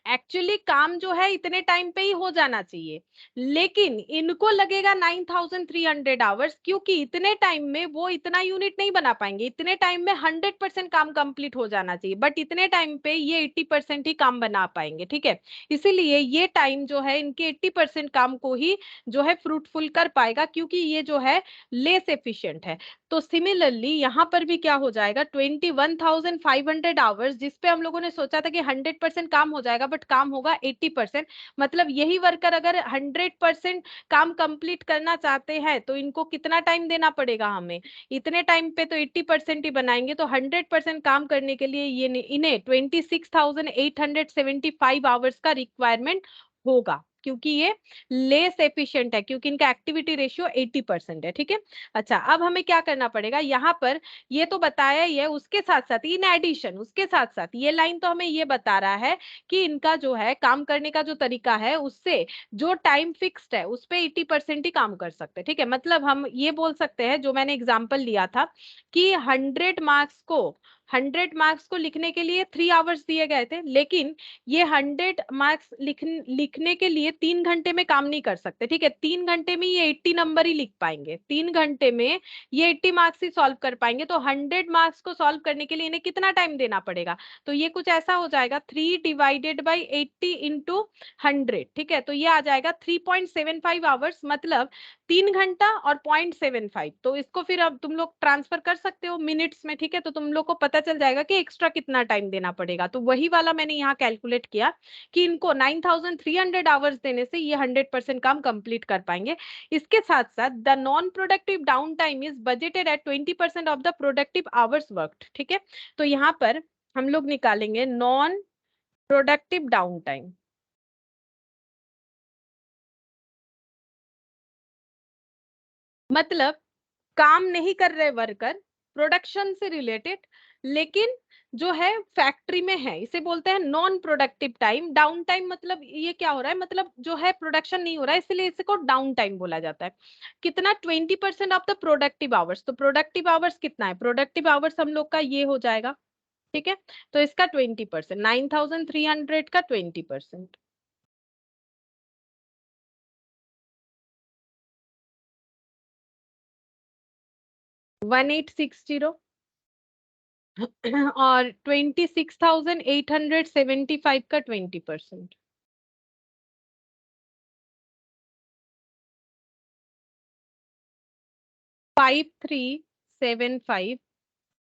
एक्चुअली काम जो है इतने टाइम पे ही हो जाना चाहिए, लेकिन इनको लगेगा 9300 आवर्स, क्योंकि इतने टाइम में वो इतना यूनिट नहीं बना पाएंगे। इतने टाइम में 100% काम कंप्लीट हो जाना चाहिए, बट इतने टाइम पे ये 80% ही काम बना पाएंगे, ठीक है। इसीलिए ये टाइम जो है इनके 80% काम को ही जो है फ्रूटफुल कर पाएगा, क्योंकि ये जो है लेस एफिशिएंट है। तो सिमिलरली यहाँ पर भी क्या हो जाएगा, 21,500 आवर्स, जिसपे हम लोगों ने सोचा था कि 100% काम हो जाएगा, बट काम होगा 80%। मतलब यही वर्कर अगर 100% काम कंप्लीट करना चाहते हैं तो इनको कितना टाइम देना पड़ेगा, हमें इतने टाइम पे तो 80% ही बनाएंगे। तो 100% काम करने के लिए ये इन्हें 26,875 आवर्स का रिक्वायरमेंट होगा, क्योंकि ये लेस एफिशिएंट है, क्योंकि इनका एक्टिविटी रेशियो 80% है, ठीक है। अच्छा, अब हमें क्या करना पड़ेगा, यहाँ पर ये तो बताया ही है, उसके साथ साथ इन एडिशन उसके साथ साथ ये लाइन तो हमें ये बता रहा है कि इनका जो है काम करने का जो तरीका है उससे जो टाइम फिक्स्ड है उस पे 80% ही काम कर सकते हैं, ठीक है। मतलब हम ये बोल सकते हैं, जो मैंने एग्जांपल लिया था कि 100 मार्क्स को 100 मार्क्स को लिखने के लिए 3 आवर्स दिए गए थे, लेकिन ये 100 मार्क्स लिखने के लिए 3 घंटे में काम नहीं कर सकते, ठीक है। 3 घंटे में ये 80 नंबर ही लिख पाएंगे, 3 घंटे में ये 80 मार्क्स ही सॉल्व कर पाएंगे। तो 100 मार्क्स को सॉल्व करने के लिए इन्हें कितना टाइम देना पड़ेगा? तो ये कुछ ऐसा हो जाएगा 3 डिवाइडेड बाई 80 इंटू 100, ठीक है। तो ये आ जाएगा 3.75 आवर्स, मतलब 3 घंटा और 0.75। तो इसको फिर अब तुम लोग ट्रांसफर कर सकते हो मिनट्स में, ठीक है। तो तुम लोग को पता चल जाएगा कि एक्स्ट्रा कितना टाइम देना पड़ेगा। तो वही वाला मैंने यहाँ कैलकुलेट किया कि इनको 9300 आवर्स देने से ये 100% काम कंप्लीट कर पाएंगे। इसके साथ साथ the non productive down time is budgeted at 20% of the productive hours worked, ठीक है। तो यहाँ पर हम लोग निकालेंगे नॉन प्रोडक्टिव डाउन टाइम, मतलब काम नहीं कर रहे वर्कर, प्रोडक्शन से रिलेटेड, लेकिन जो है फैक्ट्री में है, इसे बोलते हैं non productive time. Down time मतलब ये क्या हो रहा है, मतलब जो है प्रोडक्शन नहीं हो रहा है, इसलिए इसको डाउन टाइम बोला जाता है। कितना? 20% ऑफ द प्रोडक्टिव आवर्स। तो प्रोडक्टिव आवर्स कितना है? प्रोडक्टिव आवर्स हम लोग का ये हो जाएगा, ठीक है। तो इसका 20%, 9300 का 20%, 1860। और 26,875 का 20%, 5375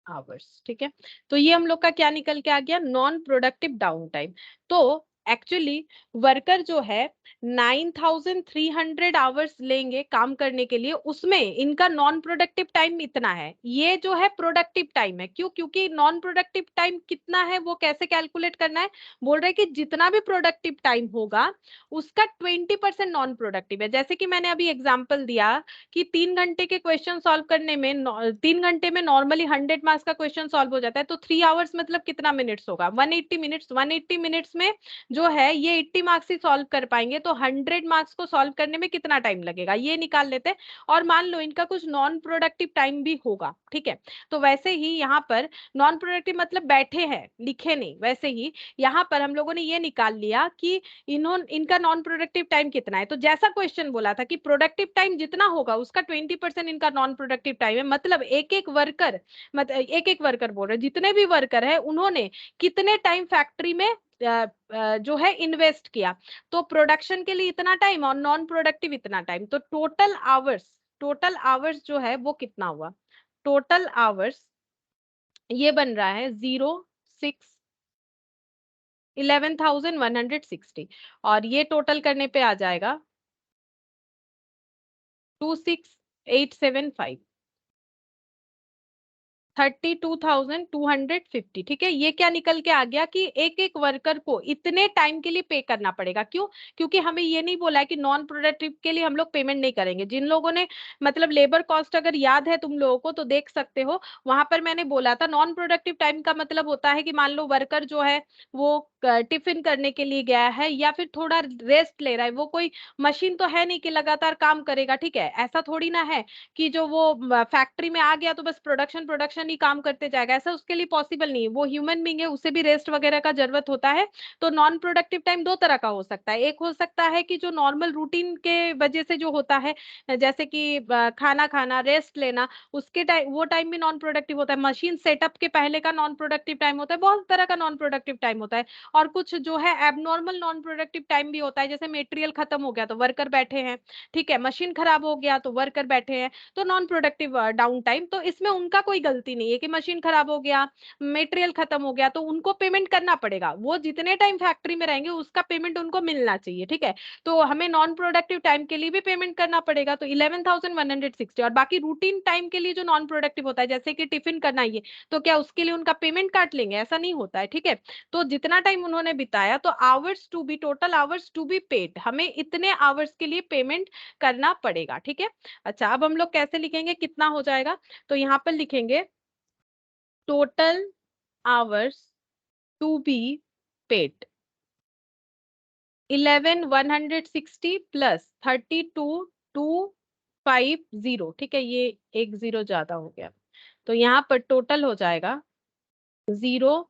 आवर्स, ठीक है। तो ये हम लोग का क्या निकल के आ गया? Non productive down time. तो एक्चुअली वर्कर जो है 9300 आवर्स लेंगे काम करने के लिए, उसमें इनका नॉन प्रोडक्टिव टाइम इतना है, ये जो है प्रोडक्टिव टाइम है। क्यों? क्योंकि नॉन प्रोडक्टिव टाइम कितना है वो कैसे कैलकुलेट करना है? बोल रहे कि जितना भी प्रोडक्टिव टाइम होगा उसका 20% नॉन प्रोडक्टिव है। जैसे कि मैंने अभी एग्जाम्पल दिया कि 3 घंटे के क्वेश्चन सॉल्व करने में 3 घंटे में नॉर्मली 100 मार्क्स का क्वेश्चन सॉल्व हो जाता है। तो 3 आवर्स मतलब कितना मिनट्स होगा? 180 मिनट्स। 180 मिनट्स में जो है ये 80 मार्क्स ही सॉल्व कर पाएंगे। तो 100 मार्क्स को सॉल्व करने में कितना टाइम लगेगा ये निकाल लेते हैं। और मान लो इनका कुछ नॉन प्रोडक्टिव टाइम भी होगा, ठीक है। तो वैसे ही यहाँ पर नॉन प्रोडक्टिव मतलब बैठे हैं लिखे नहीं, वैसे ही यहाँ पर हम लोगों ने ये निकाल लिया कि इनका नॉन प्रोडक्टिव टाइम कितना है। तो जैसा क्वेश्चन बोला था कि प्रोडक्टिव टाइम जितना होगा उसका 20% इनका नॉन प्रोडक्टिव टाइम है, मतलब एक एक वर्कर, मतलब एक एक वर्कर बोल रहे जितने भी वर्कर है उन्होंने कितने टाइम फैक्ट्री में जो है इन्वेस्ट किया। तो प्रोडक्शन के लिए इतना टाइम और नॉन प्रोडक्टिव इतना टाइम, तो टोटल आवर्स जो है वो कितना हुआ? टोटल आवर्स ये बन रहा है 11,160, और ये टोटल करने पे आ जाएगा 26,875, 32,250, ठीक है। ये क्या निकल के आ गया कि एक एक वर्कर को इतने टाइम के लिए पे करना पड़ेगा। क्यों? क्योंकि हमें ये नहीं बोला है कि नॉन प्रोडक्टिव के लिए हम लोग पेमेंट नहीं करेंगे। जिन लोगों ने मतलब लेबर कॉस्ट अगर याद है तुम लोगों को तो देख सकते हो, वहां पर मैंने बोला था नॉन प्रोडक्टिव टाइम का मतलब होता है कि मान लो वर्कर जो है वो टिफिन करने के लिए गया है या फिर थोड़ा रेस्ट ले रहा है, वो कोई मशीन तो है नहीं कि लगातार काम करेगा, ठीक है। ऐसा थोड़ी ना है कि जो वो फैक्ट्री में आ गया तो बस प्रोडक्शन प्रोडक्शन ही काम करते जाएगा, ऐसा उसके लिए पॉसिबल नहीं है। वो ह्यूमन बीइंग है, उसे भी रेस्ट वगैरह का जरूरत होता है। तो नॉन प्रोडक्टिव टाइम दो तरह का हो सकता है। एक हो सकता है कि जो नॉर्मल रूटीन के वजह से जो होता है, जैसे कि खाना खाना, रेस्ट लेना, उसके टाइम, वो टाइम भी नॉन प्रोडक्टिव होता है। मशीन सेटअप के पहले का नॉन प्रोडक्टिव टाइम होता है। बहुत तरह का नॉन प्रोडक्टिव टाइम होता है। और कुछ जो है एबनॉर्मल नॉन प्रोडक्टिव टाइम भी होता है, जैसे मटेरियल खत्म हो गया तो वर्कर बैठे हैं, ठीक है। मशीन खराब हो गया तो वर्कर बैठे हैं, तो नॉन प्रोडक्टिव डाउन टाइम। तो इसमें उनका कोई गलती नहीं है कि मशीन खराब हो गया, मटेरियल खत्म हो गया, तो उनको पेमेंट करना पड़ेगा। वो जितने टाइम फैक्ट्री में रहेंगे उसका पेमेंट उनको मिलना चाहिए, ठीक है। तो हमें नॉन प्रोडक्टिव टाइम के लिए भी पेमेंट करना पड़ेगा, तो 11,160। और बाकी रूटीन टाइम के लिए जो नॉन प्रोडक्टिव होता है, जैसे कि टिफिन करना ही है, तो क्या उसके लिए उनका पेमेंट काट लेंगे? ऐसा नहीं होता है, ठीक है। तो जितना टाइम उन्होंने बिताया, तो hours to be, total hours to be paid, हमें इतने आवर्स के लिए पेमेंट करना पड़ेगा, ठीक है। अच्छा, अब हम लोग कैसे लिखेंगे, कितना हो जाएगा? तो यहाँ पर लिखेंगे total hours to be paid 11,160 plus 32,250, ठीक है। ये एक जीरो ज्यादा हो गया, तो यहाँ पर टोटल हो जाएगा 0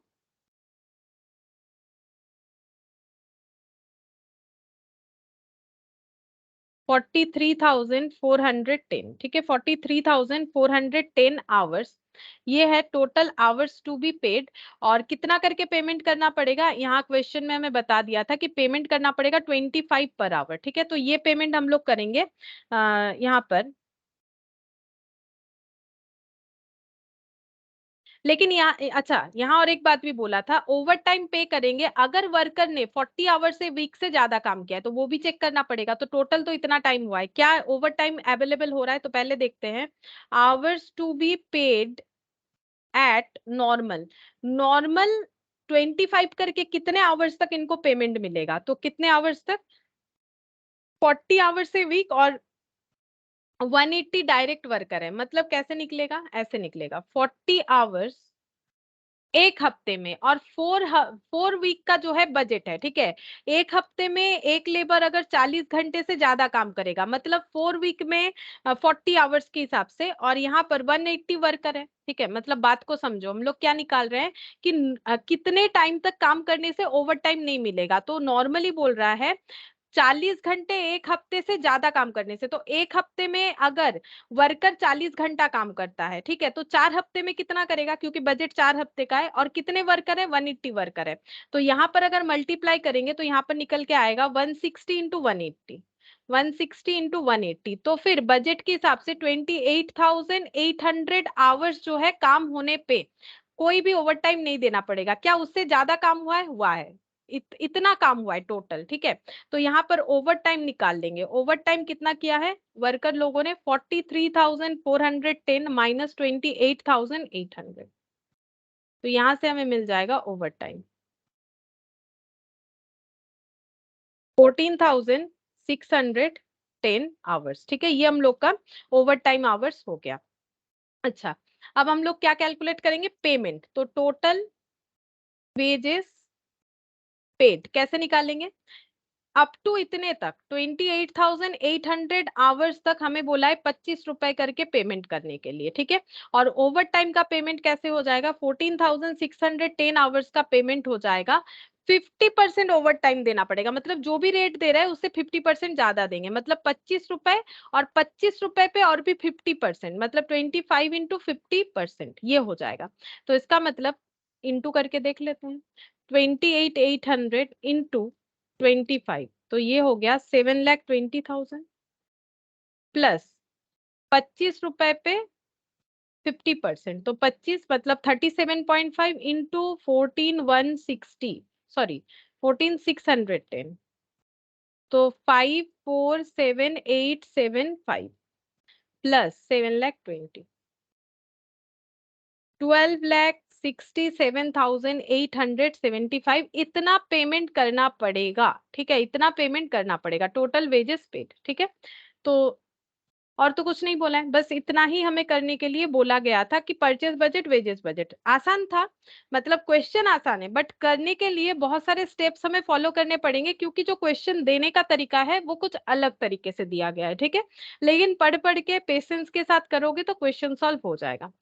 43,410, ठीक है, 43,410 आवर्स, ये है total hours to be paid. और कितना करके पेमेंट करना पड़ेगा, यहाँ क्वेश्चन में हमें बता दिया था कि पेमेंट करना पड़ेगा 25 पर आवर, ठीक है। तो ये पेमेंट हम लोग करेंगे यहाँ पर। लेकिन यहाँ अच्छा, यहाँ और एक बात भी बोला था, ओवर टाइम पे करेंगे अगर वर्कर ने 40 आवर से वीक से ज्यादा काम किया है, तो वो भी चेक करना पड़ेगा। तो टोटल तो इतना टाइम हुआ है, क्या ओवर टाइम अवेलेबल हो रहा है, तो पहले देखते हैं। Hours to be paid at normal, normal 25 करके कितने आवर्स तक इनको पेमेंट मिलेगा, तो कितने आवर्स तक, 40 आवर्स से वीक, और 180 डायरेक्ट वर्कर है, मतलब कैसे निकलेगा, ऐसे निकलेगा 40 आवर्स एक हफ्ते में, और 4 वीक का जो है बजट है, ठीक है। एक हफ्ते में एक लेबर अगर 40 घंटे से ज्यादा काम करेगा, मतलब 4 वीक में 40 आवर्स के हिसाब से, और यहाँ पर 180 वर्कर है, ठीक है। मतलब बात को समझो, हम लोग क्या निकाल रहे हैं कि कितने टाइम तक काम करने से ओवर टाइम नहीं मिलेगा। तो नॉर्मली बोल रहा है 40 घंटे एक हफ्ते से ज्यादा काम करने से। तो एक हफ्ते में अगर वर्कर 40 घंटा काम करता है, ठीक है, तो 4 हफ्ते में कितना करेगा, क्योंकि बजट 4 हफ्ते का है, और कितने वर्कर है, 180 वर्कर है। तो यहाँ पर अगर मल्टीप्लाई करेंगे तो यहाँ पर निकल के आएगा 160 इंटू 180, 160 इंटू 180। तो फिर बजट के हिसाब से 28,800 आवर्स जो है काम होने पे कोई भी ओवर टाइम नहीं देना पड़ेगा। क्या उससे ज्यादा काम हुआ है, हुआ है, इतना काम हुआ है टोटल, ठीक है। तो यहाँ पर ओवर टाइम निकाल लेंगे। ओवर टाइम कितना किया है वर्कर लोगों ने, 43,410 माइनस 28,800, तो यहाँ से हमें मिल जाएगा ओवर टाइम 14,610 आवर्स, ठीक है। ये हम लोग का ओवर टाइम आवर्स हो गया। अच्छा, अब हम लोग क्या कैलकुलेट करेंगे, पेमेंट। तो टोटल वेजेस पेड कैसे निकालेंगे, अप टू इतने तक 28,800 आवर्स तक हमें बोला है 25 रुपए करके पेमेंट करने के लिए, ठीक है। और ओवर टाइम का पेमेंट कैसे हो जाएगा, 14,610 आवर्स का पेमेंट हो जाएगा, 50% ओवर टाइम देना पड़ेगा, मतलब जो भी रेट दे रहा है उससे 50% ज्यादा देंगे, मतलब 25 रुपए, और 25 रुपए पे और भी 50%, मतलब 25 इंटू 50% ये हो जाएगा। तो इसका मतलब इंटू करके देख लेते हैं, 28,800 इंटू 25, तो ये हो गया 7,20,000 प्लस 25 रुपए पे 50%, तो 25 मतलब 37.5 इंटू 14,160, सॉरी 14,610, तो 54,7,875 प्लस 7,20,000, 12,67,875, इतना पेमेंट करना पड़ेगा, ठीक है। इतना पेमेंट करना पड़ेगा टोटल वेजेस पेड, ठीक है। तो और तो कुछ नहीं बोला है, बस इतना ही हमें करने के लिए बोला गया था कि परचेज बजट वेजेस बजट आसान था, मतलब क्वेश्चन आसान है, बट करने के लिए बहुत सारे स्टेप्स हमें फॉलो करने पड़ेंगे, क्योंकि जो क्वेश्चन देने का तरीका है वो कुछ अलग तरीके से दिया गया है, ठीक है। लेकिन पढ़ पढ़ के पेशेंस के साथ करोगे तो क्वेश्चन सॉल्व हो जाएगा।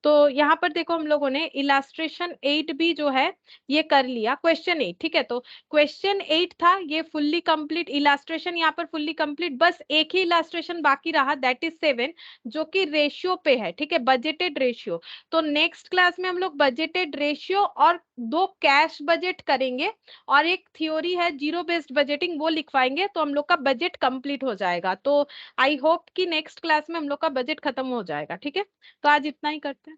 तो यहाँ पर देखो हम लोगों ने इलास्ट्रेशन 8 भी जो है ये कर लिया, क्वेश्चन 8, ठीक है। तो क्वेश्चन 8 था ये फुल्ली कंप्लीट, इलास्ट्रेशन यहाँ पर फुल्ली कंप्लीट, बस एक ही इलास्ट्रेशन बाकी रहा, दैट इज 7, जो कि रेशियो पे है, ठीक है, बजटेड रेशियो। तो नेक्स्ट क्लास में हम लोग बजटेड रेशियो और 2 कैश बजट करेंगे, और एक थ्योरी है जीरो बेस्ड बजटिंग, वो लिखवाएंगे, तो हम लोग का बजट कंप्लीट हो जाएगा। तो आई होप कि नेक्स्ट क्लास में हम लोग का बजट खत्म हो जाएगा, ठीक है। तो आज इतना ही करते हैं।